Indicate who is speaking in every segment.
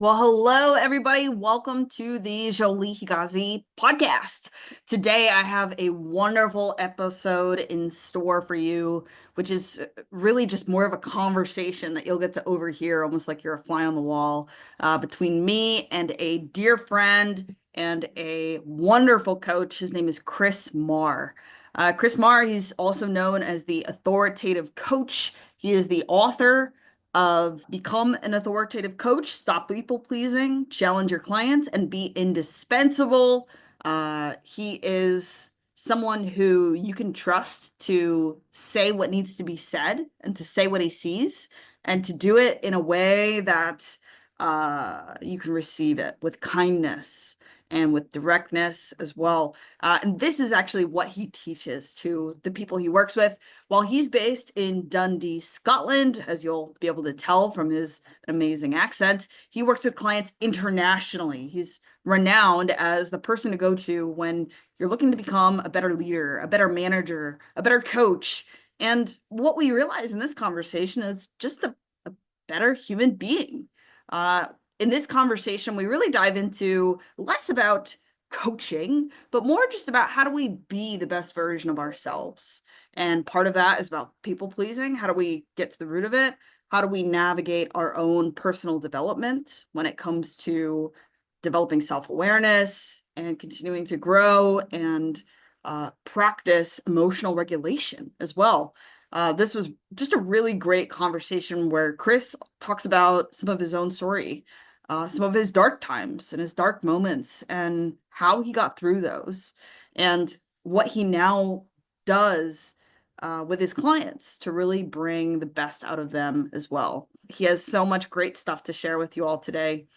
Speaker 1: Well, hello, everybody. Welcome to the Jolie Higazi podcast. Today, I have a wonderful episode in store for you, which is really just more of a conversation that you'll get to overhear, almost like you're a fly on the wall, between me and a dear friend and a wonderful coach. His name is Chris Marr. Chris Marr, he's also known as the Authoritative Coach. He is the author of Become an Authoritative Coach, Stop People Pleasing, Challenge Your Clients, and Be Indispensable. He is someone who you can trust to say what needs to be said and to say what he sees and to do it in a way that you can receive it with kindness and with directness as well. And this is actually what he teaches to the people he works with. While he's based in Dundee, Scotland, as you'll be able to tell from his amazing accent, he works with clients internationally. He's renowned as the person to go to when you're looking to become a better leader, a better manager, a better coach. And what we realize in this conversation is just a better human being. Uh, in this conversation, we really dive into less about coaching, but more just about how do we be the best version of ourselves. And part of that is about people pleasing. How do we get to the root of it? How do we navigate our own personal development when it comes to developing self-awareness and continuing to grow and practice emotional regulation as well? This was just a really great conversation where Chris talks about some of his own story, some of his dark times and his dark moments, and how he got through those, and what he now does with his clients to really bring the best out of them as well. He has so much great stuff to share with you all today.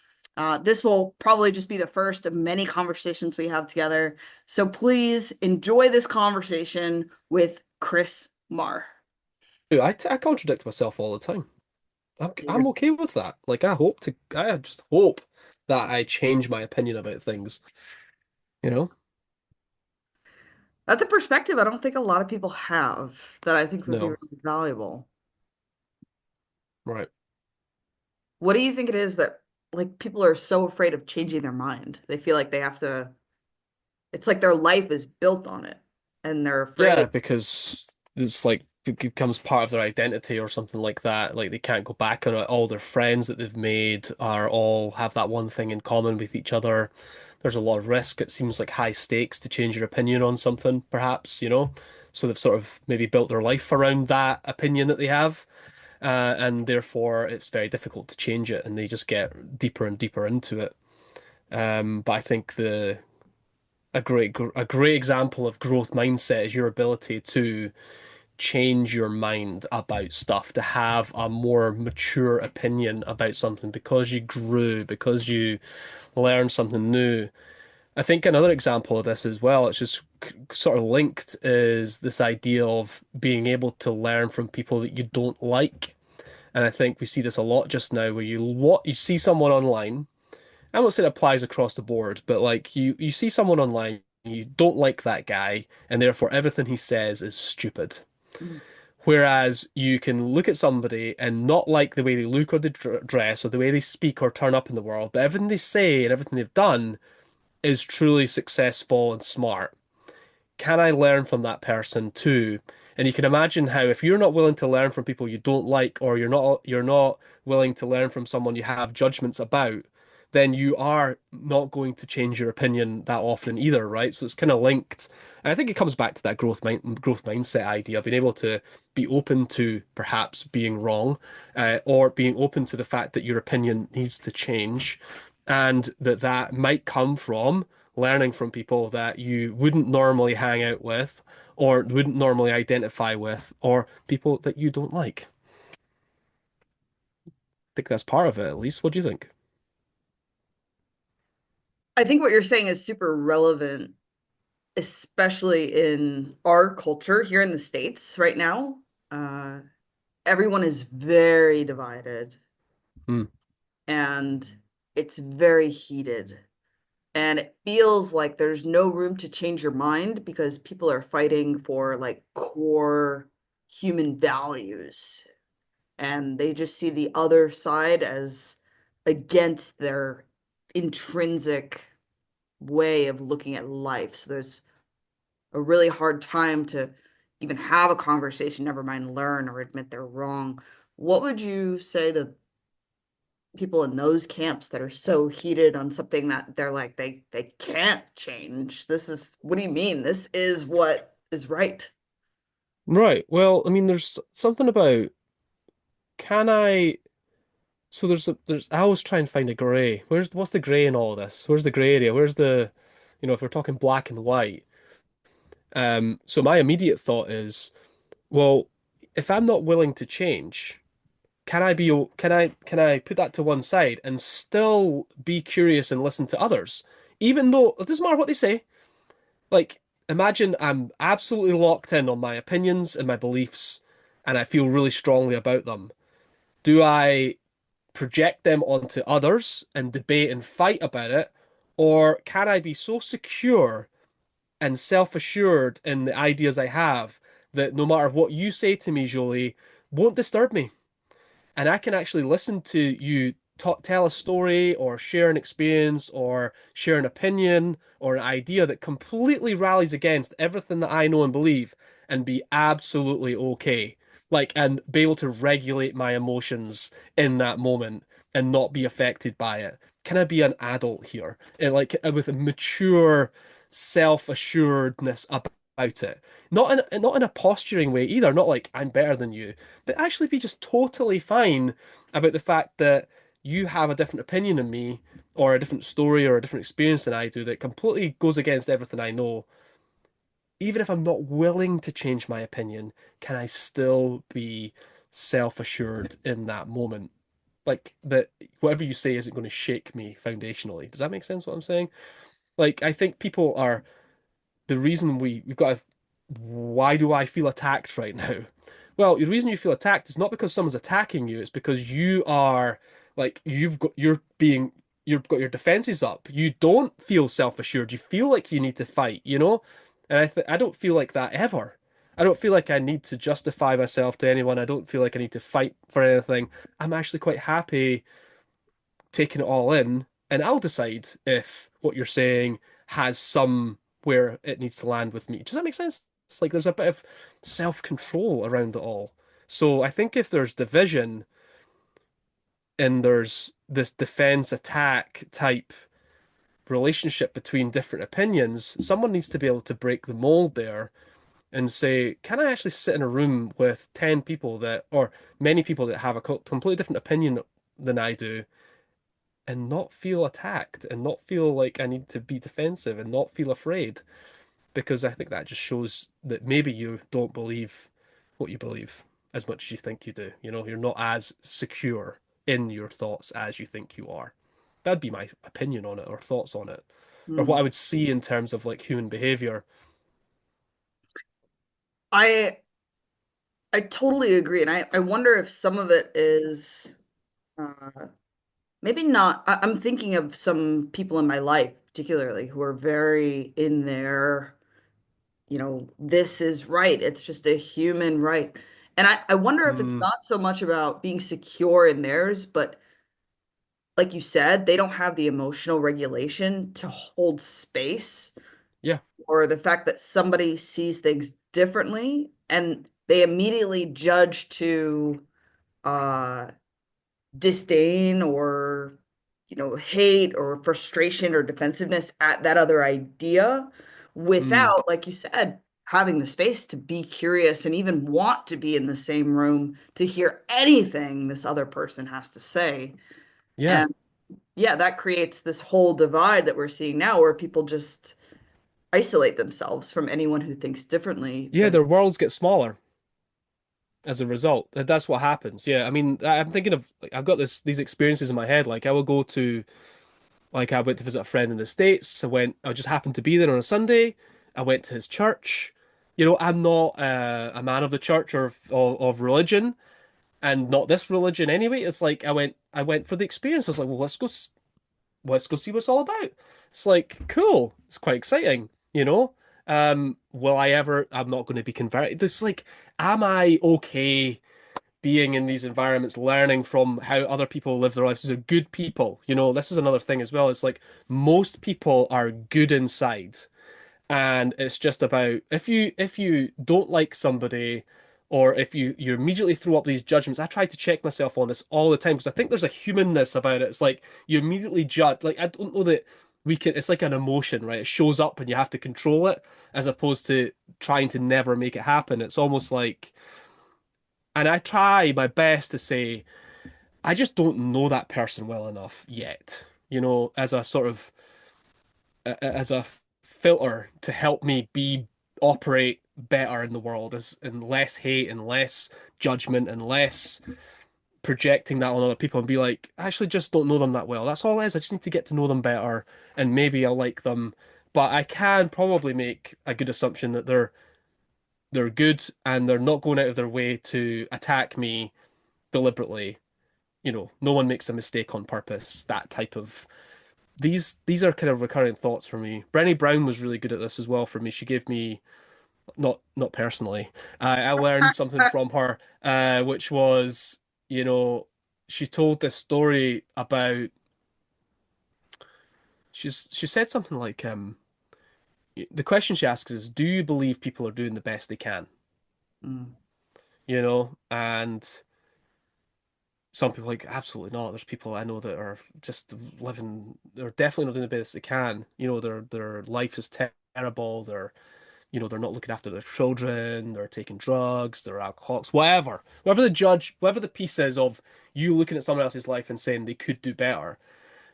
Speaker 1: This will probably just be the first of many conversations we have together. So please enjoy this conversation with Chris Marr.
Speaker 2: Dude, I contradict myself all the time. I'm okay with that. Like I just hope that I change my opinion about things, you know?
Speaker 1: That's a perspective I don't think a lot of people have that I think would be
Speaker 2: No,
Speaker 1: really valuable.
Speaker 2: right.
Speaker 1: What do you think it is that like people are so afraid of changing their mind? They feel like they have to, it's like their life is built on it and they're
Speaker 2: Yeah,
Speaker 1: afraid.
Speaker 2: because it's like it becomes part of their identity or something like that. Like they can't go back on it. All their friends that they've made are all have that one thing in common with each other. There's a lot of risk. It seems like high stakes to change your opinion on something, perhaps, you know? So they've sort of maybe built their life around that opinion that they have. And therefore it's very difficult to change it, and they just get deeper and deeper into it. But I think the a great example of growth mindset is your ability to change your mind about stuff, to have a more mature opinion about something because you grew, because you learned something new. I think another example of this as well, it's just sort of linked, is this idea of being able to learn from people that you don't like. And I think we see this a lot just now where you see someone online. I won't say it applies across the board, but like you see someone online, you don't like that guy, and therefore everything he says is stupid.
Speaker 1: Mhm.
Speaker 2: Whereas you can look at somebody and not like the way they look or they dress or the way they speak or turn up in the world, but everything they say and everything they've done is truly successful and smart. Can I learn from that person too? And you can imagine how if you're not willing to learn from people you don't like, or you're not willing to learn from someone you have judgments about, then you are not going to change your opinion that often either, right? So it's kind of linked. And I think it comes back to that growth mindset idea, being able to be open to perhaps being wrong, or being open to the fact that your opinion needs to change, and that might come from learning from people that you wouldn't normally hang out with or wouldn't normally identify with, or people that you don't like. I think that's part of it, at least. What do you think?
Speaker 1: I think what you're saying is super relevant, especially in our culture here in the States right now. Uh, Everyone is very divided
Speaker 2: Hmm.
Speaker 1: and it's very heated. And it feels like there's no room to change your mind because people are fighting for like core human values. And they just see the other side as against their intrinsic way of looking at life. So there's a really hard time to even have a conversation, never mind learn or admit they're wrong. What would you say to people in those camps that are so heated on something that they're like they can't change? This is, what do you mean? This is what is right.
Speaker 2: Right. Well, I mean, there's something about can I? So there's I always try and find a gray. What's the gray in all of this? Where's the gray area? Where's the, if we're talking black and white. So my immediate thought is, well, if I'm not willing to change, can I put that to one side and still be curious and listen to others, even though it doesn't matter what they say. Like, imagine I'm absolutely locked in on my opinions and my beliefs, and I feel really strongly about them. Do I project them onto others and debate and fight about it? Or can I be so secure and self-assured in the ideas I have that no matter what you say to me, Jolie, won't disturb me? And I can actually listen to you tell a story or share an experience or share an opinion or an idea that completely rallies against everything that I know and believe and be absolutely okay. Like, and be able to regulate my emotions in that moment and not be affected by it. Can I be an adult here? And like with a mature self-assuredness about it. Not in a posturing way either, not like I'm better than you, but actually be just totally fine about the fact that you have a different opinion than me, or a different story or a different experience than I do that completely goes against everything I know. Even if I'm not willing to change my opinion, can I still be self-assured in that moment? Like that whatever you say isn't going to shake me foundationally. Does that make sense what I'm saying? Like I think people are the reason we've got to, why do I feel attacked right now? Well, the reason you feel attacked is not because someone's attacking you, it's because you are like you've got your defenses up. You don't feel self-assured. You feel like you need to fight, you know? And I don't feel like that ever. I don't feel like I need to justify myself to anyone. I don't feel like I need to fight for anything. I'm actually quite happy taking it all in, and I'll decide if what you're saying has somewhere it needs to land with me. Does that make sense? It's like there's a bit of self-control around it all. So I think if there's division and there's this defense attack type relationship between different opinions, someone needs to be able to break the mold there and say, can I actually sit in a room with 10 people or many people that have a completely different opinion than I do and not feel attacked and not feel like I need to be defensive and not feel afraid, because I think that just shows that maybe you don't believe what you believe as much as you think you do. You're not as secure in your thoughts as you think you are. That'd be my opinion on it or thoughts on it, or
Speaker 1: Hmm.
Speaker 2: what I would see in terms of like human behavior.
Speaker 1: I I totally agree, and I wonder if some of it is uh, maybe not. I'm thinking of some people in my life, particularly, who are very in their, this is right. It's just a human right. And I wonder if it's
Speaker 2: Mm,
Speaker 1: not so much about being secure in theirs, but like you said, they don't have the emotional regulation to hold space,
Speaker 2: yeah.
Speaker 1: or the fact that somebody sees things differently and they immediately judge to uh disdain or hate or frustration or defensiveness at that other idea
Speaker 2: Mm,
Speaker 1: without, like you said, having the space to be curious and even want to be in the same room to hear anything this other person has to say.
Speaker 2: yeah.
Speaker 1: And yeah, that creates this whole divide that we're seeing now where people just isolate themselves from anyone who thinks differently
Speaker 2: Yeah,
Speaker 1: than.
Speaker 2: their worlds get smaller as a result. That's what happens. Yeah, I mean, I'm thinking of like I've got these experiences in my head. Like I will go to Like I went to visit a friend in the States. I just happened to be there on a Sunday. I went to his church. I'm not a man of the church or of religion, and not this religion anyway. It's like I went for the experience. I was like, well, let's go see what it's all about. It's like cool. It's quite exciting, you know. Will I ever? I'm not going to be converted. It's like, am I okay being in these environments, learning from how other people live their lives. These are good people. This is another thing as well. It's like most people are good inside. And it's just about if you don't like somebody or if you immediately throw up these judgments. I try to check myself on this all the time because I think there's a humanness about it. It's like you immediately judge. Like I don't know that we can, it's like an emotion, right? It shows up and you have to control it as opposed to trying to never make it happen. It's almost like, and I try my best to say I just don't know that person well enough yet, as a sort of as a filter to help me be operate better in the world, as and less hate and less judgment and less projecting that on other people and be like, I actually just don't know them that well. That's all it is. I just need to get to know them better and maybe I'll like them. But I can probably make a good assumption that they're good and they're not going out of their way to attack me deliberately. No one makes a mistake on purpose. That type of these are kind of recurring thoughts for me. Brené Brown was really good at this as well for me. She gave me not personally. I learned something from her, which was, you know, she told this story about she said something like the question she asks is, do you believe people are doing the best they can?
Speaker 1: Mm.
Speaker 2: And some people are like, absolutely not. There's people I know that are just living, they're definitely not doing the best they can. Their life is terrible. They're not looking after their children, they're taking drugs, they're alcoholics, whatever. Whatever the piece is of you looking at someone else's life and saying they could do better.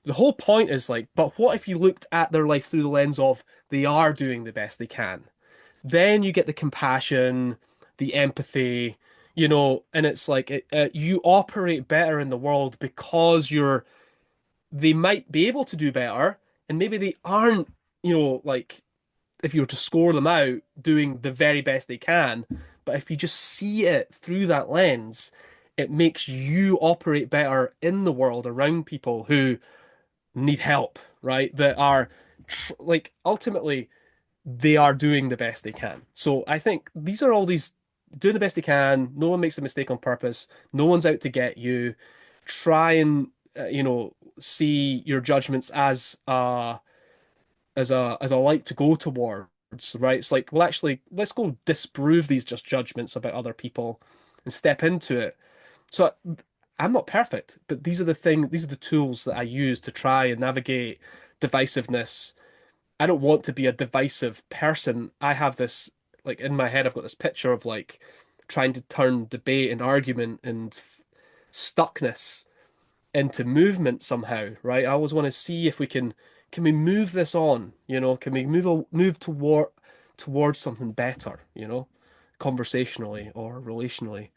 Speaker 2: The whole point is like, but what if you looked at their life through the lens of they are doing the best they can? Then you get the compassion, the empathy, and it's like you operate better in the world because they might be able to do better, and maybe they aren't, like if you were to score them out, doing the very best they can. But if you just see it through that lens, it makes you operate better in the world around people who need help, right? That are like ultimately they are doing the best they can. So I think these are all these doing the best they can. No one makes a mistake on purpose. No one's out to get you. Try and see your judgments as a light to go towards, right? It's like, well, actually, let's go disprove these just judgments about other people and step into it. So I'm not perfect, but these are the tools that I use to try and navigate divisiveness. I don't want to be a divisive person. I have this, like, in my head, I've got this picture of like trying to turn debate and argument and stuckness into movement somehow, right? I always want to see if we can we move this on, can we move towards something better, conversationally or relationally.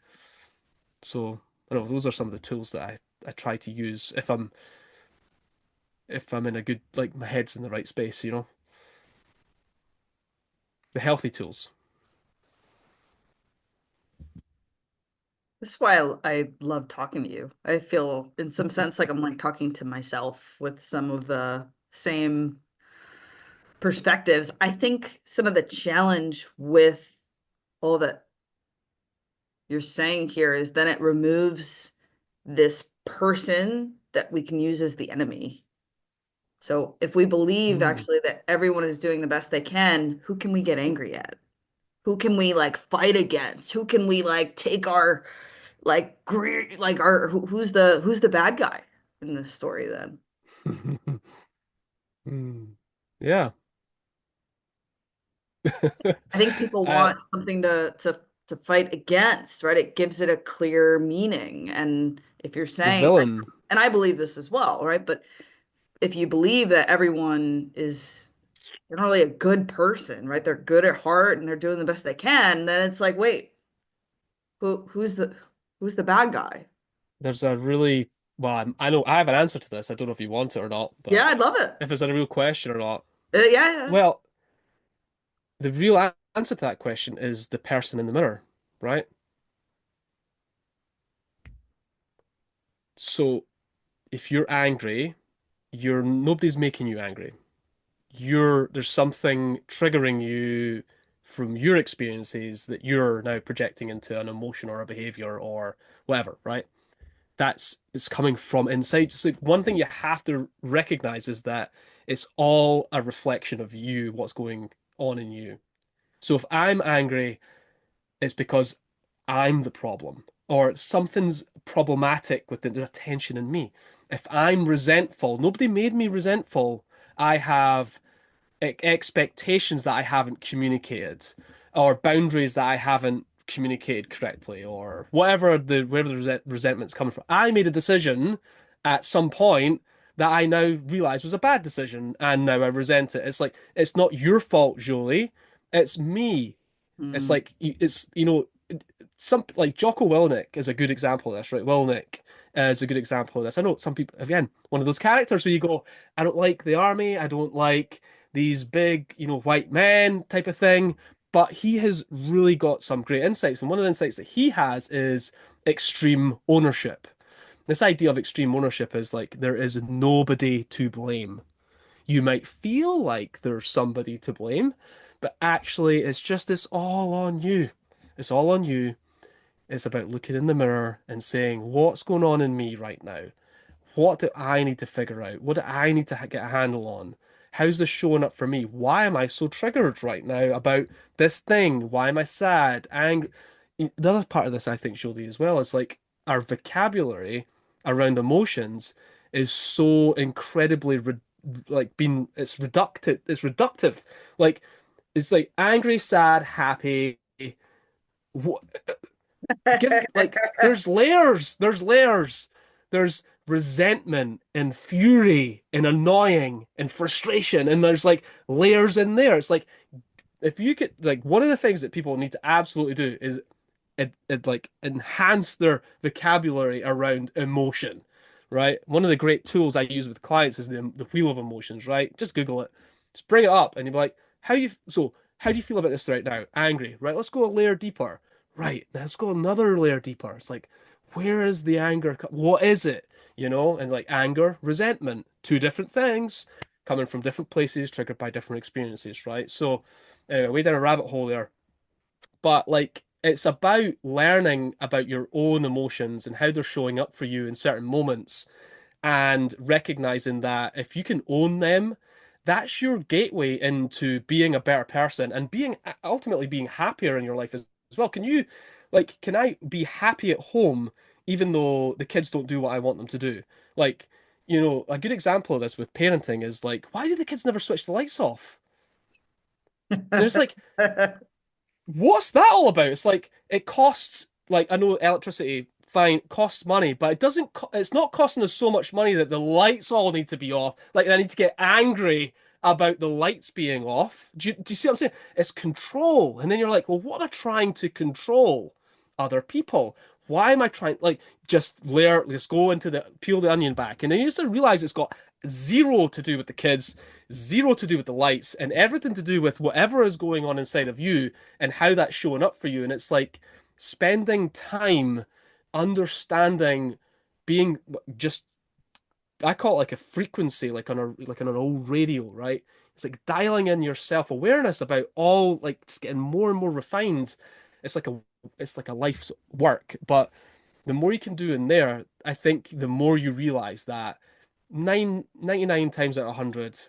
Speaker 2: So I don't know, those are some of the tools that I try to use if I'm in a good, like my head's in the right space, the healthy tools.
Speaker 1: This is why I love talking to you. I feel in some sense like I'm like talking to myself with some of the same perspectives. I think some of the challenge with all that you're saying here is then it removes this person that we can use as the enemy. So if we believe
Speaker 2: Mm.
Speaker 1: actually that everyone is doing the best they can, who can we get angry at? Who can we like fight against? Who can we like take our like like our who's the bad guy in this story then?
Speaker 2: Mm. Yeah.
Speaker 1: I think people
Speaker 2: I
Speaker 1: want something to fight against, right? It gives it a clear meaning. And if you're
Speaker 2: the
Speaker 1: saying like,
Speaker 2: villain.
Speaker 1: and I believe this as well, right? But if you believe that everyone is generally a good person, right? They're good at heart and they're doing the best they can, then it's like, wait, who's the bad guy?
Speaker 2: There's a really well, I know I have an answer to this. I don't know if you want it or not,
Speaker 1: Yeah,
Speaker 2: but
Speaker 1: I'd love it.
Speaker 2: if it's a real question or not.
Speaker 1: Yeah, yeah.
Speaker 2: Well, the real answer to that question is the person in the mirror, right? So if you're angry, nobody's making you angry. There's something triggering you from your experiences that you're now projecting into an emotion or a behavior or whatever, right? That's it's coming from inside. So one thing you have to recognize is that it's all a reflection of you, what's going on in you. So if I'm angry, it's because I'm the problem, or something's problematic with the tension in me. If I'm resentful, nobody made me resentful. I have expectations that I haven't communicated, or boundaries that I haven't communicated correctly, or wherever the resentment's coming from. I made a decision at some point that I now realize was a bad decision, and now I resent it. It's like it's not your fault, Jolie. It's me. It's
Speaker 1: Mm.
Speaker 2: like it's some like Jocko Willink is a good example of this, right? Willink is a good example of this. I know some people, again, one of those characters where you go, I don't like the army, I don't like these big, white men type of thing, but he has really got some great insights, and one of the insights that he has is extreme ownership. This idea of extreme ownership is like there is nobody to blame. You might feel like there's somebody to blame, but actually it's all on you. It's all on you. It's about looking in the mirror and saying, what's going on in me right now? What do I need to figure out? What do I need to get a handle on? How's this showing up for me? Why am I so triggered right now about this thing? Why am I sad, angry? The other part of this, I think, Jolie, as well, is like our vocabulary around emotions is so incredibly like being it's reductive. Like it's like angry, sad, happy. What, give like there's layers, there's resentment and fury and annoying and frustration, and there's like layers in there. It's like if you could like one of the things that people need to absolutely do is it like enhance their vocabulary around emotion, right? One of the great tools I use with clients is the wheel of emotions, right? Just Google it, just bring it up, and you'll be like, how do you feel about this right now? Angry, right? Let's go a layer deeper. Right, now let's go another layer deeper. It's like, where is the anger? What is it? And like anger, resentment, two different things coming from different places, triggered by different experiences, right? So, anyway, way down a rabbit hole there. But like it's about learning about your own emotions and how they're showing up for you in certain moments and recognizing that if you can own them, that's your gateway into being a better person and being ultimately being happier in your life as well. Can I be happy at home even though the kids don't do what I want them to do? Like, a good example of this with parenting is like, why do the kids never switch the lights off? And it's like, what's that all about? It's like it costs like I know electricity fine costs money, but it's not costing us so much money that the lights all need to be off. Like I need to get angry about the lights being off. Do you see what I'm saying? It's control. And then you're like, well, what am I trying to control? Other people. Why am I trying like let's go into the peel the onion back. And then you just realize it's got zero to do with the kids, zero to do with the lights, and everything to do with whatever is going on inside of you and how that's showing up for you. And it's like spending time understanding, being just I call it like a frequency, like on an old radio, right? It's like dialing in your self-awareness about all like it's getting more and more refined. It's like a it's like a life's work, but the more you can do in there, I think the more you realize that 99 times out of 100,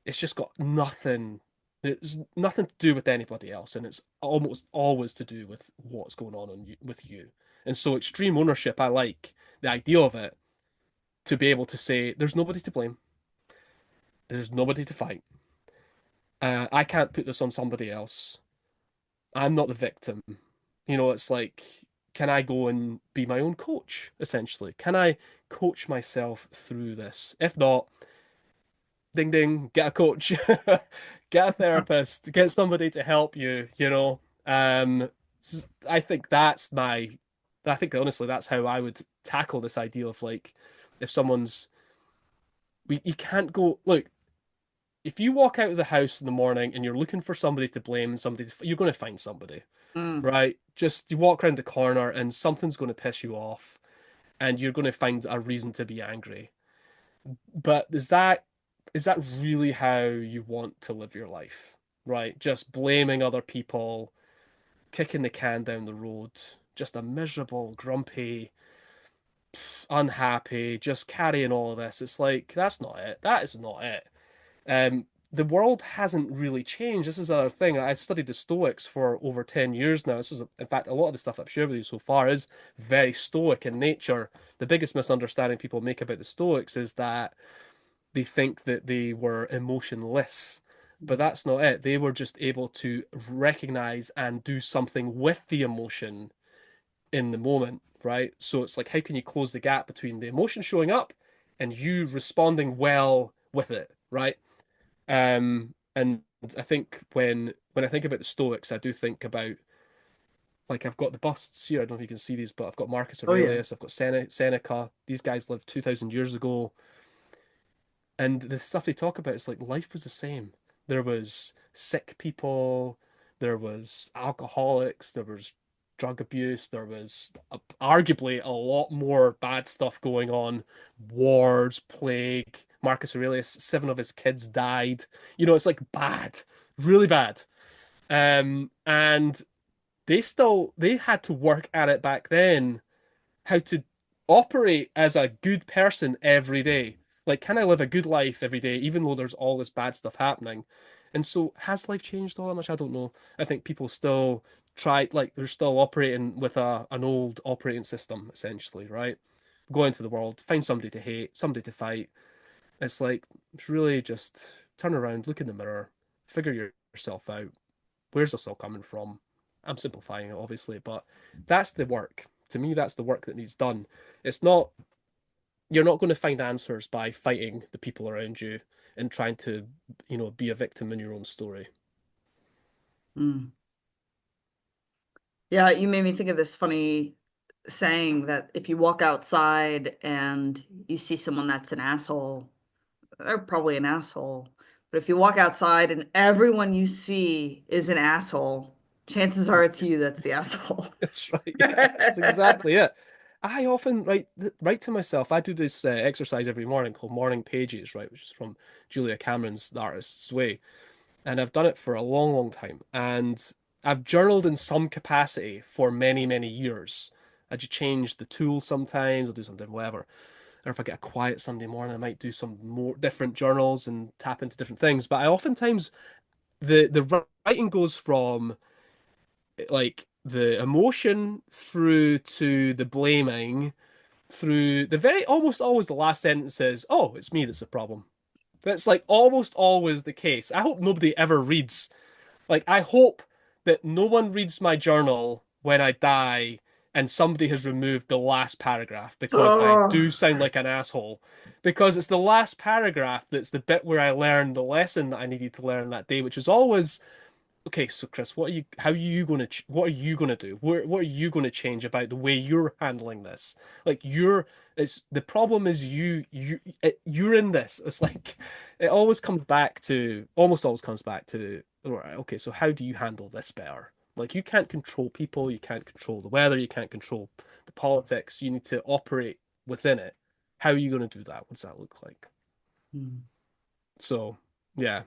Speaker 2: it's just got nothing. It's nothing to do with anybody else, and it's almost always to do with what's going on with you. And so, extreme ownership, I like the idea of it to be able to say, "There's nobody to blame. There's nobody to fight. I can't put this on somebody else. I'm not the victim." It's like, can I go and be my own coach, essentially? Can I coach myself through this? If not, ding ding, get a coach, get a therapist, get somebody to help you. Um, I think I think honestly, that's how I would tackle this idea of like, if you can't go, look, if you walk out of the house in the morning and you're looking for somebody to blame and you're going to find somebody,
Speaker 1: Mm.
Speaker 2: right? Just you walk around the corner and something's going to piss you off and you're going to find a reason to be angry. But is that really how you want to live your life? right? Just blaming other people, kicking the can down the road, just a miserable, grumpy, unhappy, just carrying all of this. It's like, that's not it. That is not it. The world hasn't really changed. This is another thing. I've studied the Stoics for over 10 years now. This is, in fact, a lot of the stuff I've shared with you so far is very Stoic in nature. The biggest misunderstanding people make about the Stoics is that they think that they were emotionless. But
Speaker 1: Mm.
Speaker 2: that's not it. They were just able to recognize and do something with the emotion in the moment, right? So it's like, how can you close the gap between the emotion showing up and you responding well with it, right? And I think when I think about the Stoics, I do think about like I've got the busts here. I don't know if you can see these, but I've got Marcus
Speaker 1: Oh yeah.
Speaker 2: Aurelius, I've got Seneca. These guys lived 2,000 years ago, and the stuff they talk about is like life was the same. There was sick people, there was alcoholics, there was drug abuse, there was arguably a lot more bad stuff going on, wars, plague. Marcus Aurelius, 7 of his kids died. It's like bad, really bad. And they had to work at it back then, how to operate as a good person every day. Like, can I live a good life every day, even though there's all this bad stuff happening? And so, has life changed all that much? I don't know. I think people still like, they're still operating with an old operating system, essentially, right? Go into the world, find somebody to hate, somebody to fight. It's like, it's really just turn around, look in the mirror, figure yourself out. Where's this all coming from? I'm simplifying it, obviously, but that's the work. To me, that's the work that needs done. It's not, you're not going to find answers by fighting the people around you and trying to, be a victim in your own story.
Speaker 1: Mm. Yeah, you made me think of this funny saying that if you walk outside and you see someone that's an asshole, they're probably an asshole. But if you walk outside and everyone you see is an asshole, chances are it's you that's the asshole.
Speaker 2: That's right. Yeah, that's exactly it. I often write to myself. I do this exercise every morning called morning pages, right, which is from Julia Cameron's The Artist's Way, and I've done it for a long, long time. And I've journaled in some capacity for many, many years. I just change the tool sometimes. I'll do something, whatever. Or if I get a quiet Sunday morning, I might do some more different journals and tap into different things. But I oftentimes the writing goes from like the emotion through to the blaming through the very almost always the last sentence says, "Oh, it's me that's the problem." That's like almost always the case. I hope nobody ever reads like, I hope that no one reads my journal when I die and somebody has removed the last paragraph because I
Speaker 1: Oh,
Speaker 2: do sound like an asshole. Because it's the last paragraph that's the bit where I learned the lesson that I needed to learn that day, which is always, okay, so Chris, how are you going to, what are you going to do? What are you going to change about the way you're handling this? Like it's the problem is you're in this. It's like, it almost always comes back to, all right, okay, so how do you handle this better? Like, you can't control people, you can't control the weather, you can't control the politics. You need to operate within it. How are you going to do that? What's that look like?
Speaker 1: hmm.
Speaker 2: So, yeah,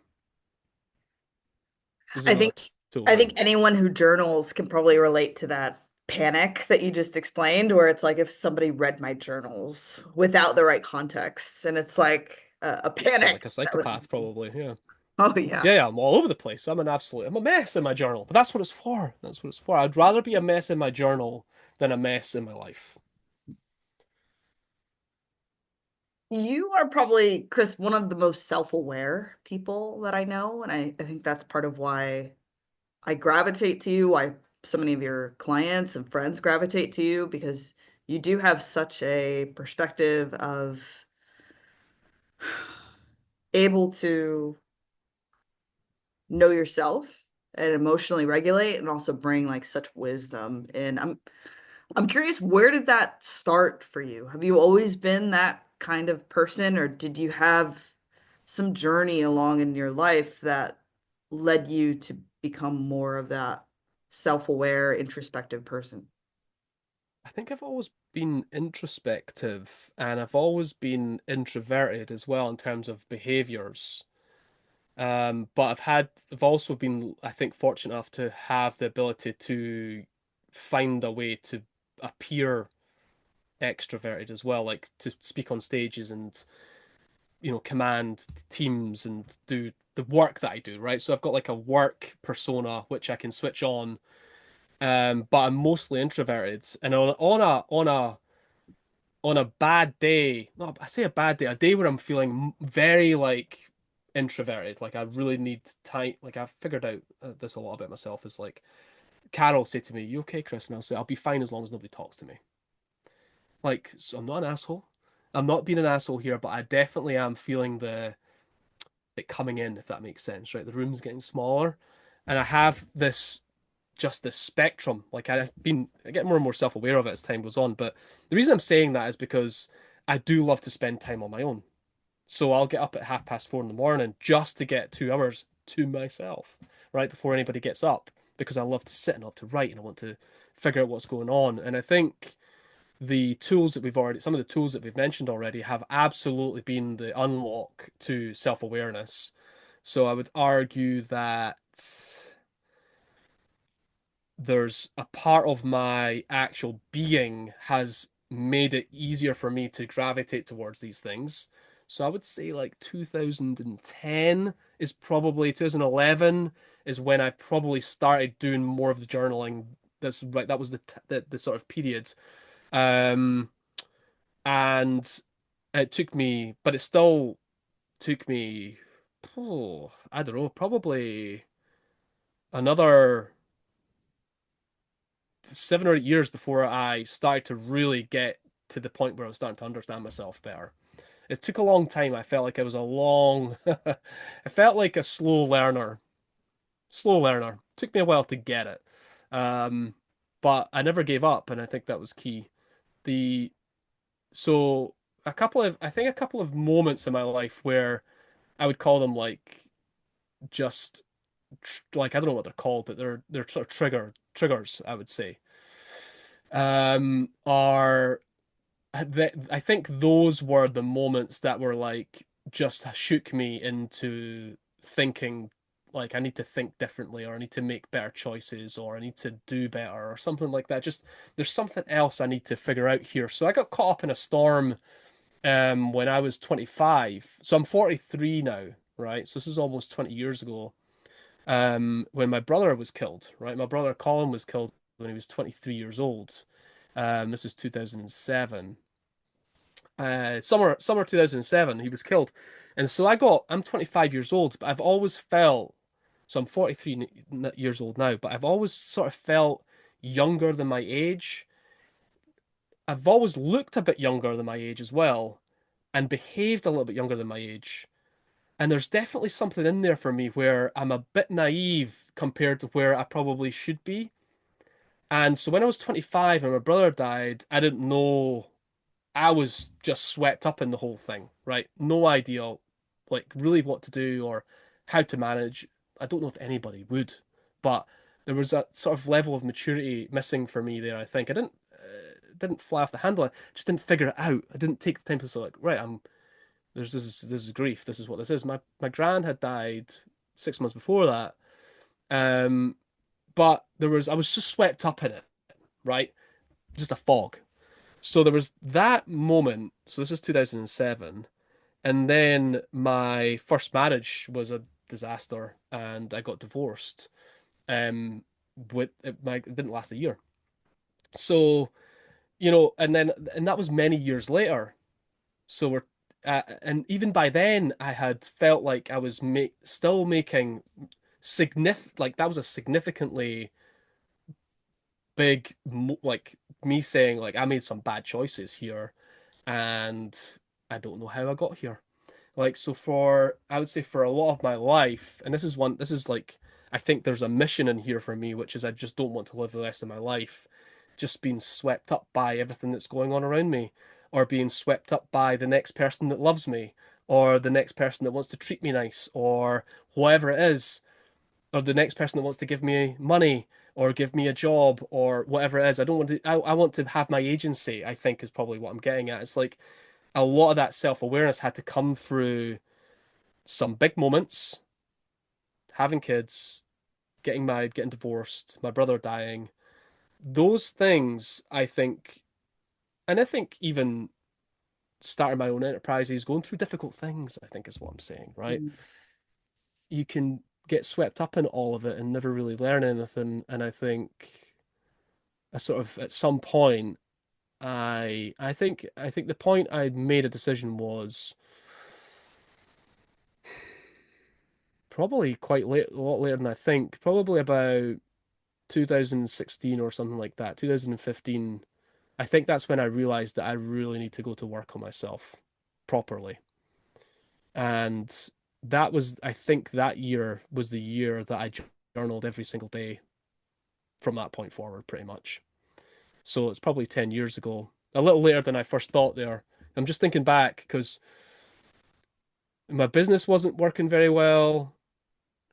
Speaker 2: this is
Speaker 1: I
Speaker 2: another
Speaker 1: think
Speaker 2: tool
Speaker 1: I
Speaker 2: then.
Speaker 1: think anyone who journals can probably relate to that panic that you just explained, where it's like if somebody read my journals without the right context, and it's like a
Speaker 2: Feel
Speaker 1: panic
Speaker 2: like a
Speaker 1: that would
Speaker 2: psychopath,
Speaker 1: happen.
Speaker 2: probably. Yeah.
Speaker 1: Oh yeah.
Speaker 2: Yeah, yeah, I'm all over the place. I'm a mess in my journal. But that's what it's for. That's what it's for. I'd rather be a mess in my journal than a mess in my life.
Speaker 1: You are probably, Chris, one of the most self-aware people that I know, and I think that's part of why I gravitate to you, why so many of your clients and friends gravitate to you, because you do have such a perspective of able to know yourself and emotionally regulate and also bring like such wisdom. And I'm curious, where did that start for you? Have you always been that kind of person, or did you have some journey along in your life that led you to become more of that self-aware, introspective person?
Speaker 2: I think I've always been introspective and I've always been introverted as well in terms of behaviors. But I've also been, I think, fortunate enough to have the ability to find a way to appear extroverted as well, like to speak on stages and, command teams and do the work that I do, right? So I've got like a work persona which I can switch on, but I'm mostly introverted. And on a bad day, no, I say a day where I'm feeling very like introverted, like I really need time. Like I've figured out this a lot about myself. Is like Carol say to me, "You okay, Chris?" And I'll say, "I'll be fine as long as nobody talks to me." Like, so I'm not an asshole. I'm not being an asshole here, but I definitely am feeling the it coming in, if that makes sense, right? The room's getting smaller, and I have this spectrum. Like I get more and more self-aware of it as time goes on. But the reason I'm saying that is because I do love to spend time on my own. So I'll get up at 4:30 in the morning just to get 2 hours to myself, right before anybody gets up, because I love to sit and I love to write and I want to figure out what's going on. And I think some of the tools that we've mentioned already have absolutely been the unlock to self-awareness. So I would argue that there's a part of my actual being has made it easier for me to gravitate towards these things. So I would say like 2010 is probably 2011 is when I probably started doing more of the journaling. That's right. That was the sort of period. Um, and it still took me, oh, I don't know, probably another 7 or 8 years before I started to really get to the point where I was starting to understand myself better. It took a long time. I felt like I was I felt like a slow learner. Slow learner. Took me a while to get it. Um, but I never gave up, and I think that was key. The so I think a couple of moments in my life where I would call them like just like I don't know what they're called, but they're sort of triggers, I would say. Are I think those were the moments that were like just shook me into thinking like I need to think differently, or I need to make better choices, or I need to do better or something like that. Just there's something else I need to figure out here. So I got caught up in a storm when I was 25. So I'm 43 now, right? So this is almost 20 years ago. When my brother was killed, right? My brother Colin was killed when he was 23 years old. This is 2007. Summer 2007, he was killed. And so I'm 25 years old, but I've always felt, so I'm 43 years old now, but I've always sort of felt younger than my age. I've always looked a bit younger than my age as well, and behaved a little bit younger than my age. And there's definitely something in there for me where I'm a bit naive compared to where I probably should be. And so when I was 25 and my brother died, I didn't know. I was just swept up in the whole thing, right? No idea, like, really what to do or how to manage. I don't know if anybody would, but there was a sort of level of maturity missing for me there. I think I didn't fly off the handle. I just didn't figure it out. I didn't take the time to sort of like, right, this is grief. This is what this is. My gran had died 6 months before that, um, but I was just swept up in it, right? Just a fog. So there was that moment. So this is 2007. And then my first marriage was a disaster and I got divorced. It didn't last a year. So, and that was many years later. So and even by then I had felt like I was still making like that was a significantly big, like me saying like I made some bad choices here and I don't know how I got here. Like, so I would say for a lot of my life, and this is like, I think there's a mission in here for me, which is I just don't want to live the rest of my life just being swept up by everything that's going on around me, or being swept up by the next person that loves me, or the next person that wants to treat me nice, or whatever it is, or the next person that wants to give me money, or give me a job, or whatever it is. I don't want to, I want to have my agency, I think is probably what I'm getting at. It's like, a lot of that self awareness had to come through some big moments, having kids, getting married, getting divorced, my brother dying, those things, I think, and I think even starting my own enterprises, going through difficult things, I think is what I'm saying, right?
Speaker 1: Mm.
Speaker 2: You can get swept up in all of it and never really learn anything. And I think I sort of at some point I think the point I made a decision was probably quite late, a lot later than I think, probably about 2016 or something like that, 2015. I think that's when I realized that I really need to go to work on myself properly. And that was, I think that year was the year that I journaled every single day from that point forward, pretty much. So it's probably 10 years ago, a little later than I first thought there. I'm just thinking back because my business wasn't working very well.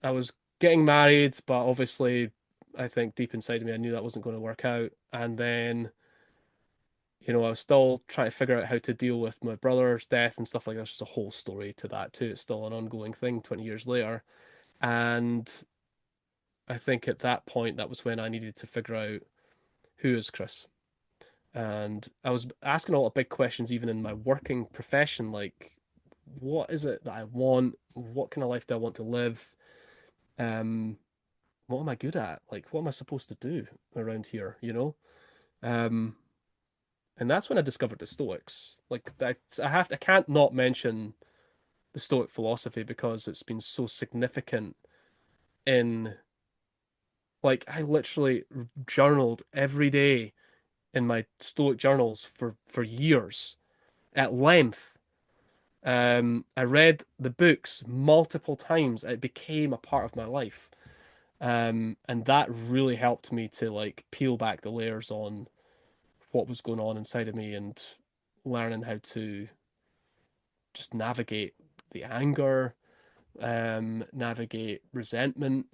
Speaker 2: I was getting married, but obviously, I think deep inside of me, I knew that wasn't going to work out. And then, I was still trying to figure out how to deal with my brother's death and stuff like that. There's just a whole story to that, too. It's still an ongoing thing 20 years later. And I think at that point, that was when I needed to figure out who is Chris. And I was asking a lot of big questions, even in my working profession, like, what is it that I want? What kind of life do I want to live? Um, what am I good at? Like, what am I supposed to do around here? Um, and that's when I discovered the Stoics. Like, I can't not mention the Stoic philosophy because it's been so significant in, like, I literally journaled every day in my Stoic journals for years at length. I read the books multiple times. It became a part of my life. And that really helped me to like peel back the layers on what was going on inside of me and learning how to just navigate the anger, navigate resentment,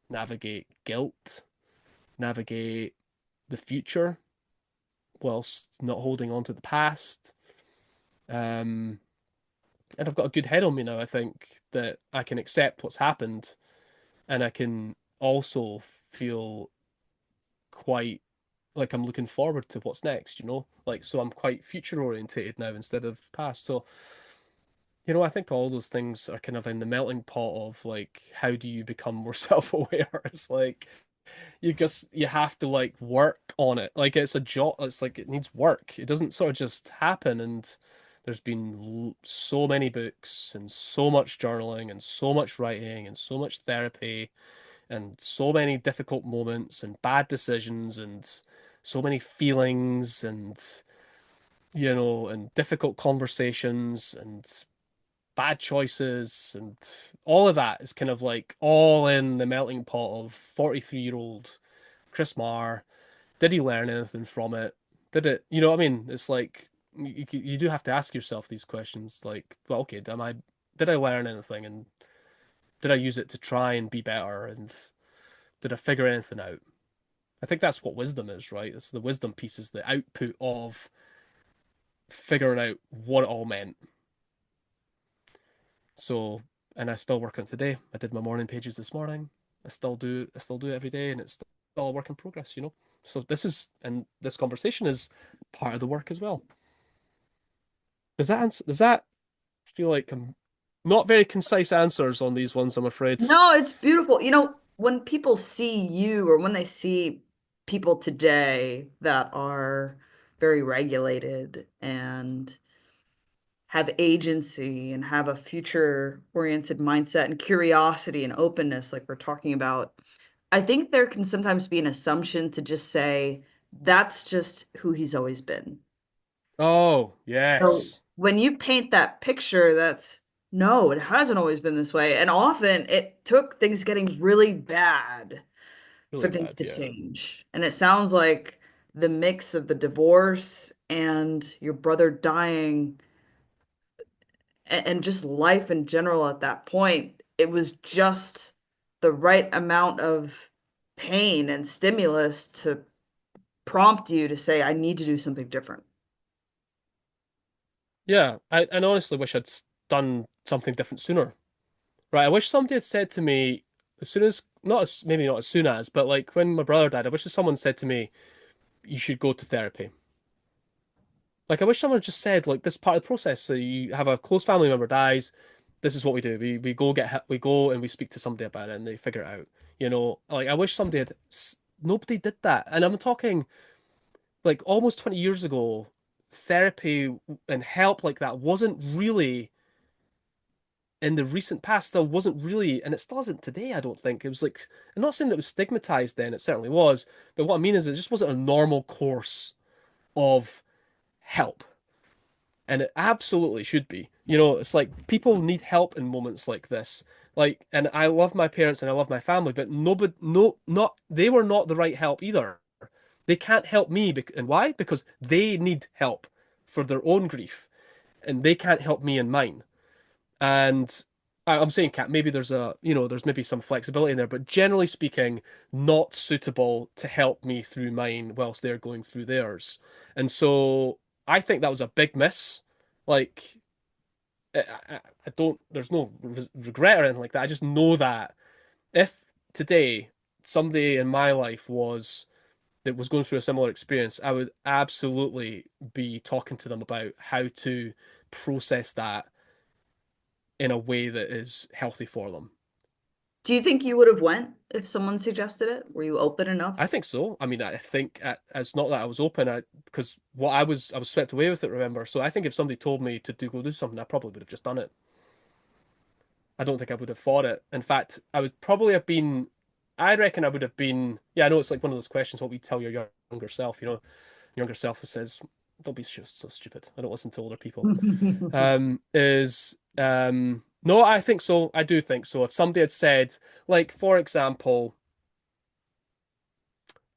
Speaker 2: navigate guilt, navigate the future whilst not holding on to the past. Um, and I've got a good head on me now. I think that I can accept what's happened and I can also feel quite like I'm looking forward to what's next. Like, so I'm quite future orientated now instead of past. So, I think all those things are kind of in the melting pot of like, how do you become more self-aware? It's like, you have to like work on it. Like, it's a job. It's like, it needs work. It doesn't sort of just happen. And there's been so many books and so much journaling and so much writing and so much therapy and so many difficult moments and bad decisions and so many feelings and difficult conversations and bad choices and all of that is kind of like all in the melting pot of 43-year-old Chris Marr. Did he learn anything from it? Did it, you know what I mean? It's like you do have to ask yourself these questions like, well, okay, did I learn anything and did I use it to try and be better and did I figure anything out? I think that's what wisdom is, right? It's the wisdom piece is the output of figuring out what it all meant. So, and I still work on it today. I did my morning pages this morning. I still do it every day, and it's still a work in progress. So this conversation is part of the work as well. Does that feel like not very concise answers on these ones, I'm afraid.
Speaker 1: No, it's beautiful. When people see you or when they see people today that are very regulated and have agency and have a future-oriented mindset and curiosity and openness, like we're talking about, I think there can sometimes be an assumption to just say, that's just who he's always been.
Speaker 2: Oh,
Speaker 1: So
Speaker 2: yes.
Speaker 1: when you paint that picture, that's no, it hasn't always been this way. And often it took things getting really bad for
Speaker 2: Really
Speaker 1: things
Speaker 2: bad,
Speaker 1: to
Speaker 2: yeah.
Speaker 1: change. And it sounds like the mix of the divorce and your brother dying and just life in general at that point, it was just the right amount of pain and stimulus to prompt you to say, I need to do something different.
Speaker 2: Yeah, I honestly wish I'd done something different sooner. Right, I wish somebody had said to me, as soon as, not as, maybe not as soon as, but like when my brother died, I wish that someone said to me, you should go to therapy. Like I wish someone just said, like, this is part of the process. So you have a close family member dies, this is what we do. We go we go and we speak to somebody about it and they figure it out. You know, like I wish somebody had, nobody did that. And I'm talking like almost 20 years ago, therapy and help like that wasn't really in the recent past, still wasn't really, and it still isn't today, I don't think. It was like, I'm not saying that it was stigmatized then, it certainly was, but what I mean is it just wasn't a normal course of help. And it absolutely should be. You know, it's like people need help in moments like this. Like, and I love my parents and I love my family, but nobody, no, not, they were not the right help either. They can't help me. And why? Because they need help for their own grief and they can't help me in mine. And I'm saying, Cat, maybe there's a, you know, there's maybe some flexibility in there, but generally speaking, not suitable to help me through mine whilst they're going through theirs. And so I think that was a big miss. Like, I don't, there's no regret or anything like that. I just know that if today somebody in my life was that was going through a similar experience, I would absolutely be talking to them about how to process that in a way that is healthy for them.
Speaker 1: Do you think you would have went if someone suggested it? Were you open
Speaker 2: I
Speaker 1: enough?
Speaker 2: think so. I mean, I think it's not that I was open, because what I was swept away with it. Remember, so I think if somebody told me to do go do something, I probably would have just done it. I don't think I would have fought it. In fact, I would probably have been. I reckon I would have been. Yeah, I know it's like one of those questions. What we tell your younger self, you know, younger self who says, "Don't be so stupid. I don't listen to older people." Is no, I think so. I do think so. If somebody had said, like, for example,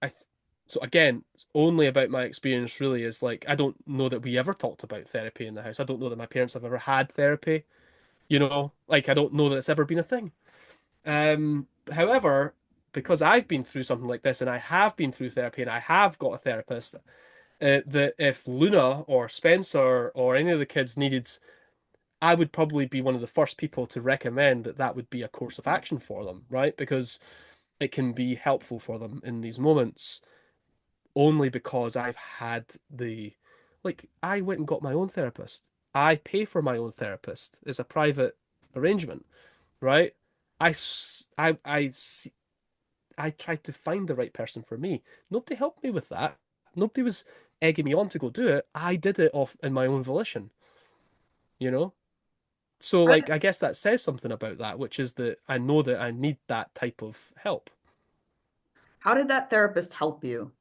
Speaker 2: I th so again, only about my experience really is like I don't know that we ever talked about therapy in the house. I don't know that my parents have ever had therapy. You know, like I don't know that it's ever been a thing. However, because I've been through something like this and I have been through therapy and I have got a therapist, that if Luna or Spencer or any of the kids needed, I would probably be one of the first people to recommend that that would be a course of action for them, right? Because it can be helpful for them in these moments only because I've had like, I went and got my own therapist. I pay for my own therapist. It's a private arrangement, right? I tried to find the right person for me. Nobody helped me with that. Nobody was egging me on to go do it. I did it off in my own volition, you know? So,
Speaker 1: How
Speaker 2: like,
Speaker 1: did,
Speaker 2: I guess that says something about that, which is that I know that I need that type of help.
Speaker 1: how did that therapist help you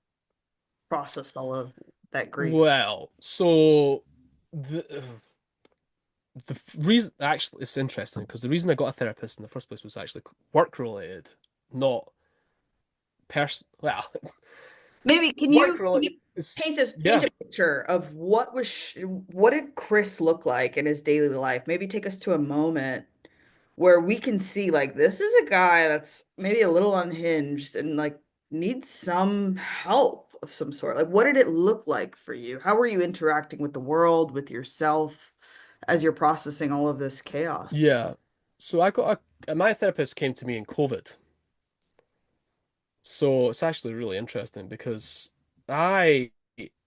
Speaker 1: process all of that grief?
Speaker 2: Well, so the reason, actually, it's interesting because the reason I got a therapist in the first place was actually work related, not well,
Speaker 1: Maybe
Speaker 2: work
Speaker 1: can
Speaker 2: related.
Speaker 1: you paint this paint
Speaker 2: Yeah.
Speaker 1: a picture of what did Chris look like in his daily life? Maybe take us to a moment where we can see like this is a guy that's maybe a little unhinged and like needs some help of some sort. Like what did it look like for you? How were you interacting with the world, with yourself as you're processing all of this chaos?
Speaker 2: Yeah. So my therapist came to me in COVID. So it's actually really interesting because I,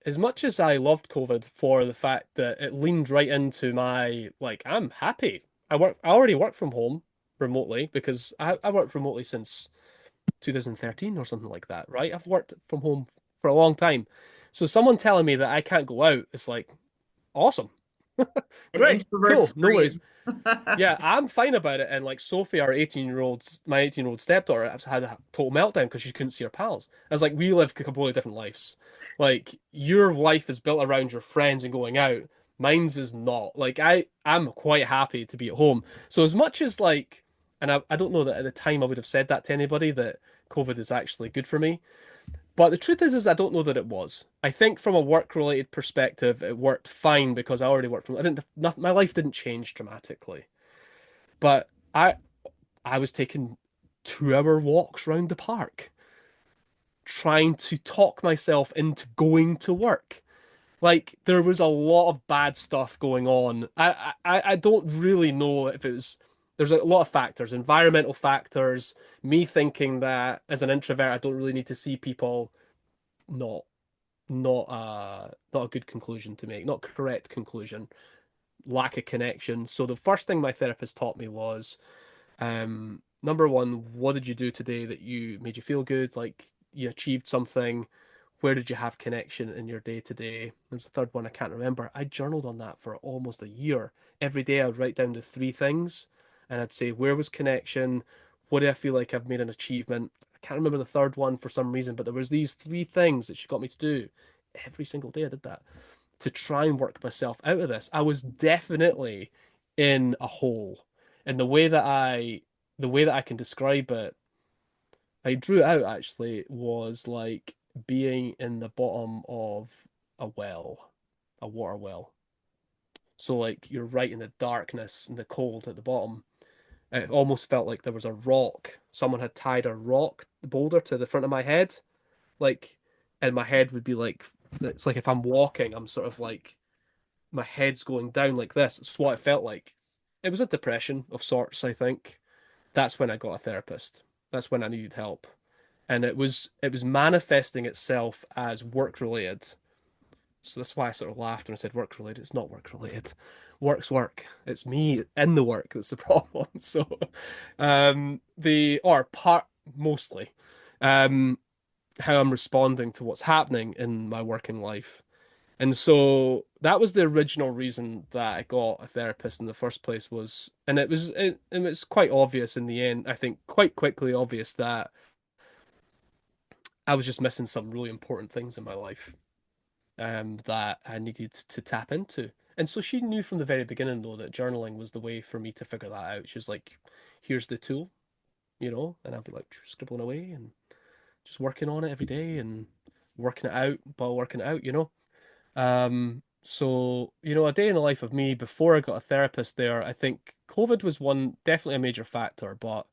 Speaker 2: as much as I loved COVID for the fact that it leaned right into my, like, I'm happy. I already work from home remotely because I worked remotely since 2013 or something like that, right? I've worked from home for a long time. So someone telling me that I can't go out is like, awesome.
Speaker 1: An
Speaker 2: Great.
Speaker 1: introvert's
Speaker 2: Cool. No worries.
Speaker 1: dream.
Speaker 2: Yeah, I'm fine about it. And like Sophie, my 18-year-old stepdaughter, had a total meltdown because she couldn't see her pals. I was like, we live completely different lives. Like your life is built around your friends and going out. Mine's is not. Like I'm quite happy to be at home. So as much as like, and I don't know that at the time I would have said that to anybody that COVID is actually good for me. But the truth is I don't know that it was. I think from a work-related perspective, it worked fine because I already worked from. I didn't. Nothing, my life didn't change dramatically. But I was taking 2 hour walks around the park, trying to talk myself into going to work. Like there was a lot of bad stuff going on. I don't really know if it was. there's a lot of factors, environmental factors, me thinking that as an introvert I don't really need to see people, not not a good conclusion to make, not correct conclusion, lack of connection. So the first thing my therapist taught me was, number one, what did you do today that you made you feel good, like you achieved something? Where did you have connection in your day to day? There's a third one I can't remember. I journaled on that for almost a year. Every day I would write down the three things and I'd say, where was connection? What do I feel like I've made an achievement? I can't remember the third one for some reason, but there was these three things that she got me to do. Every single day I did that to try and work myself out of this. I was definitely in a hole. And the way that I can describe it, I drew it out actually, was like being in the bottom of a well, a water well. So like you're right in the darkness and the cold at the bottom. It almost felt like there was a rock. Someone had tied a rock boulder to the front of my head, like, and my head would be like, it's like if I'm walking, I'm sort of like my head's going down like this. It's what it felt like. It was a depression of sorts, I think. That's when I got a therapist. That's when I needed help. And it was manifesting itself as work related. So that's why I sort of laughed when I said work related. It's not work related. Work's work. It's me in the work that's the problem. So the or part mostly um how I'm responding to what's happening in my working life. And so that was the original reason that I got a therapist in the first place was, and it was quite obvious in the end, I think quite quickly obvious that I was just missing some really important things in my life, that I needed to tap into. And so she knew from the very beginning though that journaling was the way for me to figure that out. She was like, here's the tool, and I'd be like scribbling away and just working on it every day and working it out while working it out. So, a day in the life of me before I got a therapist there, I think COVID was one, definitely a major factor, but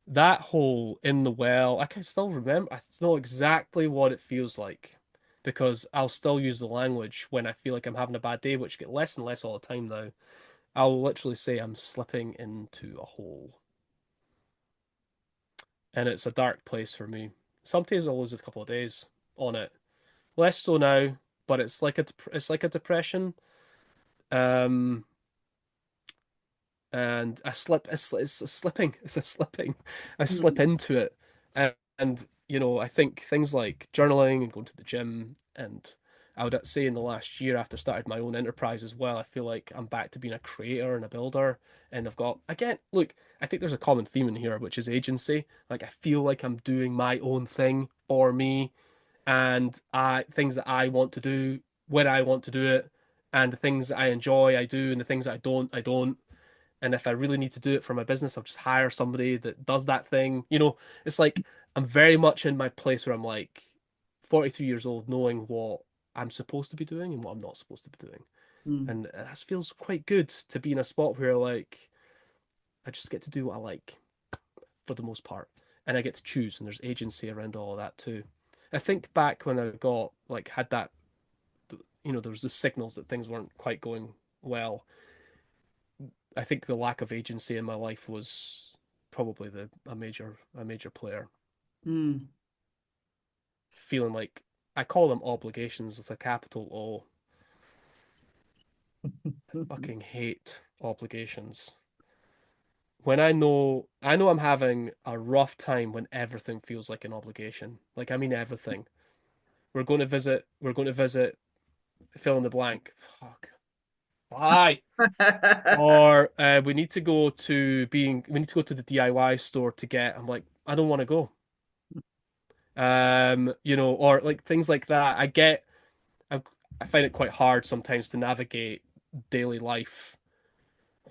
Speaker 2: that hole in the well, I can still remember, I still know exactly what it feels like because I'll still use the language when I feel like I'm having a bad day, which get less and less all the time now. I'll literally say I'm slipping into a hole. And it's a dark place for me. Some days I'll lose a couple of days on it. Less so now, but it's like a depression. Um, and I slip. It's a slipping. It's a slipping. I slip
Speaker 1: Mm,
Speaker 2: into it, and I think things like journaling and going to the gym, and I would say in the last year after started my own enterprise as well, I feel like I'm back to being a creator and a builder, and I've got again. Look, I think there's a common theme in here, which is agency. Like I feel like I'm doing my own thing for me, and I things that I want to do when I want to do it, and the things that I enjoy I do, and the things that I don't. And if I really need to do it for my business, I'll just hire somebody that does that thing. It's like I'm very much in my place where I'm like 43 years old, knowing what I'm supposed to be doing and what I'm not supposed to be doing.
Speaker 1: mm,
Speaker 2: And that feels quite good to be in a spot where like I just get to do what I like for the most part. And I get to choose, and there's agency around all of that too. I think back when I got like had that, there was the signals that things weren't quite going well. I think the lack of agency in my life was probably the a major player.
Speaker 1: mm.
Speaker 2: Feeling like I call them obligations with a capital O. I fucking hate obligations. When I know I'm having a rough time when everything feels like an obligation. Like I mean everything. We're going to visit fill in the blank. Fuck. Why? Or we need to go to the DIY store to get. I'm like, I don't want to go. Or like things like that. I, I find it quite hard sometimes to navigate daily life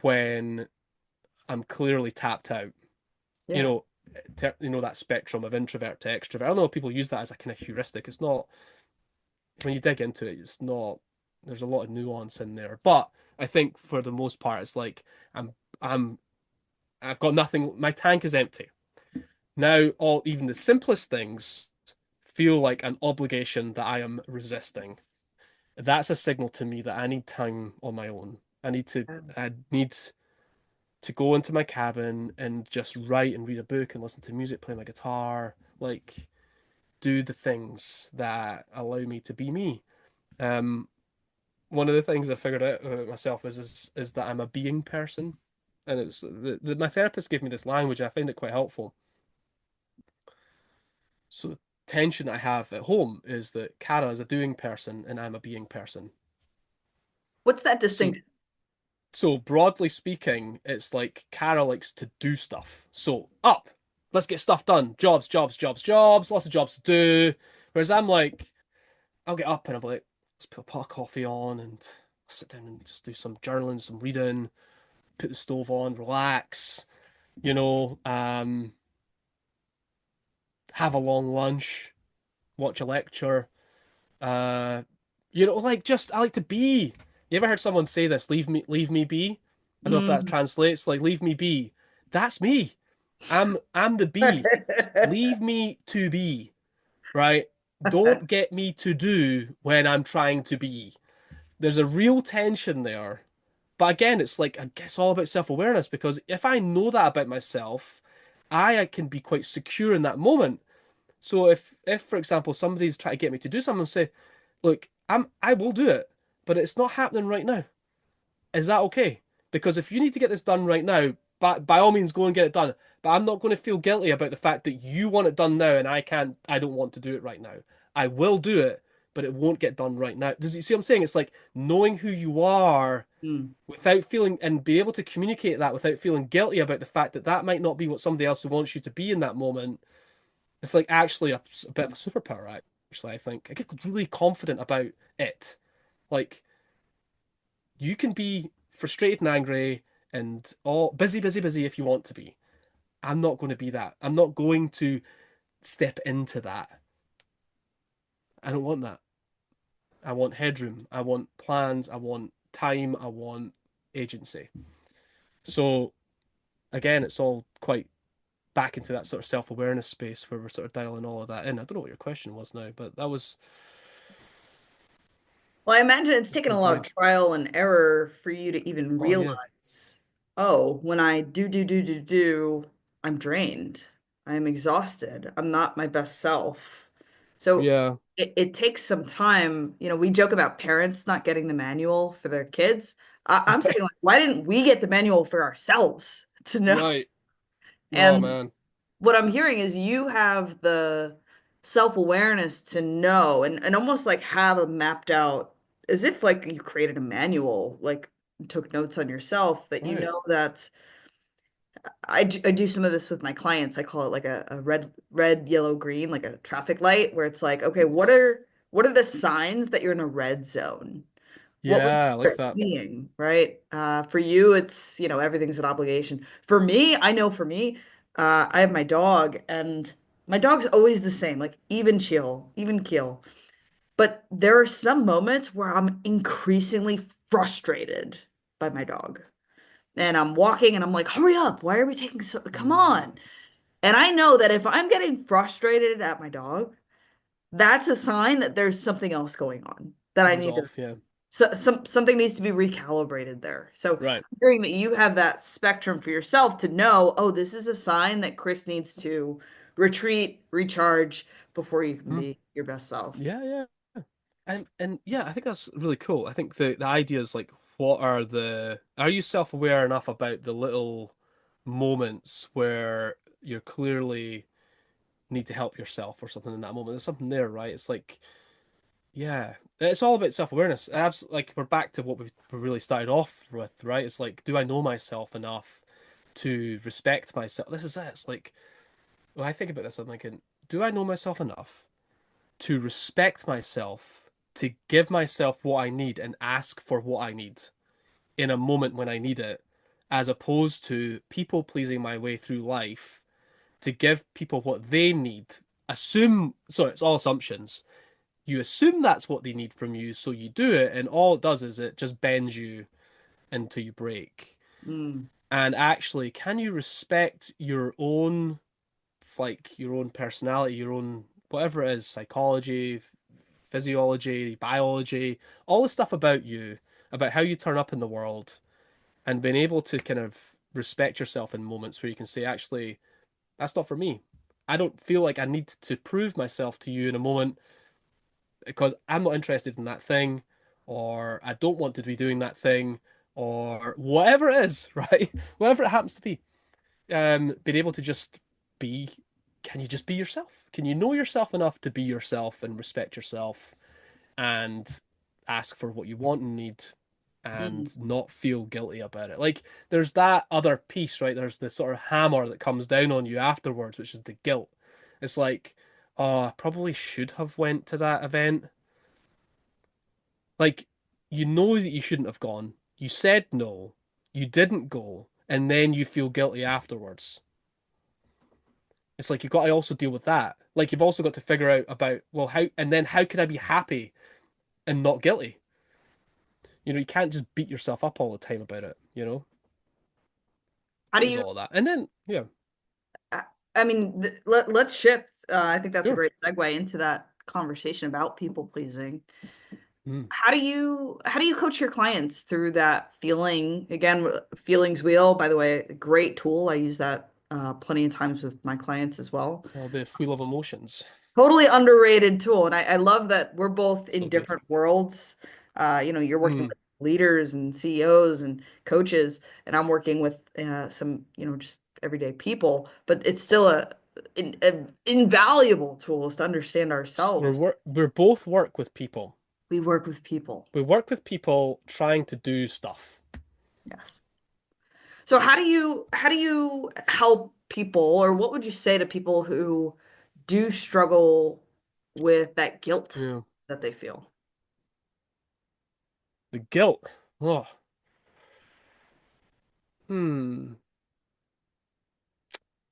Speaker 2: when I'm clearly tapped out. You
Speaker 1: Yeah.
Speaker 2: know, that spectrum of introvert to extrovert. I don't know if people use that as a kind of heuristic. It's not when you dig into it. It's not. There's a lot of nuance in there, but I think for the most part, it's like I'm I'm I've got nothing. My tank is empty now. All even the simplest things feel like an obligation that I am resisting. That's a signal to me that I need time on my own. I need to go into my cabin and just write and read a book and listen to music, play my guitar, like do the things that allow me to be me. Um, One of the things I figured out about myself is that I'm a being person, and it's my therapist gave me this language. I find it quite helpful. So the tension I have at home is that Kara is a doing person and I'm a being person.
Speaker 1: What's that
Speaker 2: So
Speaker 1: distinction?
Speaker 2: so broadly speaking, it's like Kara likes to do stuff. So up, let's get stuff done. Jobs, jobs, jobs, jobs. Lots of jobs to do. Whereas I'm like, I'll get up and I'll be like, let's put a pot of coffee on and sit down and just do some journaling, some reading, put the stove on, relax, you know, have a long lunch, watch a lecture. Uh, like just I like to be. You ever heard someone say this? Leave me be. I don't know if that
Speaker 1: Mm.
Speaker 2: translates. Like, leave me be. That's me. I'm the bee. Leave me to be. Right? Don't get me to do when I'm trying to be. There's a real tension there. But again, it's like I guess all about self-awareness because if I know that about myself, I can be quite secure in that moment. So if for example somebody's trying to get me to do something, say, look, I will do it, but it's not happening right now. Is that okay? Because if you need to get this done right now, by all means go and get it done. But I'm not going to feel guilty about the fact that you want it done now and I don't want to do it right now. I will do it, but it won't get done right now. Does you see what I'm saying? It's like knowing who you are
Speaker 1: Mm.
Speaker 2: without feeling and be able to communicate that without feeling guilty about the fact that that might not be what somebody else wants you to be in that moment. It's like actually a bit of a superpower, actually, I think. I get really confident about it. Like, you can be frustrated and angry and all busy, busy, busy if you want to be. I'm not going to be that. I'm not going to step into that. I don't want that. I want headroom. I want plans. I want time. I want agency. So, again, it's all quite back into that sort of self awareness space where we're sort of dialing all of that in. I don't know what your question was now, but that was
Speaker 1: Well, I imagine it's taken a lot of
Speaker 2: inside.
Speaker 1: trial and error for you to even
Speaker 2: Oh, yeah.
Speaker 1: realize, oh, when I do, I'm drained. I'm exhausted. I'm not my best self. So
Speaker 2: Yeah.
Speaker 1: it takes some time. We joke about parents not getting the manual for their kids. I'm saying, like, why didn't we get the manual for ourselves to know?
Speaker 2: Right. Oh
Speaker 1: And
Speaker 2: man.
Speaker 1: what I'm hearing is you have the self-awareness to know and almost like have a mapped out as if like you created a manual, like took notes on yourself that you
Speaker 2: Right.
Speaker 1: know that I do some of this with my clients. I call it like a red, yellow, green, like a traffic light where it's like, okay, what are the signs that you're in a red zone? What would you
Speaker 2: Yeah, I like
Speaker 1: start
Speaker 2: that.
Speaker 1: seeing, right? For you, it's, everything's an obligation. For me, I know for me, I have my dog, and my dog's always the same, like even keel. But there are some moments where I'm increasingly frustrated by my dog. And I'm walking and I'm like, hurry up. Why are we taking so, come
Speaker 2: Mm,
Speaker 1: on. And I know that if I'm getting frustrated at my dog, that's a sign that there's something else going on that I
Speaker 2: something's
Speaker 1: need to
Speaker 2: off, yeah.
Speaker 1: something needs to be recalibrated there. So
Speaker 2: Right.
Speaker 1: I'm hearing that you have that spectrum for yourself to know, oh, this is a sign that Chris needs to retreat, recharge before you can
Speaker 2: Mm,
Speaker 1: be your best self.
Speaker 2: yeah, yeah. And yeah, I think that's really cool. I think the idea is like are you self-aware enough about the little moments where you're clearly need to help yourself or something in that moment? There's something there, right? It's like, yeah, it's all about self-awareness. Like we're back to what we really started off with, right? It's like, do I know myself enough to respect myself? This is it. It's like when I think about this, I'm thinking, do I know myself enough to respect myself, to give myself what I need and ask for what I need in a moment when I need it, as opposed to people pleasing my way through life to give people what they need? Sorry, it's all assumptions. You assume that's what they need from you, so you do it, and all it does is it just bends you until you break.
Speaker 1: Mm,
Speaker 2: And actually, can you respect your own personality, your own whatever it is, psychology, physiology, biology, all the stuff about you, about how you turn up in the world, and being able to kind of respect yourself in moments where you can say, actually, that's not for me. I don't feel like I need to prove myself to you in a moment because I'm not interested in that thing, or I don't want to be doing that thing, or whatever it is, right? Whatever it happens to be. Being able to just be, can you just be yourself? Can you know yourself enough to be yourself and respect yourself and ask for what you want and need
Speaker 1: Mm.
Speaker 2: and not feel guilty about it? Like there's that other piece, right? There's the sort of hammer that comes down on you afterwards, which is the guilt. It's like, oh, I probably should have went to that event. Like, you know that you shouldn't have gone. You said no. You didn't go. And then you feel guilty afterwards. It's like you've got to also deal with that. Like you've also got to figure out about, well, how and then how can I be happy and not guilty? You can't just beat yourself up all the time about it.
Speaker 1: How
Speaker 2: So
Speaker 1: do
Speaker 2: there's
Speaker 1: you
Speaker 2: all of that. And then yeah,
Speaker 1: I I mean, let's shift. I think that's a
Speaker 2: sure.
Speaker 1: great segue into that conversation about people pleasing.
Speaker 2: Mm.
Speaker 1: How do you coach your clients through that feeling? Again, feelings wheel, by the way, great tool. I use that plenty of times with my clients as well.
Speaker 2: Well, the wheel of emotions.
Speaker 1: Totally underrated tool. And I love that we're both in
Speaker 2: So good.
Speaker 1: different worlds. You're working
Speaker 2: Mm.
Speaker 1: with leaders and CEOs and coaches, and I'm working with some, just everyday people, but it's still an invaluable tools to understand ourselves.
Speaker 2: We're both work with people.
Speaker 1: We work with people.
Speaker 2: We work with people trying to do stuff.
Speaker 1: Yes. So how do you help people, or what would you say to people who do struggle with that guilt
Speaker 2: Yeah.
Speaker 1: that they feel?
Speaker 2: The guilt. Oh. Hmm.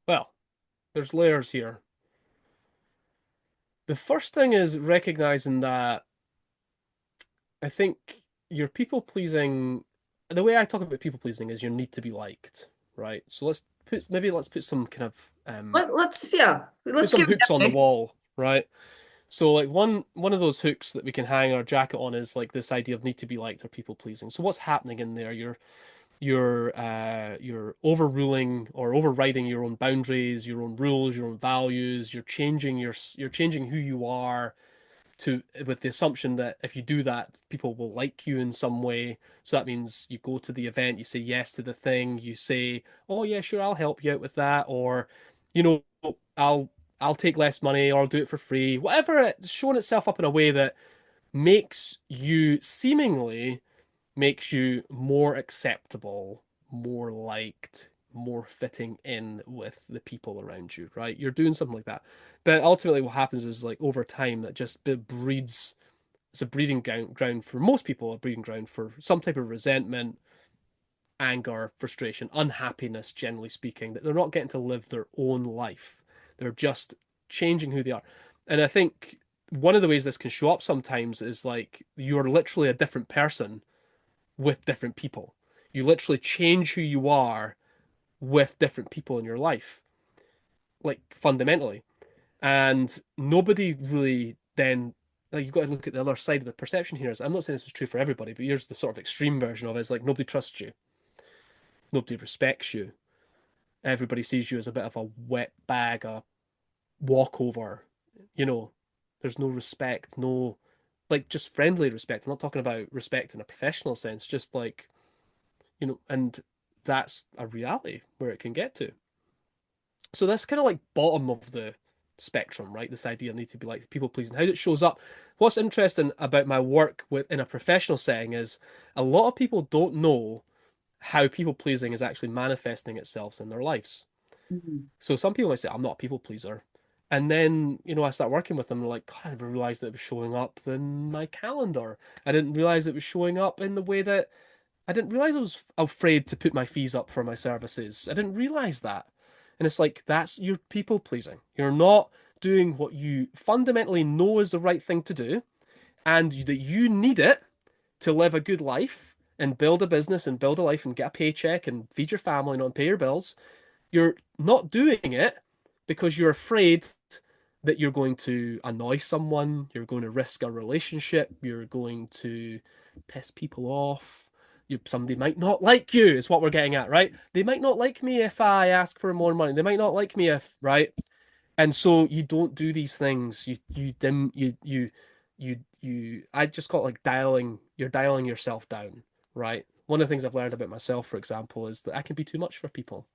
Speaker 2: Well, there's layers here. The first thing is recognizing that I think your people pleasing, the way I talk about people pleasing is your need to be liked, right? So let's put some kind of
Speaker 1: Let's yeah,
Speaker 2: put
Speaker 1: let's
Speaker 2: some
Speaker 1: give
Speaker 2: hooks on the
Speaker 1: it
Speaker 2: wall, right? So like one of those hooks that we can hang our jacket on is like this idea of need to be liked or people pleasing. So what's happening in there? You're overruling or overriding your own boundaries, your own rules, your own values. You're changing who you are to with the assumption that if you do that, people will like you in some way. So that means you go to the event, you say yes to the thing, you say, "Oh yeah, sure, I'll help you out with that," or, you know, I'll I'll take less money or I'll do it for free. Whatever, it's showing itself up in a way that makes you seemingly makes you more acceptable, more liked, more fitting in with the people around you, right? You're doing something like that. But ultimately, what happens is like over time, that just breeds, it's a breeding ground for most people, a breeding ground for some type of resentment, anger, frustration, unhappiness, generally speaking, that they're not getting to live their own life. They're just changing who they are. And I think one of the ways this can show up sometimes is like you're literally a different person with different people. You literally change who you are with different people in your life, like fundamentally. And nobody really then, like, you've got to look at the other side of the perception here. Is I'm not saying this is true for everybody, but here's the sort of extreme version of it. It's like nobody trusts you, nobody respects you. Everybody sees you as a bit of a wet bag, a walkover. You know, there's no respect, no, like, just friendly respect. I'm not talking about respect in a professional sense, just like, and that's a reality where it can get to. So that's kind of like bottom of the spectrum, right? This idea of need to be like people pleasing, how it shows up. What's interesting about my work with in a professional setting is a lot of people don't know how people pleasing is actually manifesting itself in their lives.
Speaker 1: Mhm.
Speaker 2: So some people might say, I'm not a people pleaser. And then, I start working with them, and they're like, God, I never realized that it was showing up in my calendar. I didn't realize it was showing up in the way that I didn't realize I was afraid to put my fees up for my services. I didn't realize that. And it's like, that's your people pleasing. You're not doing what you fundamentally know is the right thing to do, and that you need it to live a good life and build a business and build a life and get a paycheck and feed your family and not pay your bills. You're not doing it because you're afraid that you're going to annoy someone, you're going to risk a relationship, you're going to piss people off, Somebody might not like you, is what we're getting at, right? They might not like me if I ask for more money. They might not like me if, right? And so you don't do these things. You dim you I just call it like you're dialing yourself down, right? One of the things I've learned about myself, for example, is that I can be too much for people.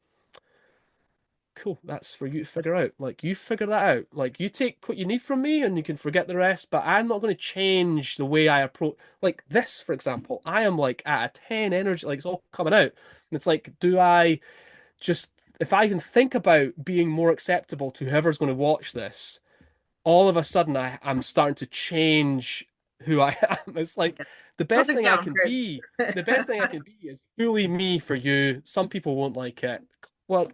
Speaker 2: Cool, that's for you to figure out. Like you figure that out. Like you take what you need from me and you can forget the rest, but I'm not going to change the way I approach like this, for example. I am like at a 10 energy, like it's all coming out. And it's like, do I just if I can think about being more acceptable to whoever's going to watch this, all of a sudden I'm starting to change who I am. It's like the best
Speaker 1: Perfect
Speaker 2: thing I
Speaker 1: sound,
Speaker 2: can
Speaker 1: Chris.
Speaker 2: be, the best thing I can be is fully me for you. Some people won't like it. Well,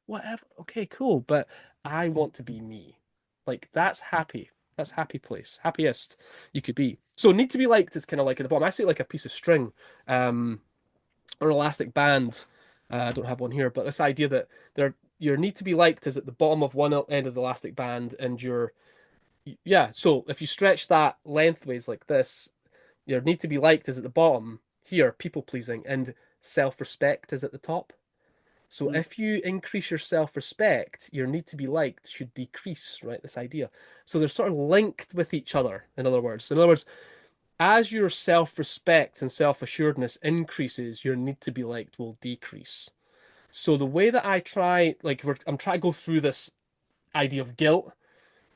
Speaker 2: whatever. Okay, cool. But I want to be me. Like that's happy. That's happy place. Happiest you could be. So need to be liked is kind of like at the bottom. I see it like a piece of string. Or elastic band. I don't have one here, but this idea that your need to be liked is at the bottom of one end of the elastic band, and your yeah. So if you stretch that lengthways like this, your need to be liked is at the bottom here, people pleasing, and self respect is at the top. So
Speaker 1: Mm.
Speaker 2: if you increase your self respect, your need to be liked should decrease, right? This idea. So they're sort of linked with each other. In other words, as your self respect and self assuredness increases, your need to be liked will decrease. So the way that I try, like, I'm trying to go through this idea of guilt.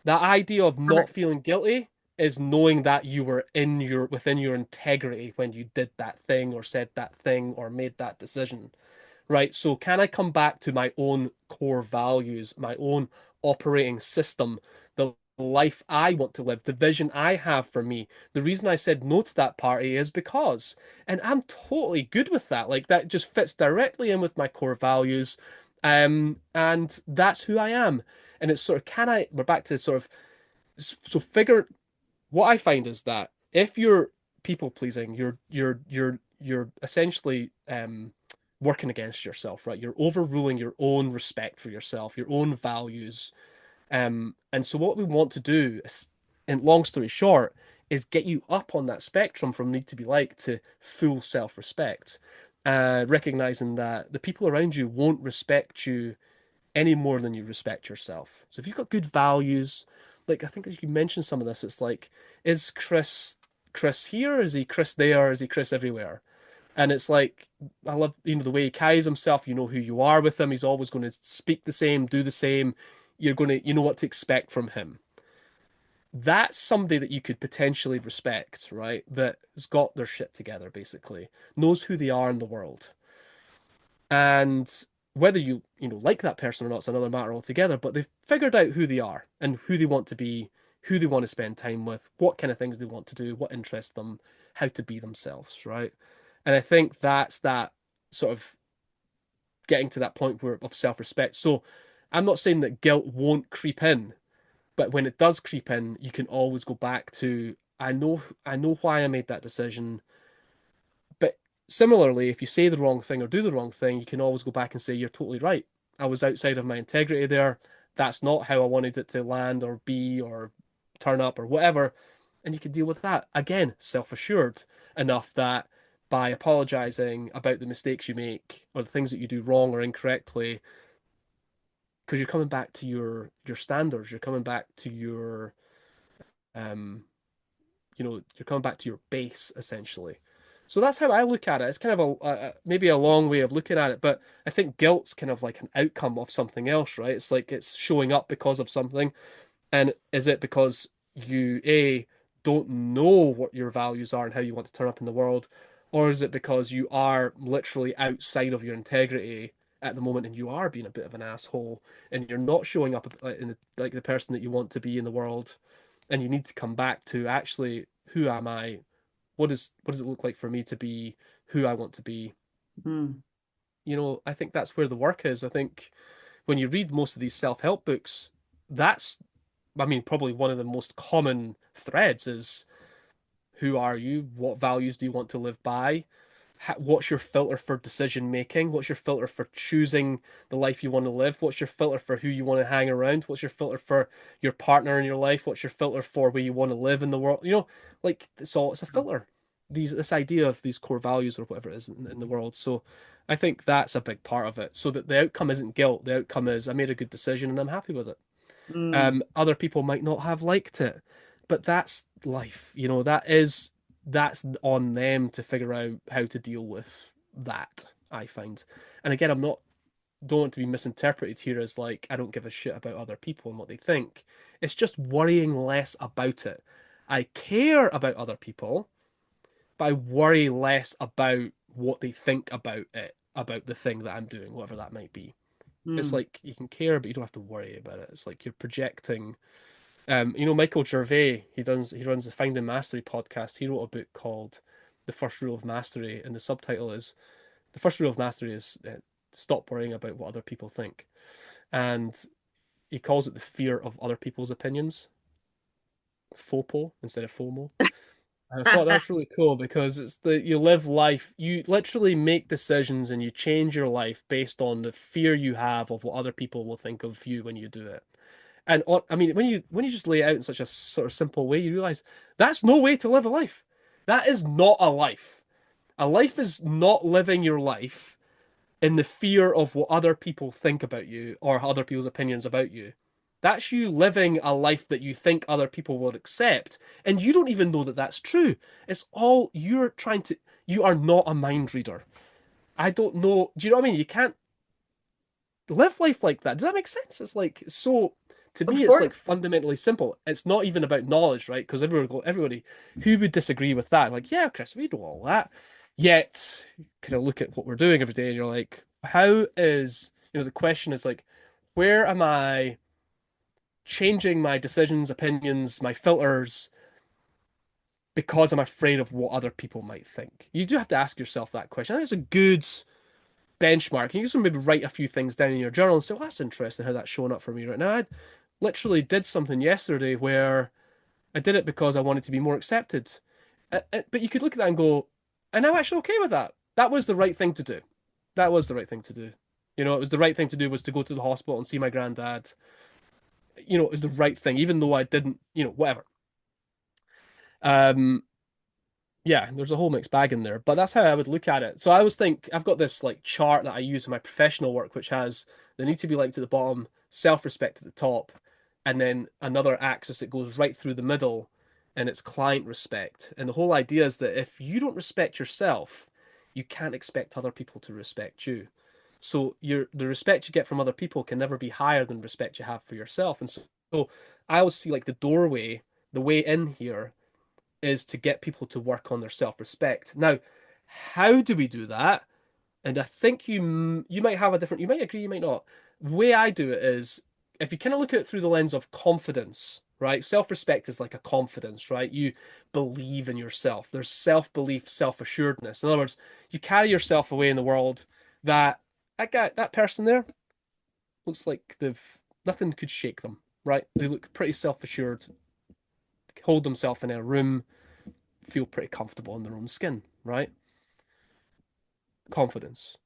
Speaker 2: That idea of not
Speaker 1: Perfect.
Speaker 2: feeling guilty is knowing that you were in your within your integrity when you did that thing or said that thing or made that decision. Right? So can I come back to my own core values, my own operating system, the life I want to live, the vision I have for me? The reason I said no to that party is because, and I'm totally good with that. Like that just fits directly in with my core values. And that's who I am. And it's sort of, we're back to sort of, so figure, what I find is that if you're people pleasing, you're essentially working against yourself, right? You're overruling your own respect for yourself, your own values. And so what we want to do, in long story short, is get you up on that spectrum from need to be liked to full self-respect. Recognizing that the people around you won't respect you any more than you respect yourself. So if you've got good values, like I think as you mentioned some of this, it's like, is Chris here? Is he Chris there? Is he Chris everywhere? And it's like I love the way he carries himself. You know who you are with him. He's always going to speak the same, do the same. You know what to expect from him. That's somebody that you could potentially respect, right? That has got their shit together, basically, knows who they are in the world. And whether you like that person or not is another matter altogether, but they've figured out who they are and who they want to be, who they want to spend time with, what kind of things they want to do, what interests them, how to be themselves, right? And I think that's that sort of getting to that point where of self-respect. So I'm not saying that guilt won't creep in, but when it does creep in, you can always go back to I know why I made that decision. But similarly, if you say the wrong thing or do the wrong thing, you can always go back and say, you're totally right. I was outside of my integrity there. That's not how I wanted it to land or be or turn up or whatever. And you can deal with that. Again, self assured enough that by apologizing about the mistakes you make or the things that you do wrong or incorrectly, because you're coming back to your standards, you're coming back to your um you're coming back to your base essentially. So that's how I look at it. It's kind of maybe a long way of looking at it, but I think guilt's kind of like an outcome of something else, right? It's like it's showing up because of something. And is it because you don't know what your values are and how you want to turn up in the world, or is it because you are literally outside of your integrity at the moment and you are being a bit of an asshole and you're not showing up like the person that you want to be in the world, and you need to come back to actually who am I? What does it look like for me to be who I want to be?
Speaker 1: Mm.
Speaker 2: I think that's where the work is. I think when you read most of these self-help books, that's, I mean, probably one of the most common threads is who are you? What values do you want to live by? What's your filter for decision making? What's your filter for choosing the life you want to live? What's your filter for who you want to hang around? What's your filter for your partner in your life? What's your filter for where you want to live in the world? Like it's a filter. this idea of these core values or whatever it is in the world. So I think that's a big part of it. So that the outcome isn't guilt. The outcome is I made a good decision and I'm happy with it.
Speaker 1: Mm,
Speaker 2: Other people might not have liked it, but that's life. That's on them to figure out how to deal with that, I find. And again, I'm not don't want to be misinterpreted here as like I don't give a shit about other people and what they think. It's just worrying less about it. I care about other people, but I worry less about what they think about it, about the thing that I'm doing, whatever that might be. It's
Speaker 1: mm.
Speaker 2: like you can care, but you don't have to worry about it. It's like you're projecting. Michael Gervais, he runs the Finding Mastery podcast. He wrote a book called The First Rule of Mastery, and the subtitle is The First Rule of Mastery is stop worrying about what other people think. And he calls it the fear of other people's opinions, FOPO instead of FOMO. And I thought that's really cool because it's that you live life, you literally make decisions and you change your life based on the fear you have of what other people will think of you when you do it. And I mean, when you just lay it out in such a sort of simple way, you realize that's no way to live a life. That is not a life. A life is not living your life in the fear of what other people think about you or other people's opinions about you. That's you living a life that you think other people will accept, and you don't even know that that's true. It's all you're trying to. You are not a mind reader. I don't know. Do you know what I mean? You can't live life like that. Does that make sense? It's like so. To
Speaker 1: Of
Speaker 2: me, it's like
Speaker 1: course.
Speaker 2: fundamentally simple. It's not even about knowledge, right? Because everybody who would disagree with that, like, yeah, Chris, we know all that. Yet, kind of look at what we're doing every day, and you're like, how is, the question is like, where am I changing my decisions, opinions, my filters because I'm afraid of what other people might think? You do have to ask yourself that question. I think it's a good benchmark. You can maybe write a few things down in your journal and say, well, that's interesting how that's showing up for me right now. I literally did something yesterday where I did it because I wanted to be more accepted. But you could look at that and go, and I'm actually okay with that. That was the right thing to do. That was the right thing to do. It was the right thing to do was to go to the hospital and see my granddad. It was the right thing, even though I didn't, whatever. Um, yeah, there's a whole mixed bag in there, but that's how I would look at it. So I always think I've got this like chart that I use in my professional work, which has the need to be liked at the bottom, self-respect at the top, and then another axis that goes right through the middle, and it's client respect. And the whole idea is that if you don't respect yourself, you can't expect other people to respect you. So the respect you get from other people can never be higher than respect you have for yourself. And so I always see like the doorway, the way in here is to get people to work on their self-respect. Now, how do we do that? And I think you might have a different, you might agree, you might not. The way I do it is if you kind of look at it through the lens of confidence, right? Self-respect is like a confidence, right? You believe in yourself. There's self-belief, self-assuredness. In other words, you carry yourself away in the world that that person there looks like they've nothing could shake them, right? They look pretty self-assured, hold themselves in a room, feel pretty comfortable in their own skin, right? Confidence.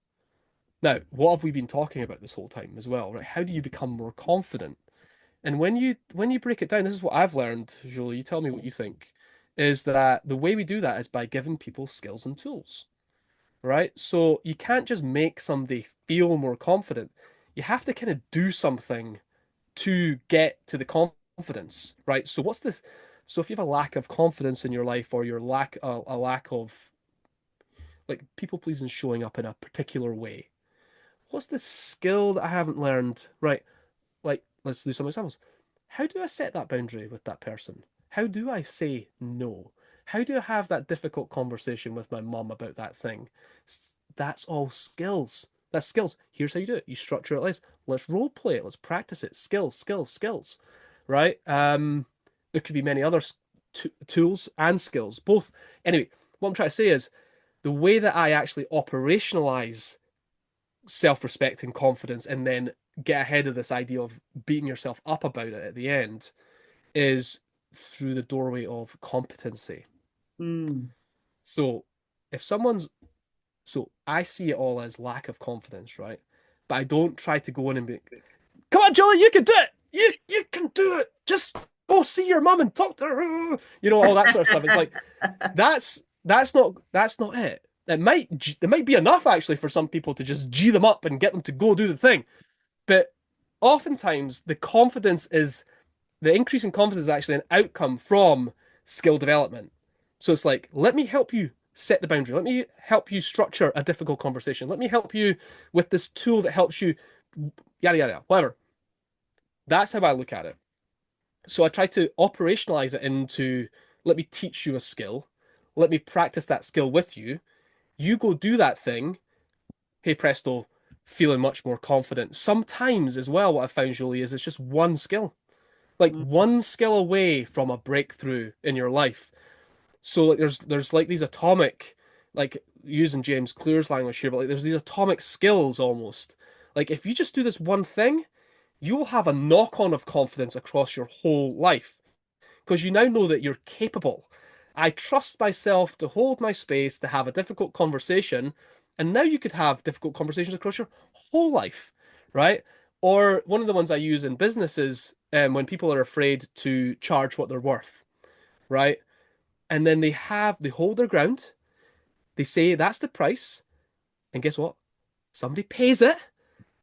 Speaker 2: Now, what have we been talking about this whole time as well, right? How do you become more confident? And when you break it down, this is what I've learned, Julie. You tell me what you think. Is that the way we do that is by giving people skills and tools, right? So you can't just make somebody feel more confident. You have to kind of do something to get to the confidence, right? So what's this? So if you have a lack of confidence in your life or your a lack of like people pleasing showing up in a particular way. What's the skill that I haven't learned? Right, like let's do some examples. How do I set that boundary with that person? How do I say no? How do I have that difficult conversation with my mum about that thing? That's all skills. That's skills. Here's how you do it. You structure it like this. Let's role play it. Let's practice it. Skills, skills, skills. Right? There could be many other tools and skills, both. Anyway, what I'm trying to say is the way that I actually operationalize self respect and confidence and then get ahead of this idea of beating yourself up about it at the end is through the doorway of competency.
Speaker 1: Mm.
Speaker 2: So if someone's, so I see it all as lack of confidence, right? But I don't try to go in and be, come on, Julie, you can do it. You can do it. Just go see your mum and talk to her. All that sort of stuff. It's like, that's that's not it. It might be enough actually for some people to just G them up and get them to go do the thing. But oftentimes the increase in confidence is actually an outcome from skill development. So it's like, let me help you set the boundary. Let me help you structure a difficult conversation. Let me help you with this tool that helps you yada yada, whatever. That's how I look at it. So I try to operationalize it into let me teach you a skill. Let me practice that skill with you. You go do that thing. Hey presto, feeling much more confident. Sometimes as well, what I found, Julie, is it's just one skill. Like
Speaker 1: Mhm.
Speaker 2: one skill away from a breakthrough in your life. So like there's like these atomic, like using James Clear's language here, but like there's these atomic skills almost. Like if you just do this one thing, you'll have a knock-on of confidence across your whole life because you now know that you're capable. I trust myself to hold my space, to have a difficult conversation, and now you could have difficult conversations across your whole life, right? Or one of the ones I use in businesses, when people are afraid to charge what they're worth, right? And then they hold their ground, they say that's the price, and guess what? Somebody pays it,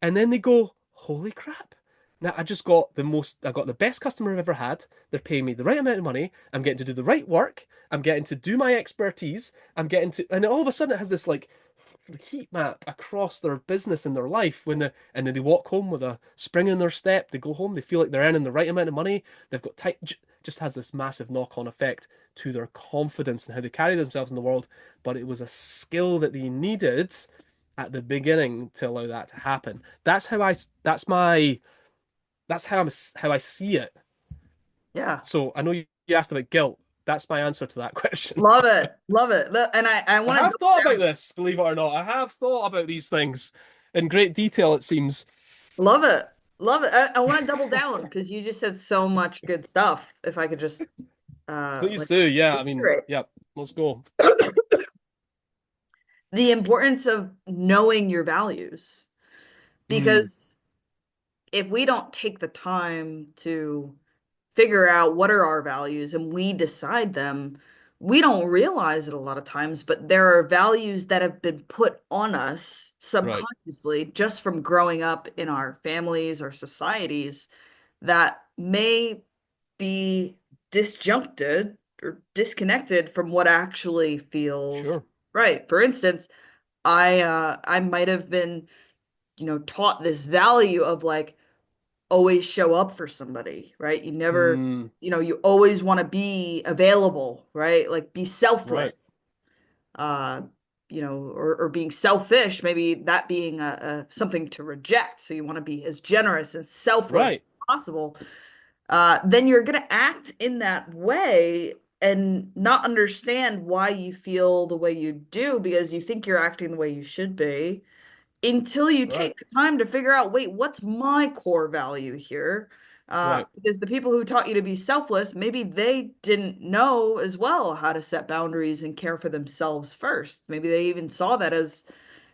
Speaker 2: and then they go, holy crap. Now I got the best customer I've ever had. They're paying me the right amount of money. I'm getting to do the right work. I'm getting to do my expertise. And all of a sudden it has this like heat map across their business and their life and then they walk home with a spring in their step. They go home, they feel like they're earning the right amount of money. They've got time, just has this massive knock-on effect to their confidence and how they carry themselves in the world. But it was a skill that they needed at the beginning to allow that to happen. That's how I see it.
Speaker 1: Yeah.
Speaker 2: So I know you asked about guilt. That's my answer to that question.
Speaker 1: Love it. Love it. And I
Speaker 2: I
Speaker 1: want to
Speaker 2: have
Speaker 1: double
Speaker 2: thought about
Speaker 1: down.
Speaker 2: this, believe it or not. I have thought about these things in great detail, it seems.
Speaker 1: Love it. Love it. I want to double down because you just said so much good stuff. If I could just
Speaker 2: Please
Speaker 1: like
Speaker 2: do. Yeah, I mean,
Speaker 1: reiterate
Speaker 2: yeah, let's go.
Speaker 1: the importance of knowing your values.
Speaker 2: Mm,
Speaker 1: Because if we don't take the time to figure out what are our values and we decide them, we don't realize it a lot of times, but there are values that have been put on us
Speaker 2: right.
Speaker 1: subconsciously just from growing up in our families or societies that may be disjuncted or disconnected from what actually feels
Speaker 2: Sure.
Speaker 1: right. For instance, I might have been, taught this value of like always show up for somebody, right? You never,
Speaker 2: Mm,
Speaker 1: you always want to be available, right? Like be
Speaker 2: right.
Speaker 1: selfless. Uh, or being selfish, maybe that being something to reject. So you want to be as generous and selfless as
Speaker 2: Right.
Speaker 1: possible. Then you're going to act in that way and not understand why you feel the way you do because you think you're acting the way you should be until you
Speaker 2: Right.
Speaker 1: take the time to figure out, wait, what's my core value here?
Speaker 2: Right.
Speaker 1: Because the people who taught you to be selfless, maybe they didn't know as well how to set boundaries and care for themselves first. Maybe they even saw that as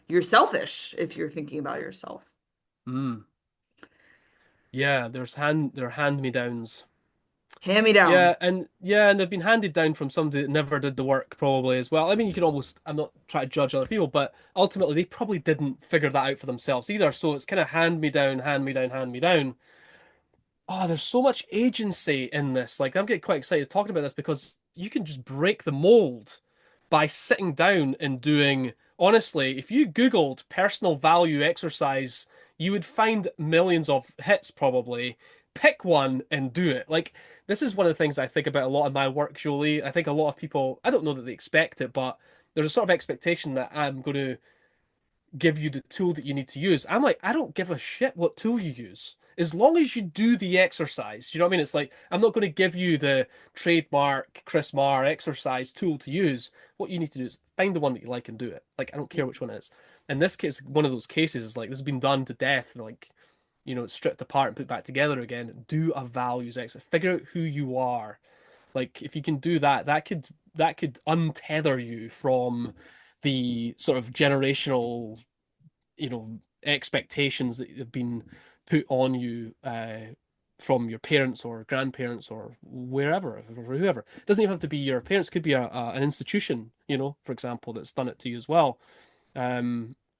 Speaker 1: you're selfish if you're thinking about yourself.
Speaker 2: Mm. Yeah, there are hand-me-downs.
Speaker 1: Hand me down.
Speaker 2: Yeah, and they've been handed down from somebody that never did the work probably as well. I mean, you can almost I'm not trying to judge other people, but ultimately they probably didn't figure that out for themselves either. So it's kind of hand me down, hand me down, hand me down. Oh, there's so much agency in this. Like, I'm getting quite excited talking about this because you can just break the mold by sitting down and doing. Honestly, if you Googled personal value exercise, you would find millions of hits probably. Pick one and do it. Like, this is one of the things I think about a lot in my work, Jolie. I think a lot of people, I don't know that they expect it, but there's a sort of expectation that I'm going to give you the tool that you need to use. I'm like, I don't give a shit what tool you use. As long as you do the exercise. You know what I mean? It's like, I'm not going to give you the trademark Chris Marr exercise tool to use. What you need to do is find the one that you like and do it. Like, I don't care which one it is. In this case, one of those cases is like, this has been done to death. Like, it's stripped apart and put back together again. Do a values exercise. Figure out who you are. Like, if you can do that, that could untether you from the sort of generational expectations that have been put on you from your parents or grandparents or wherever, or whoever. It doesn't even have to be your parents. It could be an institution, for example, that's done it to you as well. A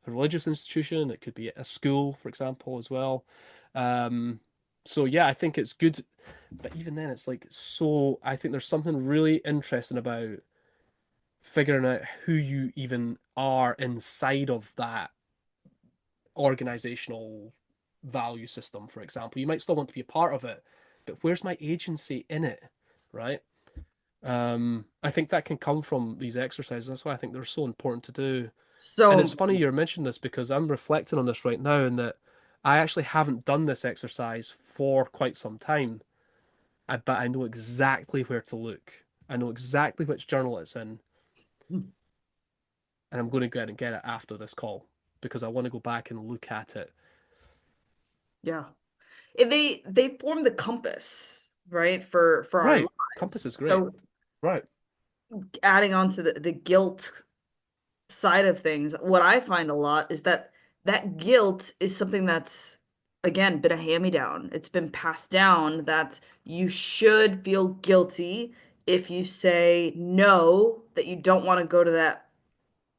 Speaker 2: religious institution. It could be a school, for example, as well. Um, so yeah, I think it's good, but even then, it's like so. I think there's something really interesting about figuring out who you even are inside of that organizational value system, for example. You might still want to be a part of it, but where's my agency in it, right? I think that can come from these exercises. That's why I think they're so important to do.
Speaker 1: So
Speaker 2: And it's funny
Speaker 1: important.
Speaker 2: you're mentioning this because I'm reflecting on this right now, and that I actually haven't done this exercise for quite some time. But I know exactly where to look. I know exactly which journal it's in, and I'm going to go ahead and get it after this call because I want to go back and look at it.
Speaker 1: Yeah. They form the compass, right, for our
Speaker 2: Right.
Speaker 1: lives.
Speaker 2: Compass is great.
Speaker 1: So
Speaker 2: Right.
Speaker 1: adding on to the guilt side of things, what I find a lot is that that guilt is something that's, again, been a hand-me-down. It's been passed down that you should feel guilty if you say no, that you don't want to go to that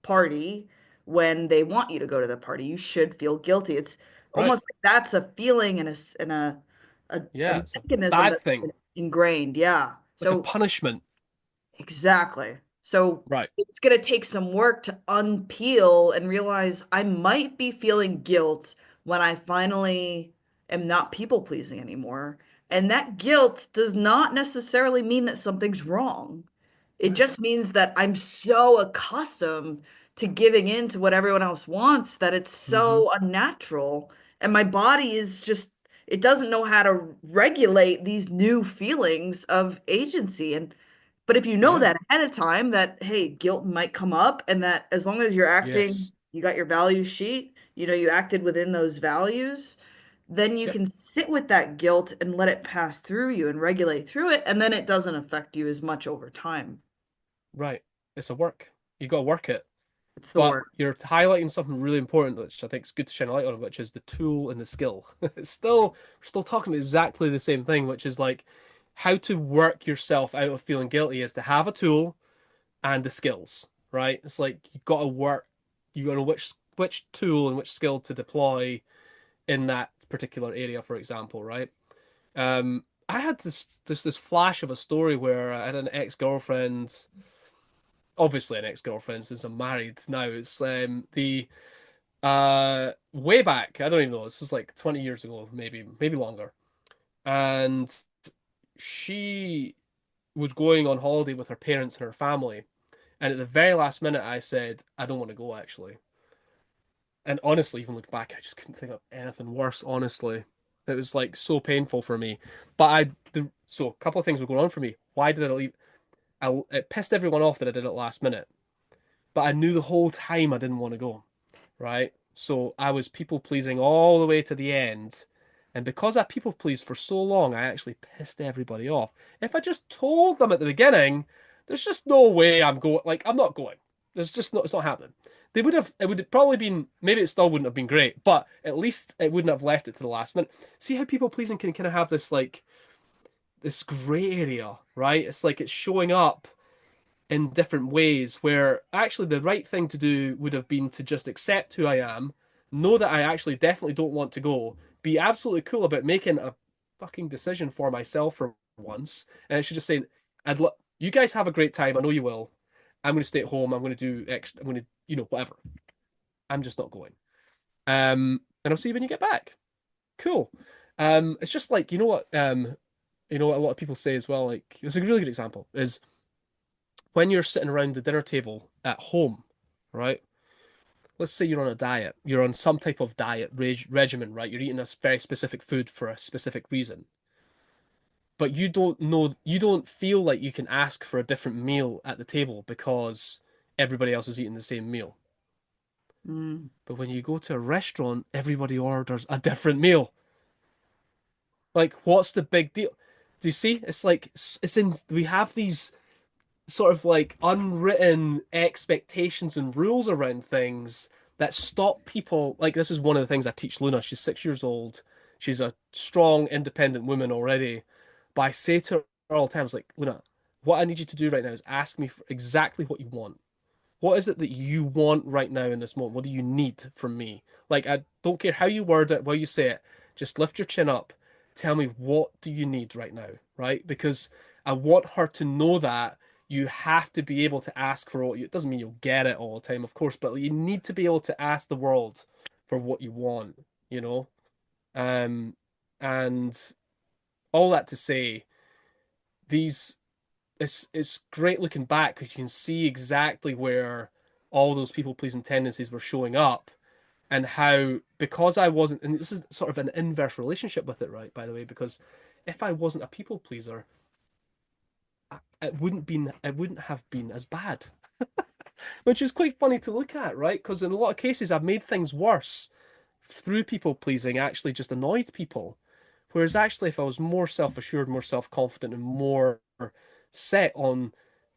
Speaker 1: party when they want you to go to the party. You should feel guilty. It's
Speaker 2: Right.
Speaker 1: almost like that's a feeling and a
Speaker 2: Yeah. It's a
Speaker 1: mechanism
Speaker 2: bad
Speaker 1: that's
Speaker 2: thing,
Speaker 1: been ingrained. Yeah.
Speaker 2: like a
Speaker 1: So
Speaker 2: punishment.
Speaker 1: exactly. So
Speaker 2: Right.
Speaker 1: it's going to take some work to unpeel and realize I might be feeling guilt when I finally am not people pleasing anymore. And that guilt does not necessarily mean that something's wrong. It
Speaker 2: Right.
Speaker 1: just means that I'm so accustomed to giving in to what everyone else wants that it's
Speaker 2: Mm-hmm.
Speaker 1: so unnatural. And my body is just, it doesn't know how to regulate these new feelings of agency. And but if you know
Speaker 2: Yeah.
Speaker 1: that ahead of time, that, hey, guilt might come up, and that as long as you're acting,
Speaker 2: Yes.
Speaker 1: you got your value sheet, you acted within those values, then you
Speaker 2: Yep.
Speaker 1: can sit with that guilt and let it pass through you and regulate through it. And then it doesn't affect you as much over time.
Speaker 2: Right. It's a work. You got to work it.
Speaker 1: It's the
Speaker 2: But
Speaker 1: work.
Speaker 2: you're highlighting something really important, which I think is good to shine a light on, which is the tool and the skill. It's still we're still talking about exactly the same thing, which is like how to work yourself out of feeling guilty is to have a tool and the skills, right? It's like you got to work, you got to know which tool and which skill to deploy in that particular area, for example, right? I had this flash of a story where I had an ex-girlfriend, obviously an ex-girlfriend since I'm married now. It's the way back, I don't even know, this was like 20 years ago, maybe longer. And she was going on holiday with her parents and her family. And at the very last minute, I said, I don't want to go actually. And honestly, even looking back, I just couldn't think of anything worse, honestly. It was like so painful for me. But so a couple of things were going on for me. Why did I leave? It pissed everyone off that I did it last minute. But I knew the whole time I didn't want to go, right? So I was people pleasing all the way to the end. And because I people pleased for so long, I actually pissed everybody off. If I just told them at the beginning, there's just no way I'm going, like, I'm not going. There's just not, it's not happening. It would have probably been, maybe it still wouldn't have been great, but at least it wouldn't have left it to the last minute. See how people pleasing can kind of have this, like, this gray area, right? It's like it's showing up in different ways where actually the right thing to do would have been to just accept who I am, know that I actually definitely don't want to go, be absolutely cool about making a fucking decision for myself for once, and I should just say, you guys have a great time. I know you will. I'm going to stay at home. I'm going to do extra. I'm going to, whatever. I'm just not going. And I'll see you when you get back. Cool. It's just like you know what a lot of people say as well. Like it's a really good example is when you're sitting around the dinner table at home, right? Let's say you're on a diet, you're on some type of diet regimen, right? You're eating a very specific food for a specific reason, but you don't feel like you can ask for a different meal at the table because everybody else is eating the same meal.
Speaker 1: Mm.
Speaker 2: But when you go to a restaurant, everybody orders a different meal. Like, what's the big deal? Do you see? It's like we have these sort of like unwritten expectations and rules around things that stop people. Like this is one of the things I teach Luna. She's 6 years old. She's a strong, independent woman already. But I say to her all the times, like, Luna, what I need you to do right now is ask me for exactly what you want. What is it that you want right now in this moment? What do you need from me? Like, I don't care how you word it, how you say it. Just lift your chin up. Tell me, what do you need right now? Right? Because I want her to know that you have to be able to ask for what you, it doesn't mean you'll get it all the time, of course, but you need to be able to ask the world for what you want, you know? Um, and all that to say, these it's great looking back because you can see exactly where all those people pleasing tendencies were showing up and how because I wasn't, and this is sort of an inverse relationship with it, right, by the way, because if I wasn't a people pleaser, it wouldn't have been as bad, which is quite funny to look at, right? Because in a lot of cases I've made things worse through people pleasing, actually just annoyed people. Whereas actually, if I was more self assured, more self confident, and more set on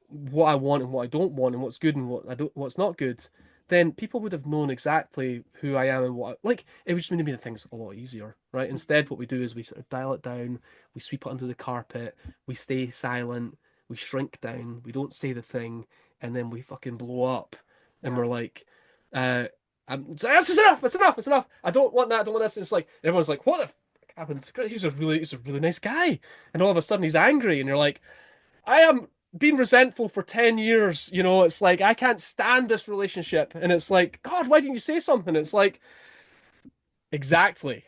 Speaker 2: what I want and what I don't want, and what's good and what's not good, then people would have known exactly who I am and what like it would just make things a lot easier, right? Instead, what we do is we sort of dial it down, we sweep it under the carpet, we stay silent, we shrink down, we don't say the thing, and then we fucking blow up, and
Speaker 1: Yeah.
Speaker 2: we're like, uh, that's enough, it's enough, it's enough. I don't want that, I don't want this. And it's like everyone's like, what the fuck happened? He's a really nice guy, and all of a sudden he's angry, and you're like, I am been resentful for 10 years. You know, it's like, I can't stand this relationship. And it's like, God, why didn't you say something? It's like, exactly.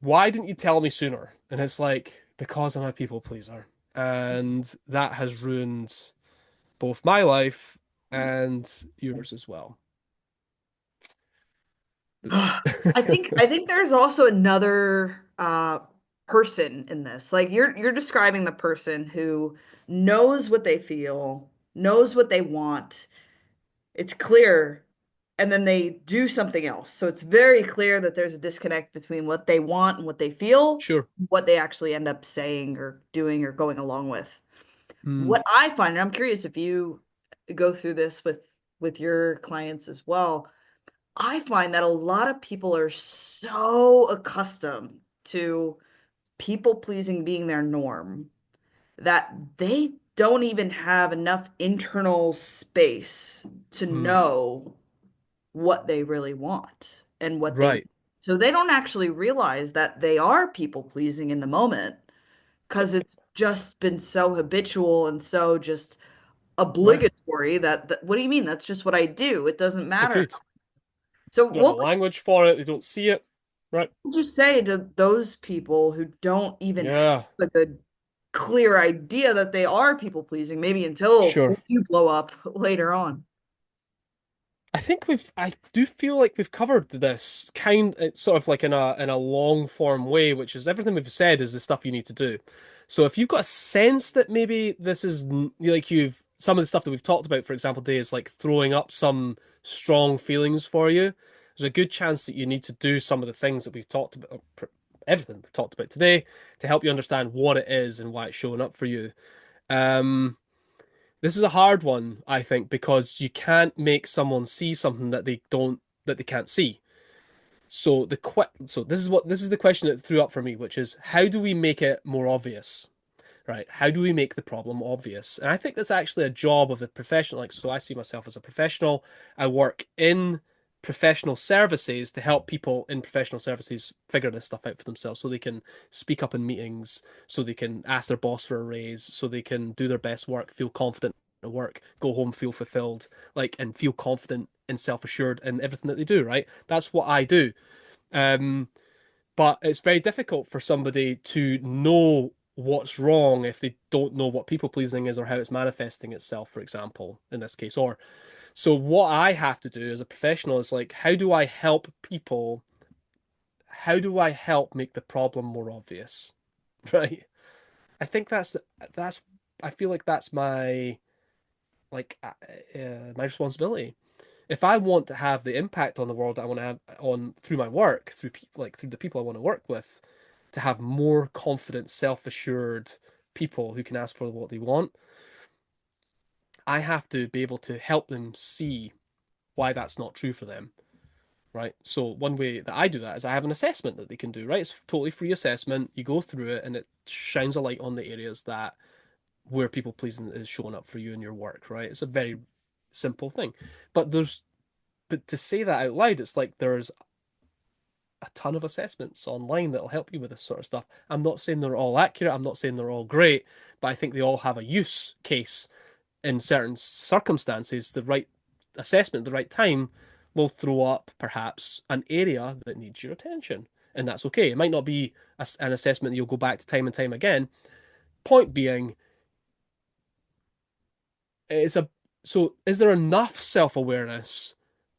Speaker 2: Why didn't you tell me sooner? And it's like, because I'm a people pleaser. And that has ruined both my life and yours as well.
Speaker 1: I think there's also another person in this. Like you're describing the person who knows what they feel, knows what they want. It's clear, and then they do something else. So it's very clear that there's a disconnect between what they want and what they feel,
Speaker 2: Sure.
Speaker 1: what they actually end up saying or doing or going along with.
Speaker 2: Mm,
Speaker 1: What I find, and I'm curious if you go through this with your clients as well, I find that a lot of people are so accustomed to people pleasing being their norm that they don't even have enough internal space to
Speaker 2: mm,
Speaker 1: know what they really want and what they
Speaker 2: right.
Speaker 1: so they don't actually realize that they are people pleasing in the moment because it's just been so habitual and so just
Speaker 2: Right.
Speaker 1: obligatory that what do you mean? That's just what I do. It doesn't matter.
Speaker 2: Agreed.
Speaker 1: So
Speaker 2: You don't have the
Speaker 1: what
Speaker 2: language for it. You don't see it. Right.
Speaker 1: would you say to those people who don't even have
Speaker 2: Yeah.
Speaker 1: a good, clear idea that they are people pleasing, maybe until
Speaker 2: Sure.
Speaker 1: you blow up later on?
Speaker 2: I do feel like we've covered this it's sort of like in a long form way, which is everything we've said is the stuff you need to do. So if you've got a sense that maybe this is like you've some of the stuff that we've talked about, for example, today is like throwing up some strong feelings for you, there's a good chance that you need to do some of the things that we've talked about, everything we've talked about today to help you understand what it is and why it's showing up for you. Um, this is a hard one, I think, because you can't make someone see something that they can't see. So this is the question that threw up for me, which is how do we make it more obvious? Right? How do we make the problem obvious? And I think that's actually a job of the professional. Like, so I see myself as a professional. I work in professional services to help people in professional services figure this stuff out for themselves so they can speak up in meetings, so they can ask their boss for a raise, so they can do their best work, feel confident at work, go home, feel fulfilled, like, and feel confident and self-assured in everything that they do, right? That's what I do. Um, but it's very difficult for somebody to know what's wrong if they don't know what people pleasing is or how it's manifesting itself, for example, in this case. Or so what I have to do as a professional is like, how do I help people? How do I help make the problem more obvious? Right? I think that's I feel like that's my responsibility. If I want to have the impact on the world that I want to have on through my work, through the people I want to work with, to have more confident, self-assured people who can ask for what they want, I have to be able to help them see why that's not true for them. right? So one way that I do that is I have an assessment that they can do, right? It's totally free assessment. You go through it and it shines a light on the areas that where people pleasing is showing up for you in your work, right? It's a very simple thing. But but to say that out loud, it's like there's a ton of assessments online that'll help you with this sort of stuff. I'm not saying they're all accurate, I'm not saying they're all great, but I think they all have a use case in certain circumstances. The right assessment at the right time will throw up perhaps an area that needs your attention. And that's okay. It might not be an assessment you'll go back to time and time again. Point being, it's a so is there enough self-awareness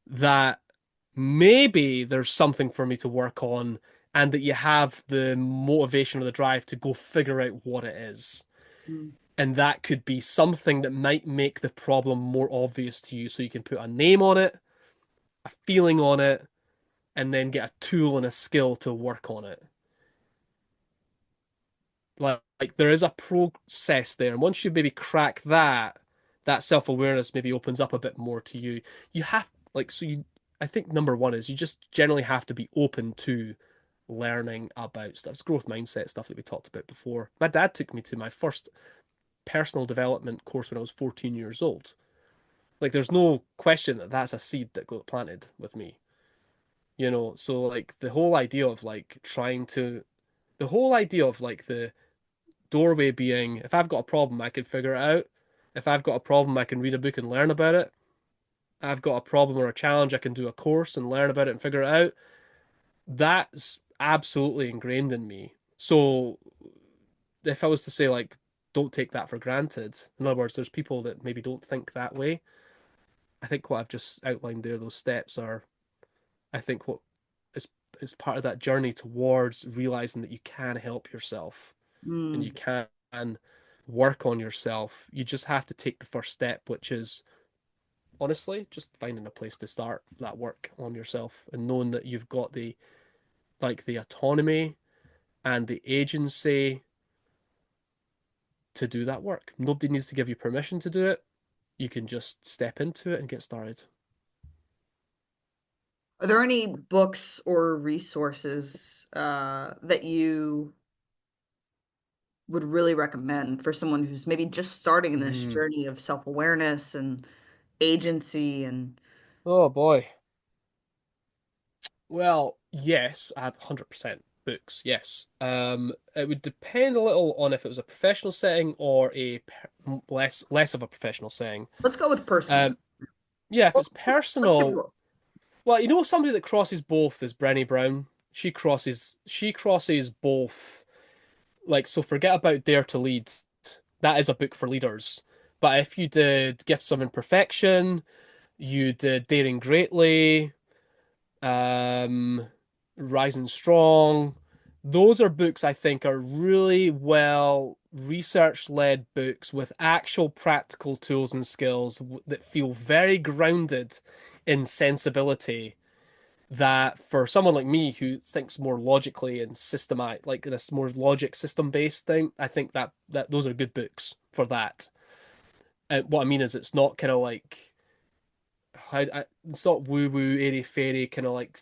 Speaker 2: that maybe there's something for me to work on and that you have the motivation or the drive to go figure out what it is.
Speaker 1: Mm.
Speaker 2: And that could be something that might make the problem more obvious to you so you can put a name on it, a feeling on it, and then get a tool and a skill to work on it. Like there is a process there. And once you maybe crack that, that self-awareness maybe opens up a bit more to you. You have like so you I think number one is you just generally have to be open to learning about stuff. It's growth mindset stuff that we talked about before. My dad took me to my first personal development course when I was 14 years old. Like there's no question that that's a seed that got planted with me. So like the whole idea of like the doorway being if I've got a problem, I can figure it out. If I've got a problem, I can read a book and learn about it. I've got a problem or a challenge, I can do a course and learn about it and figure it out. That's absolutely ingrained in me. So if I was to say like don't take that for granted, in other words, there's people that maybe don't think that way. I think what I've just outlined there, those steps are, I think what is is part of that journey towards realizing that you can help yourself and you
Speaker 1: Mm.
Speaker 2: can work on yourself. You just have to take the first step, which is honestly just finding a place to start that work on yourself and knowing that you've got the autonomy and the agency to do that work. Nobody needs to give you permission to do it. You can just step into it and get started.
Speaker 1: Are there any books or resources that you would really recommend for someone who's maybe just starting in this
Speaker 2: Mm.
Speaker 1: journey of self-awareness and agency and
Speaker 2: Oh boy. Well, yes, I have 100% books. Yes. It would depend a little on if it was a professional setting or less of a professional setting.
Speaker 1: let's go with personal.
Speaker 2: Um, yeah, if
Speaker 1: Well,
Speaker 2: it's
Speaker 1: let's give
Speaker 2: personal,
Speaker 1: both.
Speaker 2: well, somebody that crosses both is Brené Brown. She crosses both. Like, so forget about Dare to Lead. That is a book for leaders. But if you did Gifts of Imperfection, you did Daring Greatly, um, Rising Strong. Those are books I think are really well research led books with actual practical tools and skills that feel very grounded in sensibility. That for someone like me who thinks more logically and systematic, like in a more logic system based thing, I think that those are good books for that. And what I mean is, it's not kind of like it's not woo woo airy fairy kind of like,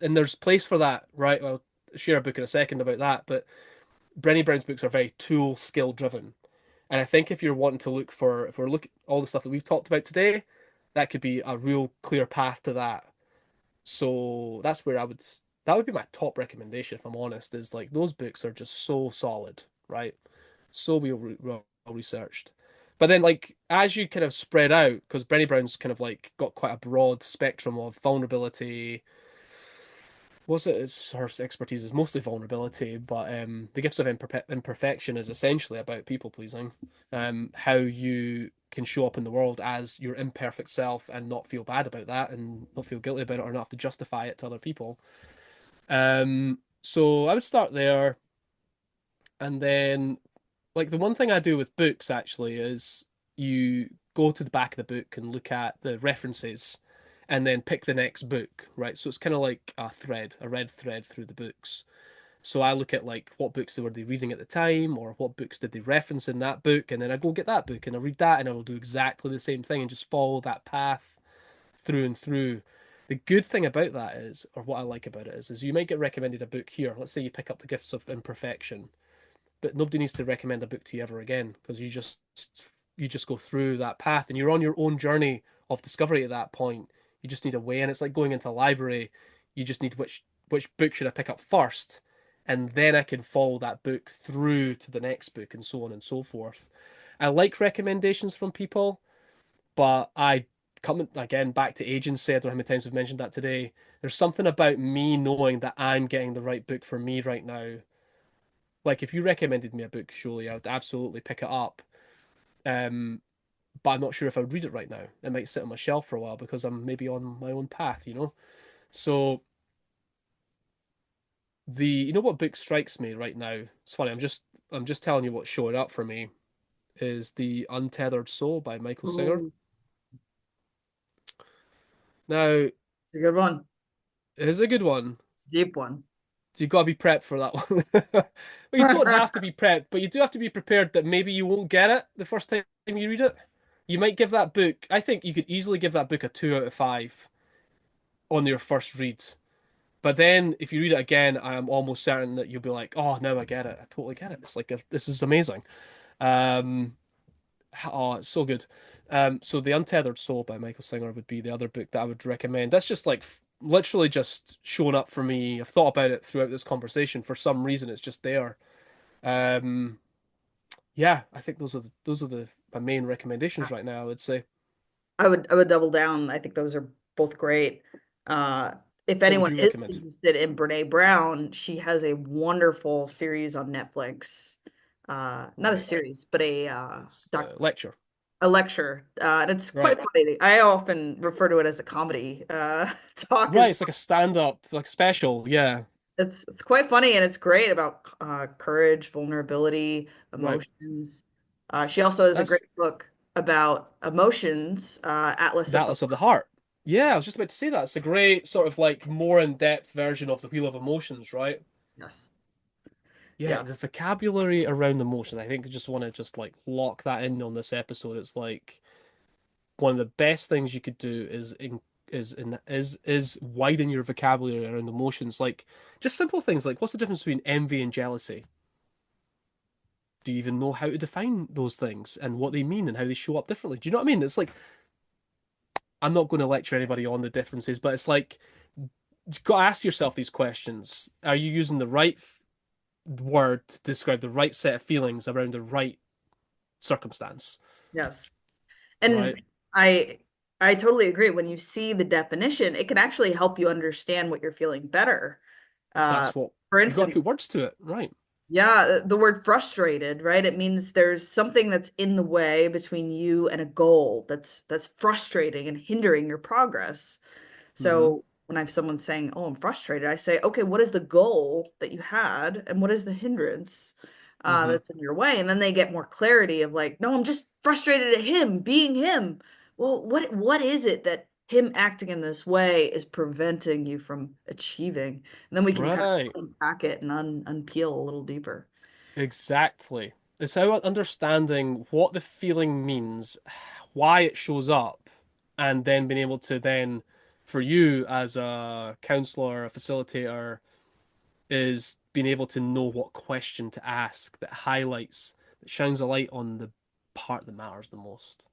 Speaker 2: and there's place for that, right? I'll share a book in a second about that, but Brené Brown's books are very tool skill driven, and I think if you're wanting to look for, if we're looking at all the stuff that we've talked about today, that could be a real clear path to that. So that's where that would be my top recommendation, if I'm honest, is like those books are just so solid, right? So well researched. But then like as you kind of spread out, because Brené Brown's kind of like got quite a broad spectrum of vulnerability. Was it it's her expertise is mostly vulnerability, but the gifts of imperfection is essentially about people pleasing, how you can show up in the world as your imperfect self and not feel bad about that and not feel guilty about it or not have to justify it to other people. So I would start there, and then like the one thing I do with books actually is you go to the back of the book and look at the references and then pick the next book, right? So it's kind of like a red thread through the books. So I look at like what books were they reading at the time or what books did they reference in that book, and then I go get that book and I read that and I will do exactly the same thing and just follow that path through and through. The good thing about that is, or what I like about it is you might get recommended a book here. Let's say you pick up The Gifts of Imperfection, but nobody needs to recommend a book to you ever again because you just go through that path and you're on your own journey of discovery at that point. You just need a way, and it's like going into a library. You just need which book should I pick up first, and then I can follow that book through to the next book and so on and so forth. I like recommendations from people, but I come again back to agency. I don't know how many times we've mentioned that today. There's something about me knowing that I'm getting the right book for me right now. Like if you recommended me a book, surely I would absolutely pick it up. Um, but I'm not sure if I'd read it right now. It might sit on my shelf for a while because I'm maybe on my own path. So what book strikes me right now? It's funny. I'm just telling you what's showing up for me is The Untethered Soul by Michael Singer.
Speaker 1: Ooh,
Speaker 2: Now, it
Speaker 1: it's a good one.
Speaker 2: is a good one.
Speaker 1: It's a deep one.
Speaker 2: You got to be prepped for that one. Well, you don't have to be prepped, but you do have to be prepared that maybe you won't get it the first time you read it. You might give that book, I think you could easily give that book a 2 out of 5 on your first read. But then if you read it again, I am almost certain that you'll be like, oh, now I get it. I totally get it. It's like, this is amazing. Um, oh, it's so good. So The Untethered Soul by Michael Singer would be the other book that I would recommend. That's just like literally just showing up for me. I've thought about it throughout this conversation. For some reason, it's just there. Um, yeah, I think those are the my main recommendations right now, I would say.
Speaker 1: I would double down. I think those are both great. Uh, if
Speaker 2: What would
Speaker 1: anyone
Speaker 2: you
Speaker 1: is
Speaker 2: recommend?
Speaker 1: interested in Brene Brown, she has a wonderful series on Netflix. Not a
Speaker 2: Right.
Speaker 1: series, but
Speaker 2: It's a lecture.
Speaker 1: a lecture. And it's quite
Speaker 2: Right.
Speaker 1: funny. I often refer to it as a comedy talk.
Speaker 2: Right,
Speaker 1: Is
Speaker 2: it's like a stand-up, like special. Yeah.
Speaker 1: it's quite funny and it's great about courage, vulnerability,
Speaker 2: Right.
Speaker 1: emotions. She also has a great
Speaker 2: That's
Speaker 1: book about emotions, Atlas
Speaker 2: the
Speaker 1: of the
Speaker 2: Atlas of the Heart. Yeah, I was just about to say that. It's a great sort of like more in-depth version of the Wheel of Emotions, right?
Speaker 1: Yes.
Speaker 2: Yeah, the
Speaker 1: Yes.
Speaker 2: vocabulary around emotions. I think I just want to just like lock that in on this episode. It's like one of the best things you could do is widen your vocabulary around emotions. Like just simple things like what's the difference between envy and jealousy? Do you even know how to define those things and what they mean and how they show up differently? Do you know what I mean? It's like I'm not going to lecture anybody on the differences, but it's like you've got to ask yourself these questions. Are you using the right word to describe the right set of feelings around the right circumstance?
Speaker 1: Yes.
Speaker 2: Right?
Speaker 1: And I I totally agree. When you see the definition, it can actually help you understand what you're feeling better. Uh,
Speaker 2: That's what
Speaker 1: for
Speaker 2: you got to
Speaker 1: instance,
Speaker 2: put words to it. Right.
Speaker 1: yeah, the word frustrated, right? It means there's something that's in the way between you and a goal that's frustrating and hindering your progress.
Speaker 2: Mm-hmm.
Speaker 1: So when I have someone saying, "Oh, I'm frustrated," I say, "Okay, what is the goal that you had, and what is the hindrance
Speaker 2: Mm-hmm.
Speaker 1: that's in your way?" And then they get more clarity of like, "No, I'm just frustrated at him being him." Well, what is it that him acting in this way is preventing you from achieving? And then we can kind
Speaker 2: Right.
Speaker 1: of unpack it and unpeel a little deeper.
Speaker 2: Exactly. It's how understanding what the feeling means, why it shows up, and then being able to then, for you as a counselor, a facilitator, is being able to know what question to ask that highlights, that shines a light on the part that matters the most.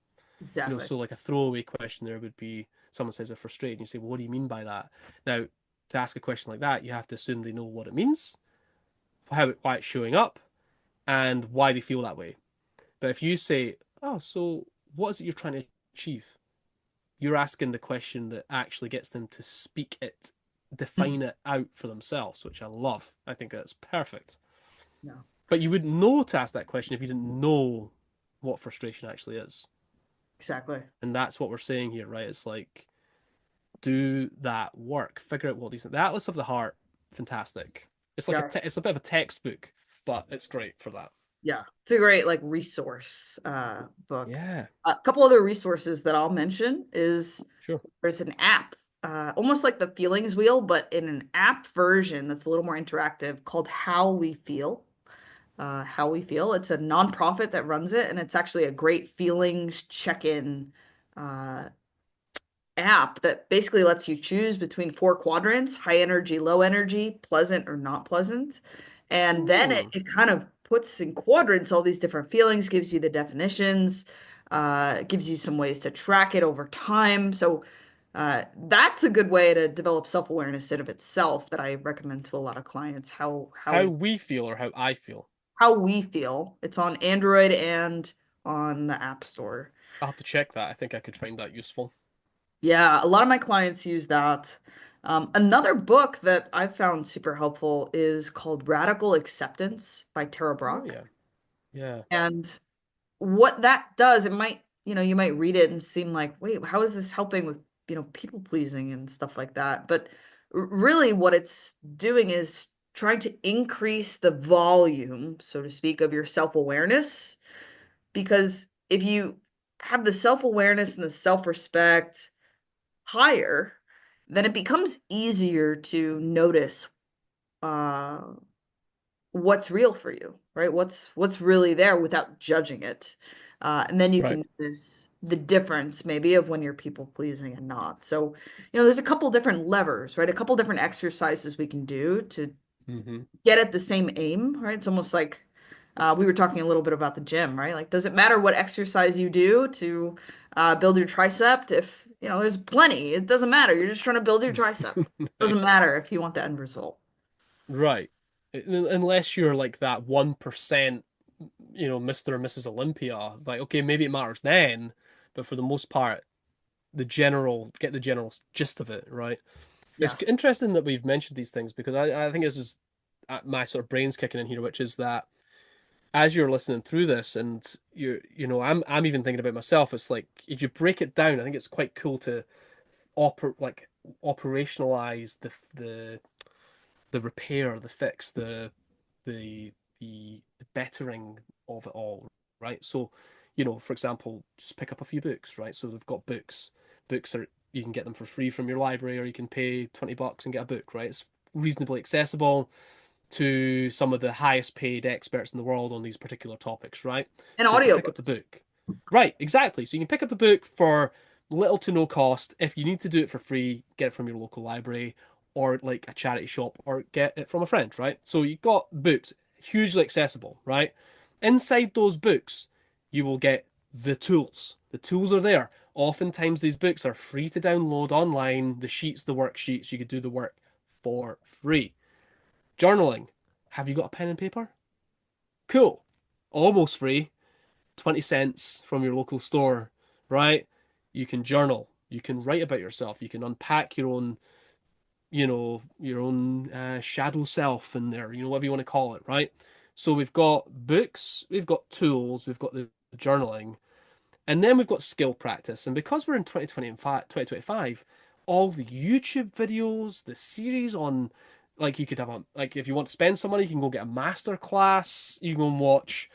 Speaker 1: Exactly.
Speaker 2: So like a throwaway question there would be someone says they're frustrated, and you say, well, what do you mean by that? Now, to ask a question like that, you have to assume they know what it means, why it's showing up, and why they feel that way. But if you say, oh, so what is it you're trying to achieve? You're asking the question that actually gets them to speak it, define it out for themselves, which I love. I think that's perfect.
Speaker 1: No,
Speaker 2: But you wouldn't know to ask that question if you didn't know what frustration actually is.
Speaker 1: exactly.
Speaker 2: And that's what we're saying here, right? It's like, do that work, figure out what these, the Atlas of the Heart, fantastic. It's like
Speaker 1: Yeah.
Speaker 2: it's a bit of a textbook, but it's great for that.
Speaker 1: Yeah, it's a great like resource book.
Speaker 2: Yeah,
Speaker 1: A couple other resources that I'll mention is
Speaker 2: sure.
Speaker 1: there's an app, almost like the feelings wheel, but in an app version that's a little more interactive called How We Feel. How We Feel. It's a nonprofit that runs it, and it's actually a great feelings check-in uh, app that basically lets you choose between four quadrants: high energy, low energy, pleasant or not pleasant. And then it,
Speaker 2: Hmm.
Speaker 1: it kind of puts in quadrants all these different feelings, gives you the definitions, gives you some ways to track it over time. So that's a good way to develop self-awareness in of itself that I recommend to a lot of clients,
Speaker 2: How we feel or how I feel.
Speaker 1: how we feel. It's on Android and on the App Store.
Speaker 2: I'll have to check that. I think I could find that useful.
Speaker 1: Yeah, a lot of my clients use that. Another book that I've found super helpful is called Radical Acceptance by Tara
Speaker 2: Oh
Speaker 1: Brach.
Speaker 2: yeah. Yeah.
Speaker 1: And what that does, it might, you might read it and seem like, wait, how is this helping with, people pleasing and stuff like that? But really, what it's doing is trying to increase the volume, so to speak, of your self-awareness. Because if you have the self-awareness and the self-respect higher, then it becomes easier to notice uh, what's real for you, right? What's really there without judging it. And then you
Speaker 2: Right.
Speaker 1: can notice the difference maybe of when you're people pleasing and not. So, there's a couple different levers, right? A couple different exercises we can do to
Speaker 2: Hmm.
Speaker 1: get at the same aim, right? It's almost like we were talking a little bit about the gym, right? Like, does it matter what exercise you do to build your tricep? If, there's plenty, it doesn't matter. You're just trying to build your tricep. Doesn't matter if you want the end result.
Speaker 2: Right. Unless you're like that 1%, Mr. or Mrs. Olympia, like, okay, maybe it matters then, but for the most part, get the general gist of it, right? It's
Speaker 1: Yes.
Speaker 2: interesting that we've mentioned these things because I think this is my sort of brains kicking in here, which is that as you're listening through this and I'm even thinking about myself, it's like if you break it down, I think it's quite cool to operationalize the repair, the fix, the the bettering of it all, right? So, for example, just pick up a few books, right? So they've got books. Books are you can get them for free from your library, or you can pay $20 and get a book, right? It's reasonably accessible to some of the highest paid experts in the world on these particular topics, right?
Speaker 1: And
Speaker 2: So you can pick up the
Speaker 1: audiobooks.
Speaker 2: book. Right, exactly. So you can pick up the book for little to no cost. If you need to do it for free, get it from your local library or like a charity shop or get it from a friend, right? So you've got books hugely accessible, right? Inside those books, you will get the tools. The tools are there. Oftentimes, these books are free to download online, the sheets, the worksheets. You could do the work for free. Journaling. Have you got a pen and paper? Cool. Almost free. 20 cents from your local store, right? You can journal. You can write about yourself. You can unpack your own shadow self in there, whatever you want to call it, right? So we've got books, we've got tools, we've got the journaling, and then we've got skill practice. And because we're in 2025, all the YouTube videos, the series on, like, you could have like, if you want to spend some money, you can go get a master class. You can go and watch,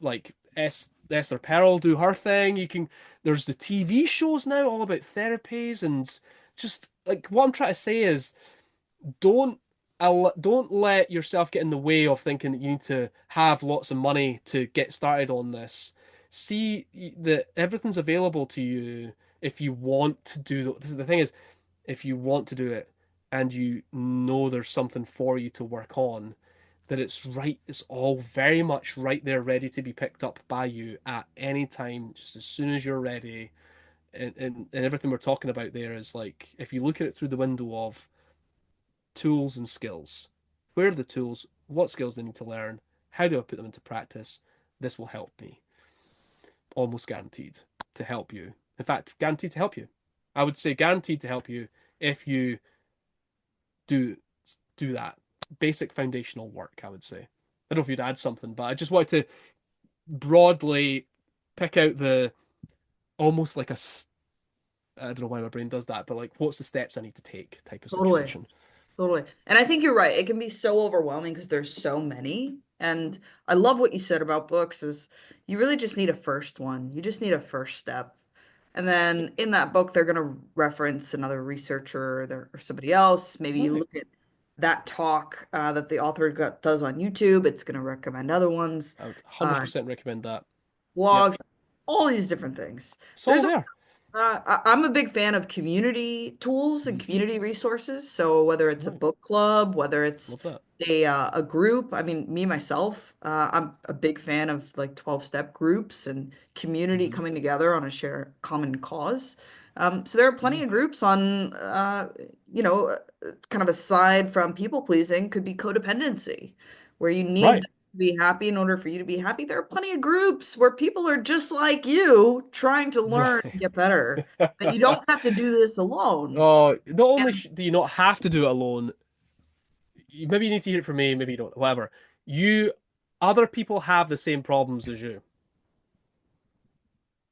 Speaker 2: like Esther Perel do her thing. There's the TV shows now all about therapies and just like what I'm trying to say is don't don't let yourself get in the way of thinking that you need to have lots of money to get started on this. See that everything's available to you if you want to do the thing is if you want to do it and you know there's something for you to work on, that it's all very much right there ready to be picked up by you at any time, just as soon as you're ready. And everything we're talking about there is like if you look at it through the window of tools and skills. Where are the tools? What skills do I need to learn? How do I put them into practice? This will help me. Almost guaranteed to help you. In fact, guaranteed to help you. I would say guaranteed to help you if you do do that basic foundational work, I would say. I don't know if you'd add something, but I just wanted to broadly pick out the almost like I don't know why my brain does that, but like what's the steps I need to take type of
Speaker 1: Totally.
Speaker 2: situation.
Speaker 1: Totally. And I think you're right. It can be so overwhelming because there's so many. And I love what you said about books is you really just need a first one. You just need a first step. And then in that book, they're going to reference another researcher or somebody else. Maybe you
Speaker 2: Right.
Speaker 1: look at that talk that the author does on YouTube. It's going to recommend other ones,
Speaker 2: I would
Speaker 1: uh,
Speaker 2: 100% recommend that. Yep.
Speaker 1: blogs, all these different things.
Speaker 2: It's all
Speaker 1: There's
Speaker 2: there.
Speaker 1: I'm a big fan of community tools and
Speaker 2: Hmm.
Speaker 1: community resources. So whether it's a
Speaker 2: Right.
Speaker 1: book club, whether it's
Speaker 2: Love that.
Speaker 1: a group, I mean, me myself, I'm a big fan of like 12-step groups and community
Speaker 2: Hmm.
Speaker 1: coming together on a shared common cause. So there are
Speaker 2: Yeah.
Speaker 1: plenty of groups on, kind of aside from people pleasing, could be codependency, where you need
Speaker 2: Right.
Speaker 1: to be happy in order for you to be happy. There are plenty of groups where people are just like you trying to learn
Speaker 2: Right.
Speaker 1: and get better, that you don't have to do this alone.
Speaker 2: Oh, not only
Speaker 1: And
Speaker 2: do you not have to do it alone, maybe you need to hear it from me, maybe you don't, whatever. You, other people have the same problems as you.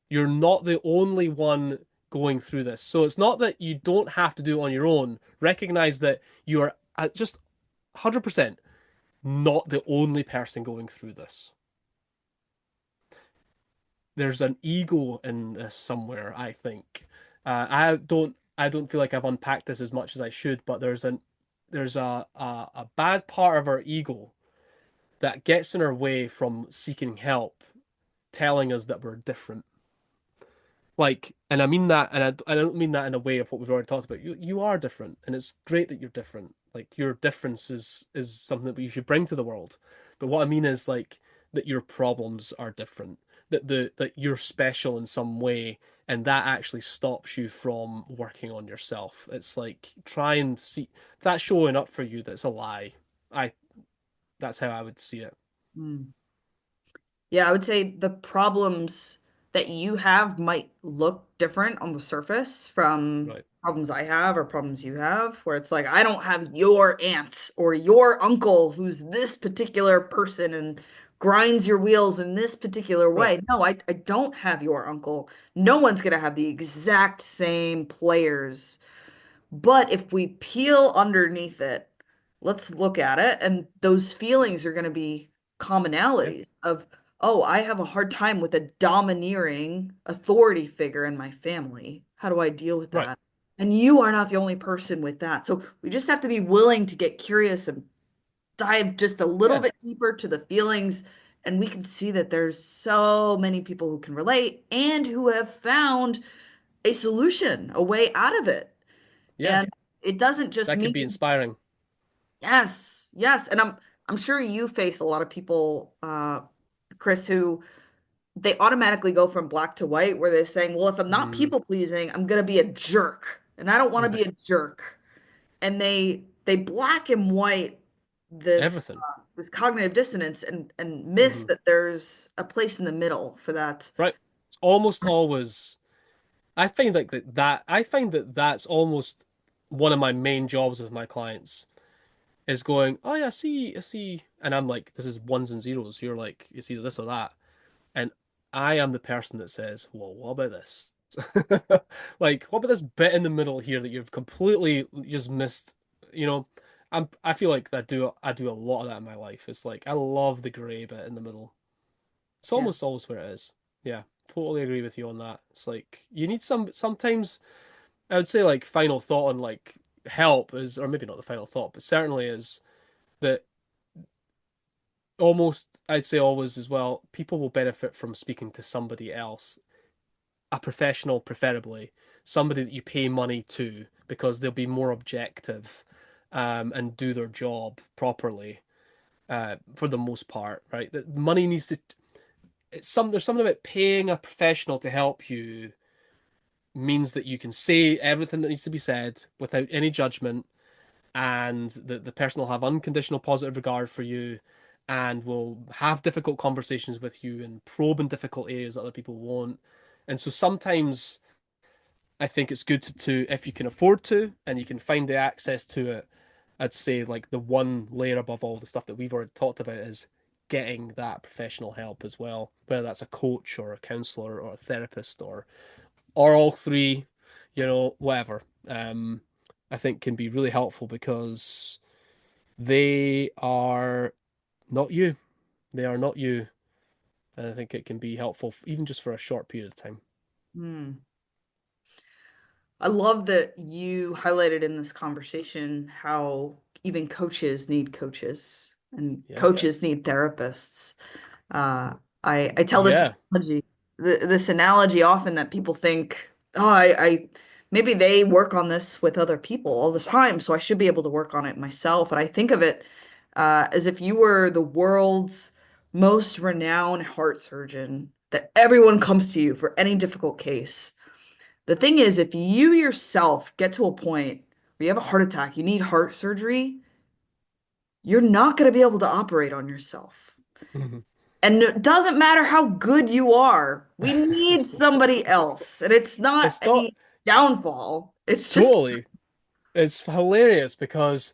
Speaker 2: You're not the only one going through this. So it's not that you don't have to do it on your own. Recognize that you are just 100% not the only person going through this. There's an ego in this somewhere, I think. I don't feel like I've unpacked this as much as I should, but there's a bad part of our ego that gets in our way from seeking help, telling us that we're different. Like, and I mean that, and I don't mean that in a way of what we've already talked about. You are different, and it's great that you're different. Like, your difference is something that you should bring to the world. But what I mean is like that your problems are different, that you're special in some way, and that actually stops you from working on yourself. It's like try and see that showing up for you. That's a lie. I That's how I would see it.
Speaker 1: mm, yeah, I would say the problems that you have might look different on the surface from
Speaker 2: Right.
Speaker 1: problems I have or problems you have, where it's like, I don't have your aunt or your uncle who's this particular person and grinds your wheels in this particular
Speaker 2: Right.
Speaker 1: way. No, I don't have your uncle. No one's going to have the exact same players. But if we peel underneath it, let's look at it, and those feelings are going to be
Speaker 2: Yeah.
Speaker 1: commonalities of, oh, I have a hard time with a domineering authority figure in my family. How do I deal with
Speaker 2: Right.
Speaker 1: that? And you are not the only person with that. So we just have to be willing to get curious and dive just a little
Speaker 2: Yeah.
Speaker 1: bit deeper to the feelings. And we can see that there's so many people who can relate and who have found a solution, a way out of it.
Speaker 2: Yeah.
Speaker 1: And it doesn't just
Speaker 2: That can be
Speaker 1: mean,
Speaker 2: inspiring.
Speaker 1: yes, yes. And I'm sure you face a lot of people, Chris, who they automatically go from black to white, where they're saying, well, if I'm not
Speaker 2: Mm,
Speaker 1: people pleasing, I'm gonna be a jerk. And I don't want to be
Speaker 2: right.
Speaker 1: a jerk. And they black and white
Speaker 2: Everything.
Speaker 1: this cognitive dissonance and miss
Speaker 2: Hmm.
Speaker 1: that there's a place in the middle for that.
Speaker 2: Right. It's almost always. I find like that. I find that that's almost one of my main jobs with my clients is going, oh yeah, I see, and I'm like, this is ones and zeros. You're like, it's either this or that, and I am the person that says, well, what about this? Like, what about this bit in the middle here that you've completely just missed? You know, I feel like I do a lot of that in my life. It's like I love the gray bit in the middle. It's
Speaker 1: Yeah.
Speaker 2: almost always where it is. Yeah, totally agree with you on that. It's like you need sometimes I would say like final thought on like help is, or maybe not the final thought, but certainly is that almost I'd say always as well, people will benefit from speaking to somebody else, a professional preferably, somebody that you pay money to because they'll be more objective and do their job properly for the most part, right? That money needs to there's something about paying a professional to help you means that you can say everything that needs to be said without any judgment, and the person will have unconditional positive regard for you and will have difficult conversations with you and probe in difficult areas that other people won't. And so sometimes I think it's good to, if you can afford to and you can find the access to it, I'd say like the one layer above all the stuff that we've already talked about is getting that professional help as well, whether that's a coach or a counselor or a therapist or all three, whatever. I think can be really helpful because they are not you. They are not you. And I think it can be helpful even just for a short period of time.
Speaker 1: Hmm. I love that you highlighted in this conversation how even coaches need coaches and
Speaker 2: Yeah.
Speaker 1: coaches need therapists. Uh, I tell this
Speaker 2: Yeah.
Speaker 1: analogy, this analogy often that people think, oh, maybe they work on this with other people all the time, so I should be able to work on it myself. And I think of it as if you were the world's most renowned heart surgeon, that everyone comes to you for any difficult case. The thing is, if you yourself get to a point where you have a heart attack, you need heart surgery, you're not going to be able to operate on yourself.
Speaker 2: Mhm.
Speaker 1: And it doesn't matter how good you are, we need somebody else. And it's not
Speaker 2: It's not
Speaker 1: any downfall. It's just
Speaker 2: totally. It's hilarious because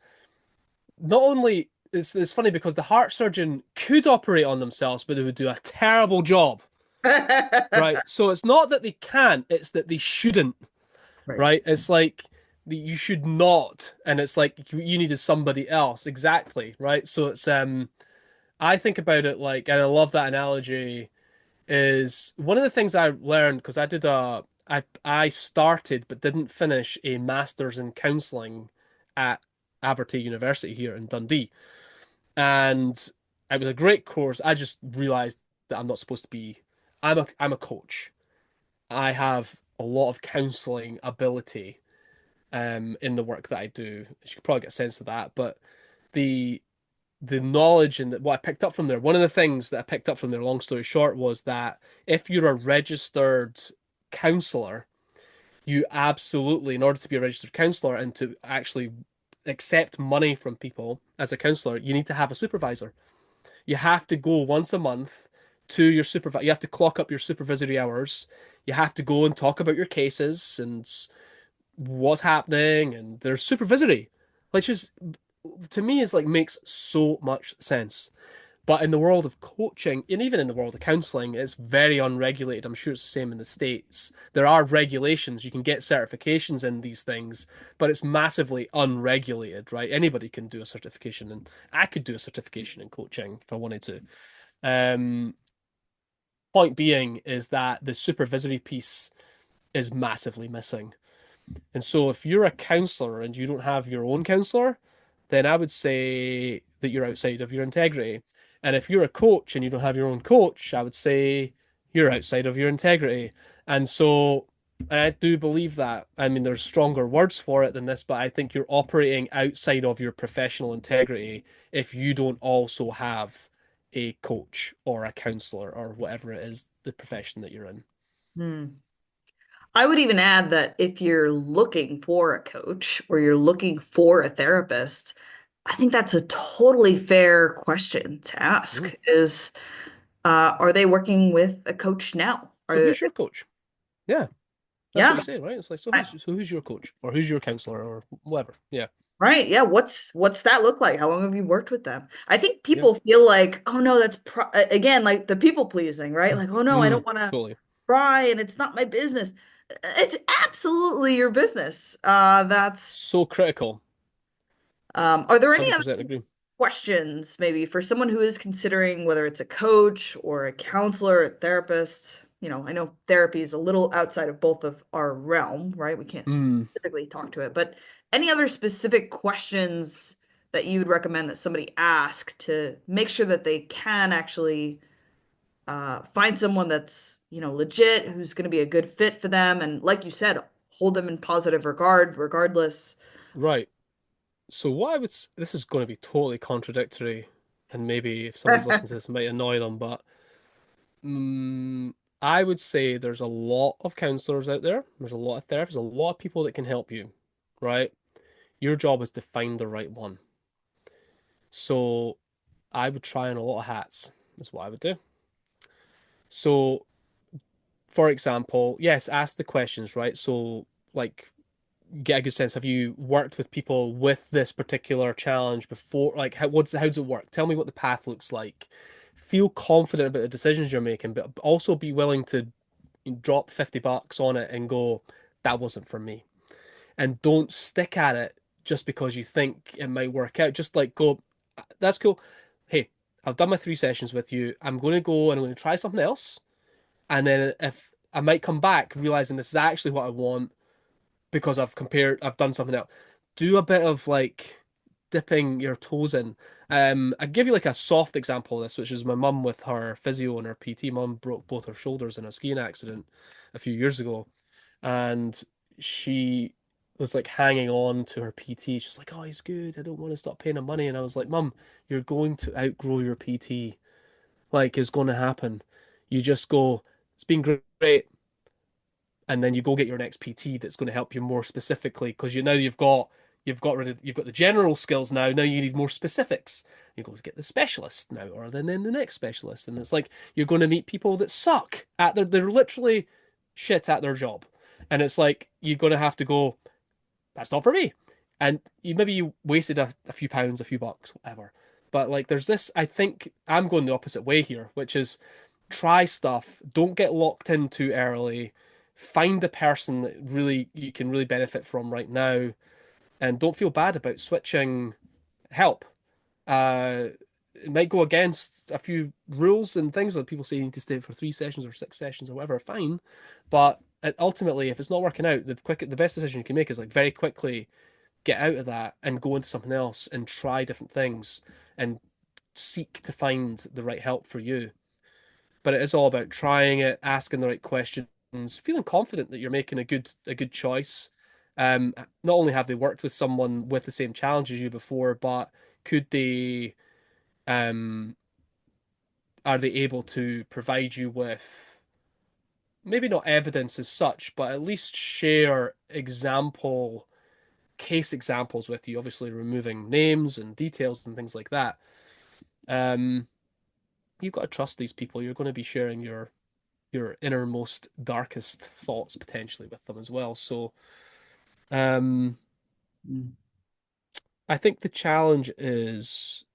Speaker 2: not only it's funny because the heart surgeon could operate on themselves, but they would do a terrible job, right? So it's not that they can't, it's that they shouldn't,
Speaker 1: right.
Speaker 2: right? It's like you should not, and it's like you needed somebody else, exactly, right? So it's I think about it like, and I love that analogy. Is one of the things I learned because I started but didn't finish a master's in counselling at Abertay University here in Dundee. And it was a great course. I just realized that I'm not supposed to be. I'm a coach. I have a lot of counseling ability in the work that I do. You could probably get a sense of that. But the the knowledge and what I picked up from there, one of the things that I picked up from there, long story short, was that if you're a registered counselor, you absolutely, in order to be a registered counselor and to actually accept money from people as a counselor, you need to have a supervisor. You have to go once a month to your supervisor. You have to clock up your supervisory hours. You have to go and talk about your cases and what's happening, and there's supervisory, which is to me is like makes so much sense. But in the world of coaching, and even in the world of counseling, it's very unregulated. I'm sure it's the same in the States. There are regulations. You can get certifications in these things, but it's massively unregulated, right? Anybody can do a certification, and I could do a certification in coaching if I wanted to. Um, Point being is that the supervisory piece is massively missing. And so if you're a counselor and you don't have your own counselor, then I would say that you're outside of your integrity. And if you're a coach and you don't have your own coach, I would say you're outside of your integrity. And so I do believe that. I mean, there's stronger words for it than this, but I think you're operating outside of your professional integrity if you don't also have a coach or a counselor or whatever it is, the profession that you're in.
Speaker 1: Hmm. I would even add that if you're looking for a coach or you're looking for a therapist, I think that's a totally fair question to ask
Speaker 2: Mm.
Speaker 1: is, are they working with a coach now?
Speaker 2: So
Speaker 1: Are
Speaker 2: who's your coach? Yeah. That's what you
Speaker 1: yeah,
Speaker 2: say, right? It's like,
Speaker 1: I-
Speaker 2: so who's your coach or who's your counselor or whatever? Yeah,
Speaker 1: right. Yeah. What's that look like? How long have you worked with them? I think
Speaker 2: yeah.
Speaker 1: people feel like, oh no, that's again like the people pleasing, right? Like, oh no, I don't want to
Speaker 2: Totally.
Speaker 1: cry and it's not my business. It's absolutely your business. That's
Speaker 2: So critical.
Speaker 1: are there any other
Speaker 2: 100% agree.
Speaker 1: questions maybe for someone who is considering whether it's a coach or a counselor, a therapist? You know, I know therapy is a little outside of both of our realm, right? We can't
Speaker 2: Mm,
Speaker 1: specifically talk to it, but any other specific questions that you would recommend that somebody ask to make sure that they can actually find someone that's, you know, legit, who's going to be a good fit for them, and like you said, hold them in positive regard, regardless.
Speaker 2: right. So what I would, this is going to be totally contradictory, and maybe if somebody's listening to this, it might annoy them, but mm, I would say there's a lot of counselors out there. There's a lot of therapists, a lot of people that can help you, right? Your job is to find the right one. So I would try on a lot of hats. That's what I would do. So for example, yes, ask the questions, right? So, like, get a good sense. Have you worked with people with this particular challenge before? Like, how does it work? Tell me what the path looks like. Feel confident about the decisions you're making, but also be willing to drop $50 on it and go, that wasn't for me. And don't stick at it just because you think it might work out. Just like go, that's cool. Hey, I've done my 3 sessions with you. I'm going to go and I'm going to try something else. And then if I might come back realizing this is actually what I want because I've done something else. Do a bit of like dipping your toes in. I give you like a soft example of this, which is my mum with her physio and her PT. Mum broke both her shoulders in a skiing accident a few years ago. and she was like hanging on to her PT. She's like, "Oh, he's good. I don't want to stop paying him money." And I was like, "Mum, you're going to outgrow your PT. Like, it's going to happen. You just go, it's been great, and then you go get your next PT that's going to help you more specifically because you now you've got the general skills now. Now you need more specifics. You go to get the specialist now, or then the next specialist, and it's like you're going to meet people that suck at they're literally shit at their job, and it's like you're going to have to go. That's not for me. And you wasted a few pounds, a few bucks, whatever. But like there's this, I think I'm going the opposite way here, which is try stuff, don't get locked in too early, find the person that really you can really benefit from right now, and don't feel bad about switching help. Uh, it might go against a few rules and things like people say you need to stay for 3 sessions or 6 sessions or whatever, fine. But ultimately, if it's not working out, the best decision you can make is like very quickly get out of that and go into something else and try different things and seek to find the right help for you. But it is all about trying it, asking the right questions, feeling confident that you're making a good choice. Not only have they worked with someone with the same challenge as you before, but could they um are they able to provide you with maybe not evidence as such, but at least share case examples with you, obviously removing names and details and things like that. Um, you've got to trust these people. You're going to be sharing your innermost, darkest thoughts potentially with them as well. So, um,
Speaker 1: Mm.
Speaker 2: I think the challenge is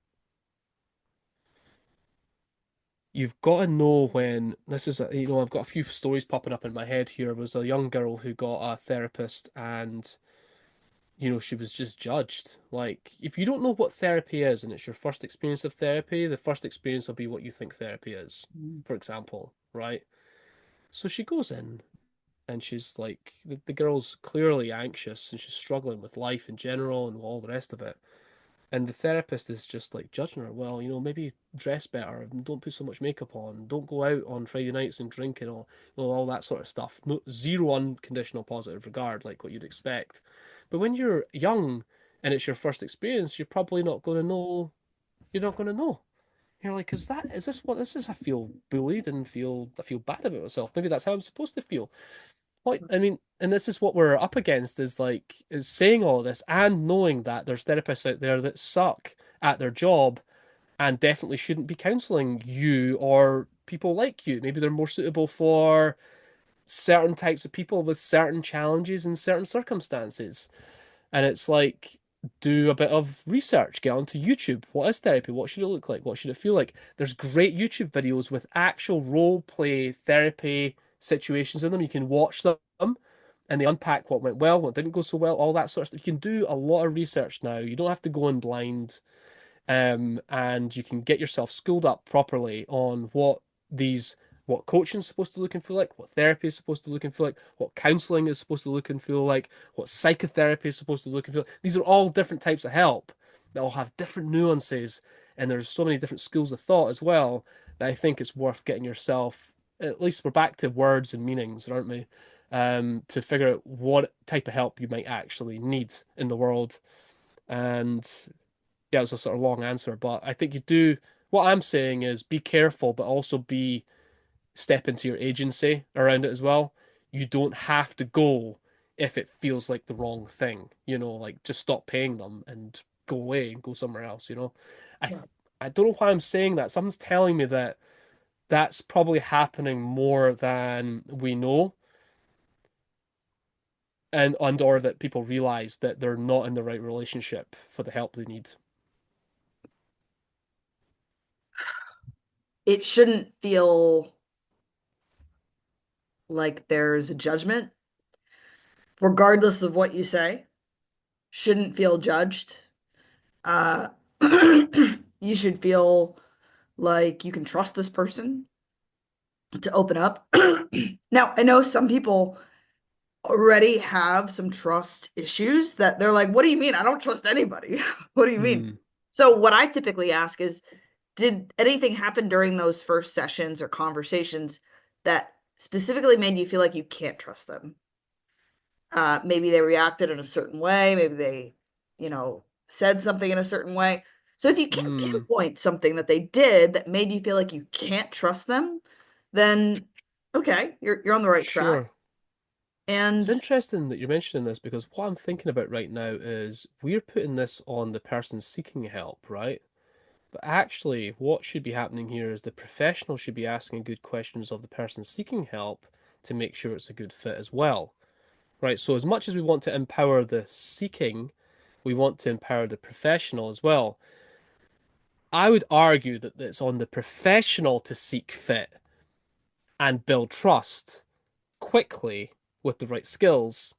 Speaker 2: you've got to know when this is I've got a few stories popping up in my head here. There was a young girl who got a therapist and she was just judged. Like, if you don't know what therapy is and it's your first experience of therapy, the first experience will be what you think therapy is,
Speaker 1: Mm.
Speaker 2: for example, right? So she goes in and she's like, the girl's clearly anxious and she's struggling with life in general and all the rest of it. And the therapist is just like judging her. Well, maybe dress better, don't put so much makeup on, don't go out on Friday nights and drink and all that sort of stuff. No, zero unconditional positive regard, like what you'd expect. But when you're young and it's your first experience, you're probably not going to know. You're not going to know. You're like, is this what this is? I feel bullied and I feel bad about myself. Maybe that's how I'm supposed to feel. What I mean, and this is what we're up against is saying all this and knowing that there's therapists out there that suck at their job and definitely shouldn't be counseling you or people like you. Maybe they're more suitable for certain types of people with certain challenges and certain circumstances. And it's like, do a bit of research, get onto YouTube. What is therapy? What should it look like? What should it feel like? There's great YouTube videos with actual role play therapy situations in them. You can watch them and they unpack what went well, what didn't go so well, all that sort of stuff. You can do a lot of research now. You don't have to go in blind, and you can get yourself schooled up properly on what coaching is supposed to look and feel like, what therapy is supposed to look and feel like, what counseling is supposed to look and feel like, what psychotherapy is supposed to look and feel like. These are all different types of help that all have different nuances, and there's so many different schools of thought as well that I think it's worth getting yourself. At least we're back to words and meanings, aren't we? To figure out what type of help you might actually need in the world. And yeah, it was a sort of long answer, but I think you do. What I'm saying is be careful, but also step into your agency around it as well. You don't have to go if it feels like the wrong thing, like just stop paying them and go away and go somewhere else. I
Speaker 1: Yeah.
Speaker 2: I don't know why I'm saying that. Someone's telling me that that's probably happening more than we know, and or that people realize that they're not in the right relationship for the help they need.
Speaker 1: It shouldn't feel like there's a judgment, regardless of what you say. Shouldn't feel judged. Uh, you should feel like you can trust this person to open up. Now, I know some people already have some trust issues that they're like, what do you mean? I don't trust anybody. What do you mean?
Speaker 2: Hmm.
Speaker 1: So, what I typically ask is, did anything happen during those first sessions or conversations that specifically made you feel like you can't trust them? Maybe they reacted in a certain way. Maybe they, said something in a certain way. So if you can't
Speaker 2: Hmm,
Speaker 1: pinpoint something that they did that made you feel like you can't trust them, then okay, you're on the right track.
Speaker 2: sure. It's
Speaker 1: And
Speaker 2: interesting that you're mentioning this because what I'm thinking about right now is we're putting this on the person seeking help, right? But actually, what should be happening here is the professional should be asking good questions of the person seeking help to make sure it's a good fit as well, right? So, as much as we want to empower the seeking, we want to empower the professional as well. I would argue that it's on the professional to seek fit and build trust quickly with the right skills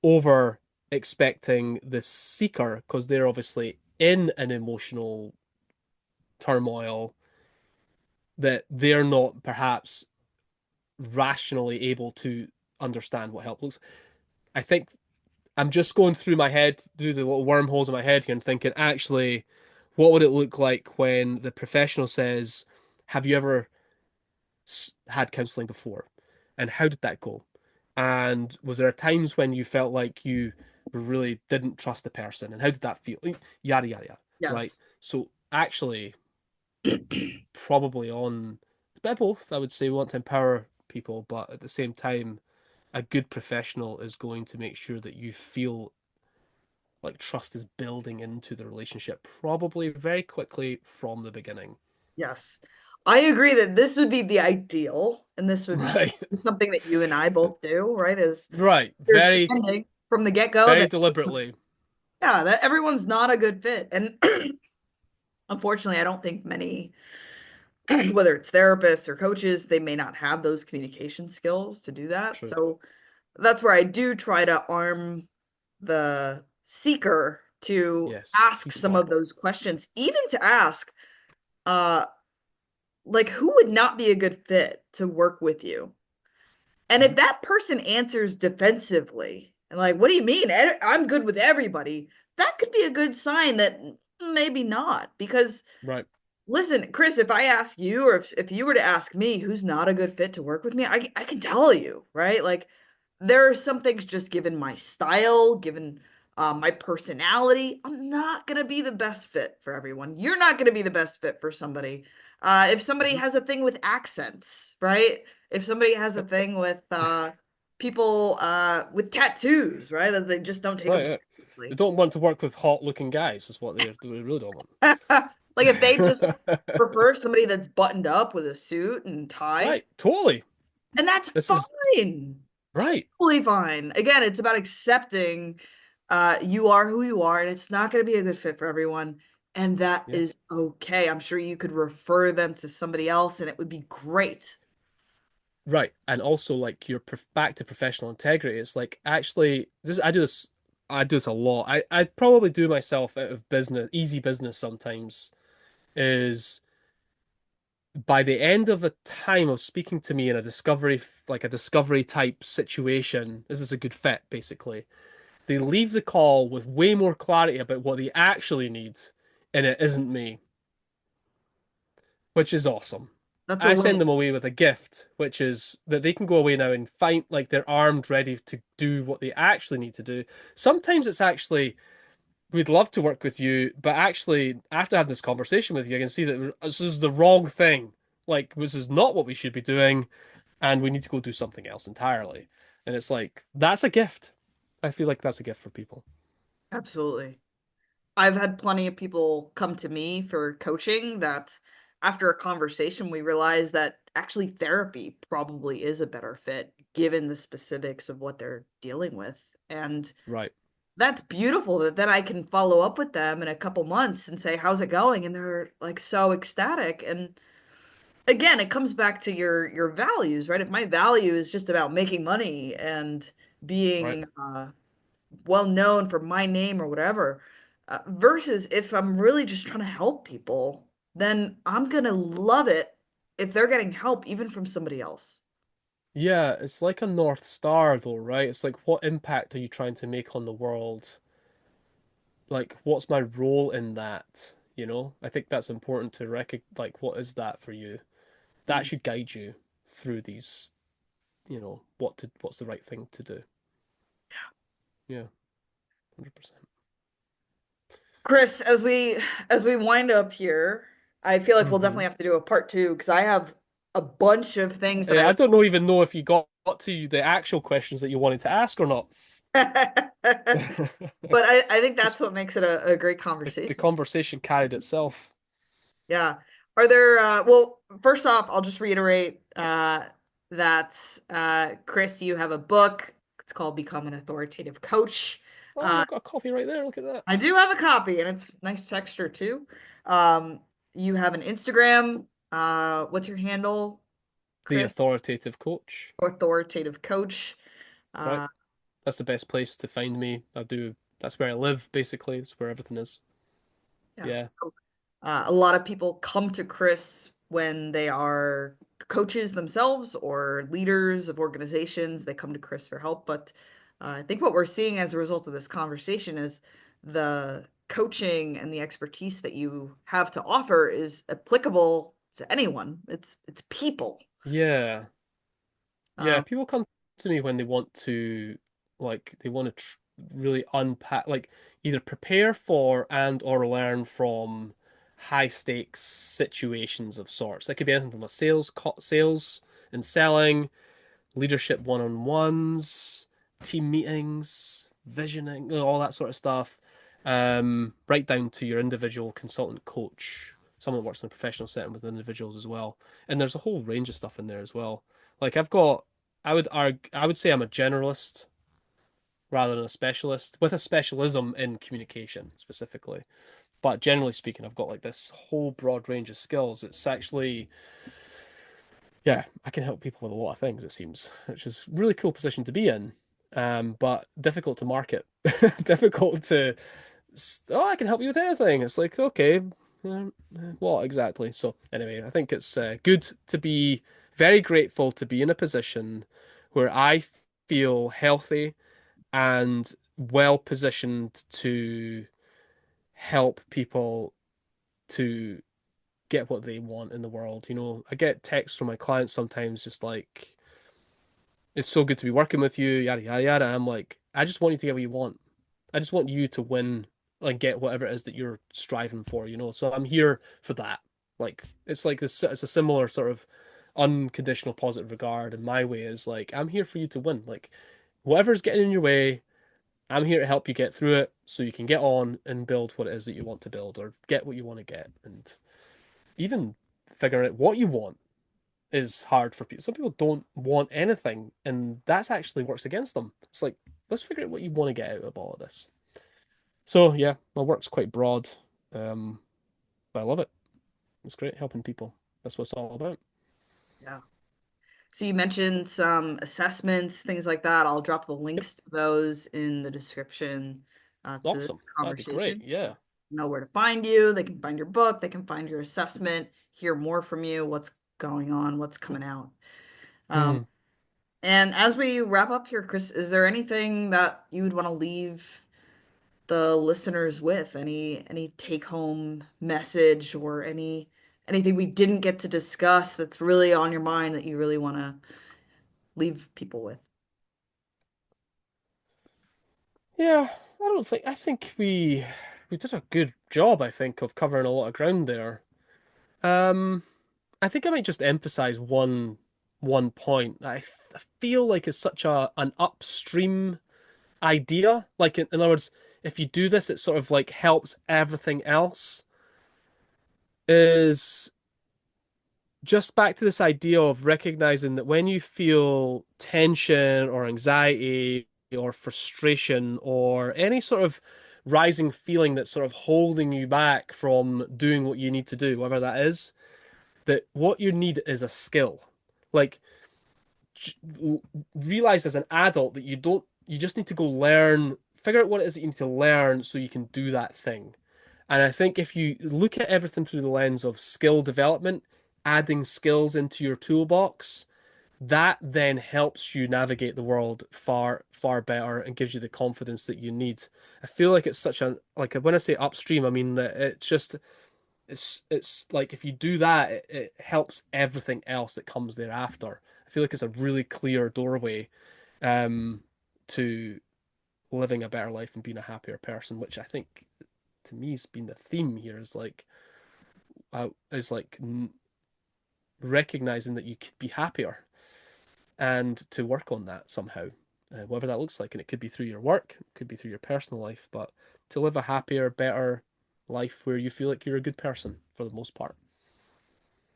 Speaker 2: over expecting the seeker, because they're obviously in an emotional turmoil, that they're not perhaps rationally able to understand what help looks. I think I'm just going through my head, through the little wormholes in my head here, and thinking, actually, what would it look like when the professional says, "Have you ever had counselling before, and how did that go? And was there times when you felt like you really didn't trust the person, and how did that feel?" Yada yada yada. Right.
Speaker 1: yes,
Speaker 2: So actually, probably on a bit of both. I would say we want to empower people, but at the same time, a good professional is going to make sure that you feel like trust is building into the relationship, probably very quickly from the beginning.
Speaker 1: yes. I agree that this would be the ideal, and this would
Speaker 2: Right.
Speaker 1: be something that you and I both do, right? Is
Speaker 2: Right. Very,
Speaker 1: understanding from the get-go
Speaker 2: very
Speaker 1: that
Speaker 2: deliberately.
Speaker 1: yeah, that everyone's not a good fit. And unfortunately, I don't think many, whether it's therapists or coaches, they may not have those communication skills to do that.
Speaker 2: True.
Speaker 1: So that's where I do try to arm the seeker to
Speaker 2: Yes.
Speaker 1: ask
Speaker 2: Be
Speaker 1: some of
Speaker 2: smart.
Speaker 1: those questions, even to ask, uh, like, who would not be a good fit to work with you? And if
Speaker 2: Mhm.
Speaker 1: that person answers defensively, and like, what do you mean? I'm good with everybody. That could be a good sign that maybe not. Because
Speaker 2: Right.
Speaker 1: listen, Chris, if I ask you, or if you were to ask me who's not a good fit to work with me, I can tell you, right? Like, there are some things just given my style, given my personality, I'm not going to be the best fit for everyone. You're not going to be the best fit for somebody. If somebody
Speaker 2: Mhm.
Speaker 1: has a thing with accents, right? If somebody has a
Speaker 2: Yep.
Speaker 1: thing with people with tattoos, right? That they just don't take them
Speaker 2: Right. Yeah. They
Speaker 1: seriously.
Speaker 2: don't want to work with hot-looking guys. Is what they really don't want.
Speaker 1: Like if they just prefer somebody that's buttoned up with a suit and tie,
Speaker 2: Right. Totally.
Speaker 1: and that's
Speaker 2: This is
Speaker 1: fine.
Speaker 2: right.
Speaker 1: Totally fine. Again, it's about accepting you are who you are, and it's not going to be a good fit for everyone. And that
Speaker 2: Yeah.
Speaker 1: is okay. I'm sure you could refer them to somebody else, and it would be great.
Speaker 2: Right. And also, like, you're back to professional integrity. It's like actually, this I do this. I do this a lot. I probably do myself out of business, easy business sometimes. Is by the end of the time of speaking to me in a discovery, like a discovery type situation, this is a good fit, basically. They leave the call with way more clarity about what they actually need, and it isn't me, which is awesome.
Speaker 1: That's a
Speaker 2: I send
Speaker 1: win.
Speaker 2: them away with a gift, which is that they can go away now and find like they're armed, ready to do what they actually need to do. Sometimes it's actually, we'd love to work with you, but actually, after having this conversation with you, I can see that this is the wrong thing. Like, this is not what we should be doing, and we need to go do something else entirely. And it's like, that's a gift. I feel like that's a gift for people.
Speaker 1: Absolutely. I've had plenty of people come to me for coaching that after a conversation, we realized that actually therapy probably is a better fit given the specifics of what they're dealing with. And
Speaker 2: Right.
Speaker 1: that's beautiful that then I can follow up with them in a couple months and say, "How's it going?" And they're like so ecstatic. And again, it comes back to your values, right? If my value is just about making money and
Speaker 2: Right.
Speaker 1: being well known for my name or whatever, versus if I'm really just trying to help people, then I'm gonna love it if they're getting help even from somebody else.
Speaker 2: Yeah, it's like a North Star, though, right? It's like, what impact are you trying to make on the world? Like, what's my role in that? You know, I think that's important to recognize. Like, what is that for you? That
Speaker 1: Mm,
Speaker 2: should guide you through these, what's the right thing to do. Yeah, 100%.
Speaker 1: Chris, as we wind up here, I feel like we'll
Speaker 2: Hmm.
Speaker 1: definitely have to do a part two because I have a bunch of things that
Speaker 2: I don't know even know if you got to the actual questions that you wanted to ask or not.
Speaker 1: but I think that's
Speaker 2: Just
Speaker 1: what makes it a great
Speaker 2: the
Speaker 1: conversation.
Speaker 2: conversation carried itself.
Speaker 1: Yeah. Are there well, first off, I'll just reiterate that Chris, you have a book. It's called Become an Authoritative Coach.
Speaker 2: Oh,
Speaker 1: Uh
Speaker 2: I've got a copy right there. Look at that.
Speaker 1: I do have a copy and it's nice texture too. Um you have an Instagram. What's your handle,
Speaker 2: The
Speaker 1: Chris?
Speaker 2: authoritative coach,
Speaker 1: Authoritative Coach.
Speaker 2: right?
Speaker 1: Uh
Speaker 2: That's the best place to find me. I do. That's where I live, basically. That's where everything is.
Speaker 1: yeah.
Speaker 2: Yeah.
Speaker 1: So a lot of people come to Chris when they are coaches themselves or leaders of organizations. They come to Chris for help. But I think what we're seeing as a result of this conversation is the coaching and the expertise that you have to offer is applicable to anyone. It's people.
Speaker 2: Yeah. Yeah.
Speaker 1: Um,
Speaker 2: People come to me when they want to, like, they want to tr really unpack, like, either prepare for and or learn from high stakes situations of sorts. That could be anything from a sales and selling, leadership one-on-ones, team meetings, visioning, all that sort of stuff, right down to your individual consultant coach, someone that works in a professional setting with individuals as well. And there's a whole range of stuff in there as well. Like I would say I'm a generalist rather than a specialist, with a specialism in communication specifically. But generally speaking, I've got like this whole broad range of skills. It's actually, yeah, I can help people with a lot of things, it seems, which is a really cool position to be in, but difficult to market. Difficult to, oh, I can help you with anything. It's like, okay, what exactly? So, anyway, I think it's good to be very grateful to be in a position where I feel healthy and well positioned to help people to get what they want in the world. I get texts from my clients sometimes just like, it's so good to be working with you, yada yada yada. And I'm like, I just want you to get what you want. I just want you to win and get whatever it is that you're striving for. So I'm here for that. Like it's like this. It's a similar sort of unconditional positive regard. And my way is like, I'm here for you to win. Like whatever's getting in your way, I'm here to help you get through it, so you can get on and build what it is that you want to build, or get what you want to get, and even figuring out what you want is hard for people. Some people don't want anything, and that's actually works against them. It's like, let's figure out what you want to get out of all of this. So yeah, my work's quite broad, um, but I love it. It's great helping people. That's what it's all about.
Speaker 1: yeah. So you mentioned some assessments, things like that. I'll drop the
Speaker 2: Yep,
Speaker 1: links to those in the description to this
Speaker 2: awesome. That'd be great.
Speaker 1: conversation. So
Speaker 2: Yeah.
Speaker 1: they know where to find you. They can find your book. They can find your assessment, hear more from you, what's going on, what's coming out. Um,
Speaker 2: Hmm.
Speaker 1: and as we wrap up here, Chris, is there anything that you would want to leave the listeners with? Any take home message or anything we didn't get to discuss that's really on your mind that you really want to leave people with?
Speaker 2: Yeah, I think we did a good job, I think, of covering a lot of ground there. Um, I think I might just emphasize one point that I feel like is such a an upstream idea. Like in other words, if you do this, it sort of like helps everything else. Is just back to this idea of recognizing that when you feel tension or anxiety or frustration or any sort of rising feeling that's sort of holding you back from doing what you need to do, whatever that is, that what you need is a skill. Like realize as an adult that you just need to go learn, figure out what it is that you need to learn so you can do that thing. And I think if you look at everything through the lens of skill development, adding skills into your toolbox, that then helps you navigate the world far, far better and gives you the confidence that you need. I feel like it's such a, like when I say upstream, I mean that it's like if you do that, it helps everything else that comes thereafter. I feel like it's a really clear doorway um to living a better life and being a happier person, which I think to me has been the theme here is like recognizing that you could be happier and to work on that somehow, whatever that looks like. And it could be through your work, it could be through your personal life, but to live a happier, better life where you feel like you're a good person for the most part.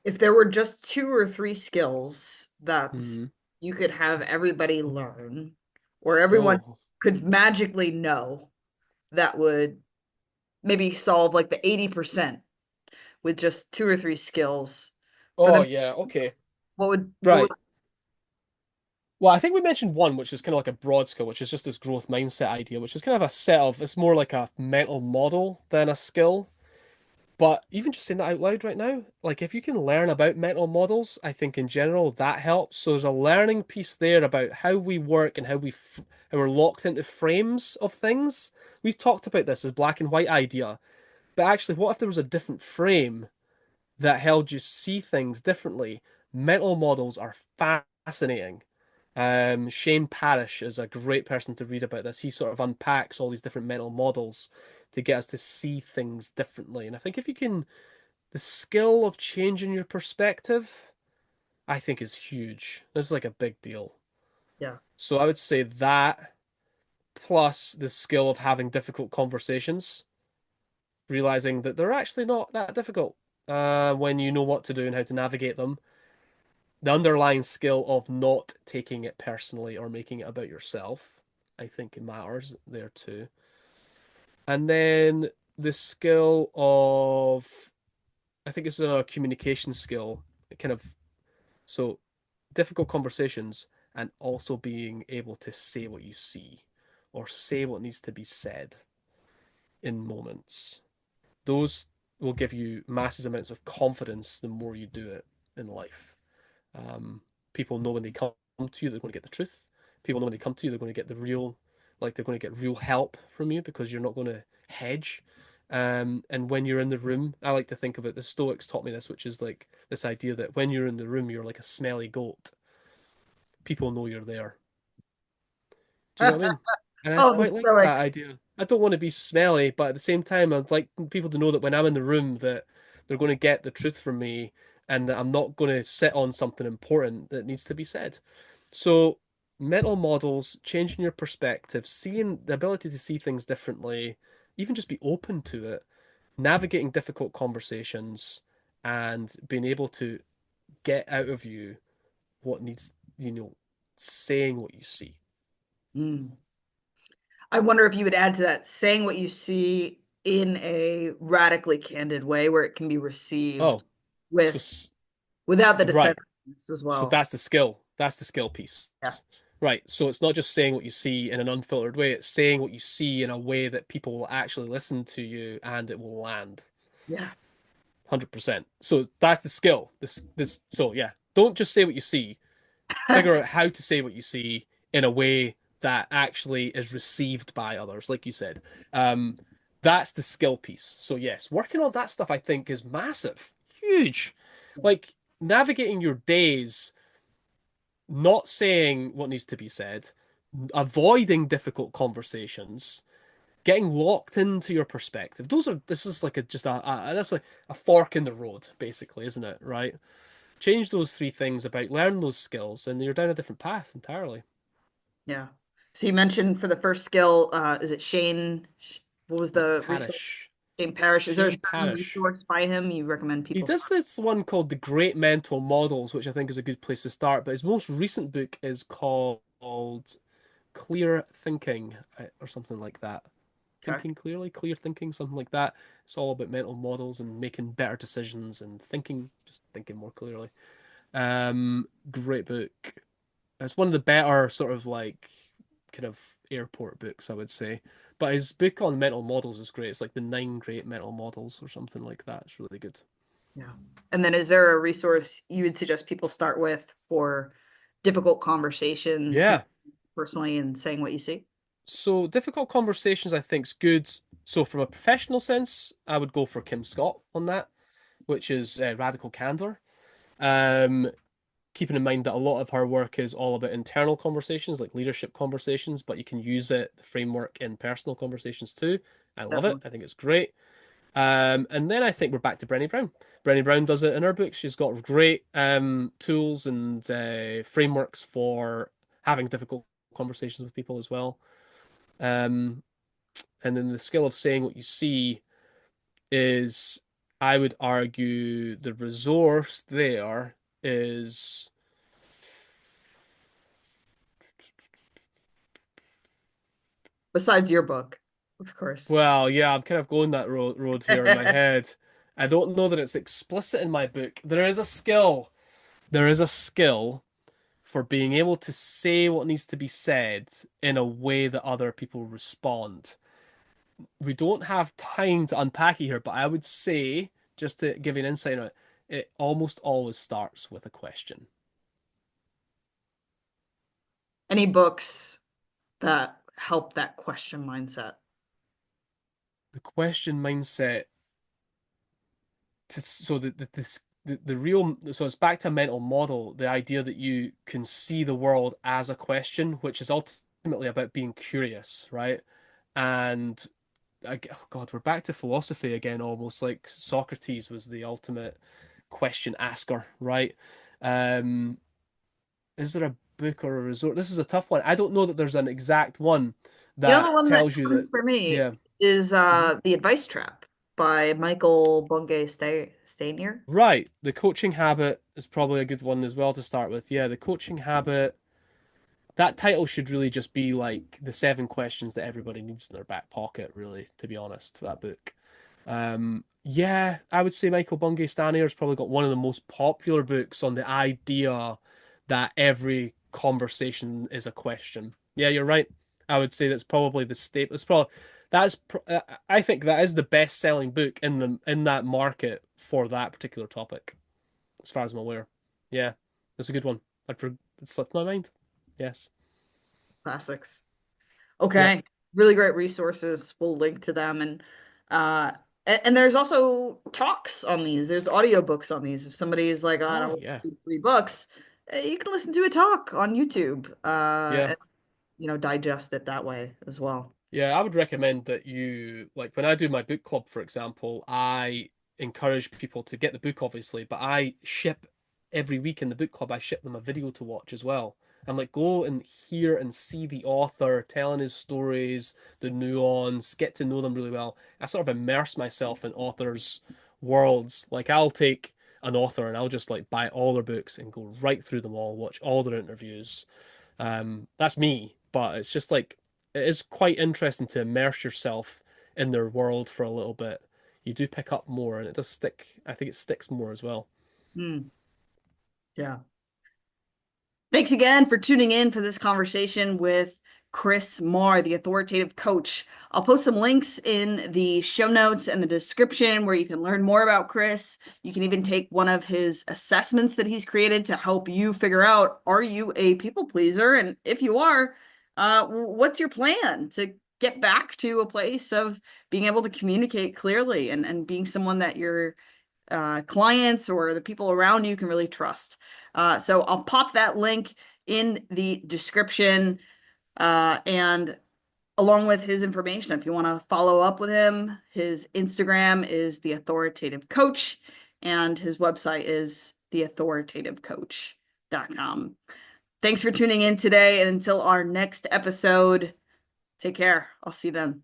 Speaker 1: If there were just two or three skills that
Speaker 2: Mm-hmm.
Speaker 1: you could have everybody learn, or everyone
Speaker 2: Oh,
Speaker 1: could magically know, that would maybe solve like the 80% with just two or three skills for
Speaker 2: oh
Speaker 1: them,
Speaker 2: yeah, okay,
Speaker 1: what would
Speaker 2: right. Well, I think we mentioned one, which is kind of like a broad skill, which is just this growth mindset idea, which is kind of a set of, it's more like a mental model than a skill. But even just saying that out loud right now, like if you can learn about mental models, I think in general that helps. So there's a learning piece there about how we work and how we're locked into frames of things. We've talked about this as black and white idea, but actually, what if there was a different frame that held you see things differently? Mental models are fascinating. Shane Parrish is a great person to read about this. He sort of unpacks all these different mental models to get us to see things differently. And I think if you can, the skill of changing your perspective, I think is huge. This is like a big deal.
Speaker 1: yeah.
Speaker 2: So I would say that plus the skill of having difficult conversations, realizing that they're actually not that difficult when you know what to do and how to navigate them. The underlying skill of not taking it personally or making it about yourself, I think it matters there too. And then the skill of, I think it's a communication skill, kind of, so difficult conversations and also being able to say what you see or say what needs to be said in moments. Those will give you massive amounts of confidence the more you do it in life. Um, People know when they come to you, they're going to get the truth. People know when they come to you, they're going to get the real, like they're going to get real help from you because you're not going to hedge. And when you're in the room, I like to think about the Stoics taught me this, which is like this idea that when you're in the room, you're like a smelly goat. People know you're there. Do you know what I mean? And I
Speaker 1: Oh, the
Speaker 2: quite like that
Speaker 1: Stoics.
Speaker 2: idea. I don't want to be smelly, but at the same time, I'd like people to know that when I'm in the room, that they're going to get the truth from me, and that I'm not going to sit on something important that needs to be said. So, mental models, changing your perspective, seeing the ability to see things differently, even just be open to it, navigating difficult conversations, and being able to get out of you what needs, saying what you see.
Speaker 1: Mm. I wonder if you would add to that saying what you see in a radically candid way where it can be received
Speaker 2: Oh, so
Speaker 1: with without the
Speaker 2: right.
Speaker 1: defensiveness as
Speaker 2: So
Speaker 1: well.
Speaker 2: that's the skill. That's the skill piece.
Speaker 1: Yeah.
Speaker 2: Right. So it's not just saying what you see in an unfiltered way, it's saying what you see in a way that people will actually listen to you and it will land.
Speaker 1: Yeah.
Speaker 2: 100%. So that's the skill. This so yeah, don't just say what you see. Figure out how to say what you see in a way that actually is received by others, like you said. Um, that's the skill piece. So yes, working on that stuff I think is massive, huge. Like navigating your days, not saying what needs to be said, avoiding difficult conversations, getting locked into your perspective. This is like that's like a fork in the road, basically, isn't it? Right? Change those three things about learn those skills, and you're down a different path entirely.
Speaker 1: Yeah. So you mentioned for the first skill, is it Shane? What was the resource?
Speaker 2: Parish.
Speaker 1: Shane Parrish. Is there a
Speaker 2: Shane
Speaker 1: certain
Speaker 2: Parish.
Speaker 1: resource by him you recommend
Speaker 2: He
Speaker 1: people
Speaker 2: does
Speaker 1: find?
Speaker 2: this one called The Great Mental Models, which I think is a good place to start. But his most recent book is called Clear Thinking or something like that.
Speaker 1: Okay.
Speaker 2: Thinking clearly, clear thinking, something like that. It's all about mental models and making better decisions and thinking, just thinking more clearly. Great book. It's one of the better sort of like kind of airport books, I would say. But his book on mental models is great. It's like the nine great mental models or something like that. It's really good.
Speaker 1: Yeah. And then is there a resource you would suggest people start with for difficult conversations,
Speaker 2: Yeah.
Speaker 1: personally, and saying what you see?
Speaker 2: So difficult conversations, I think, is good. So from a professional sense, I would go for Kim Scott on that, which is Radical Candor. Um, keeping in mind that a lot of her work is all about internal conversations, like leadership conversations, but you can use it, the framework, in personal conversations too. I love it.
Speaker 1: Definitely.
Speaker 2: I think it's great. And then I think we're back to Brené Brown. Brené Brown does it in her book. She's got great tools and frameworks for having difficult conversations with people as well. Um, and then the skill of saying what you see is, I would argue, the resource there is,
Speaker 1: Besides your book, of course.
Speaker 2: well, yeah, I'm kind of going that road here in my head. I don't know that it's explicit in my book. There is a skill. There is a skill for being able to say what needs to be said in a way that other people respond. We don't have time to unpack it here, but I would say, just to give you an insight on it, it almost always starts with a question.
Speaker 1: Any books that help that question mindset?
Speaker 2: The question mindset, so the real, so it's back to a mental model, the idea that you can see the world as a question, which is ultimately about being curious, right? And oh God, we're back to philosophy again, almost like Socrates was the ultimate question asker, right? Um, is there a book or a resort? This is a tough one. I don't know that there's an exact one
Speaker 1: You know, the
Speaker 2: that
Speaker 1: one that
Speaker 2: tells you that,
Speaker 1: comes for me
Speaker 2: yeah.
Speaker 1: is
Speaker 2: Mhm.
Speaker 1: The Advice Trap by Michael Bungay Stanier.
Speaker 2: Right. The coaching habit is probably a good one as well to start with. Yeah, the coaching habit. That title should really just be like the 7 questions that everybody needs in their back pocket, really, to be honest, that book. Yeah, I would say Michael Bungay Stanier's probably got one of the most popular books on the idea that every conversation is a question. Yeah, you're right. I would say that's probably the staple. It's probably I think that is the best-selling book in that market for that particular topic, as far as I'm aware. Yeah, that's a good one. It slipped my mind. Yes.
Speaker 1: Classics.
Speaker 2: Yep.
Speaker 1: Okay, really great resources. We'll link to them, uh and there's also talks on these. There's audiobooks on these. If somebody is like, oh, I
Speaker 2: Oh
Speaker 1: don't want
Speaker 2: yeah.
Speaker 1: to read 3 books, you can listen to a talk on YouTube,
Speaker 2: Yeah.
Speaker 1: and digest it that way as well.
Speaker 2: Yeah, I would recommend that you, like, when I do my book club, for example, I encourage people to get the book, obviously, but I ship every week in the book club, I ship them a video to watch as well. I'm like, go and hear and see the author telling his stories, the nuance, get to know them really well. I sort of immerse myself in authors' worlds. Like, I'll take an author and I'll just like buy all their books and go right through them all, watch all their interviews. That's me, but it's just like it is quite interesting to immerse yourself in their world for a little bit. You do pick up more, and it does stick. I think it sticks more as well.
Speaker 1: Hmm. Yeah. Thanks again for tuning in for this conversation with Chris Marr, the authoritative coach. I'll post some links in the show notes and the description where you can learn more about Chris. You can even take one of his assessments that he's created to help you figure out, are you a people pleaser? And if you are, what's your plan to get back to a place of being able to communicate clearly and being someone that your clients or the people around you can really trust? So I'll pop that link in the description, and along with his information. If you want to follow up with him, his Instagram is The Authoritative Coach, and his website is theauthoritativecoach.com. Thanks for tuning in today, and until our next episode, take care. I'll see you then.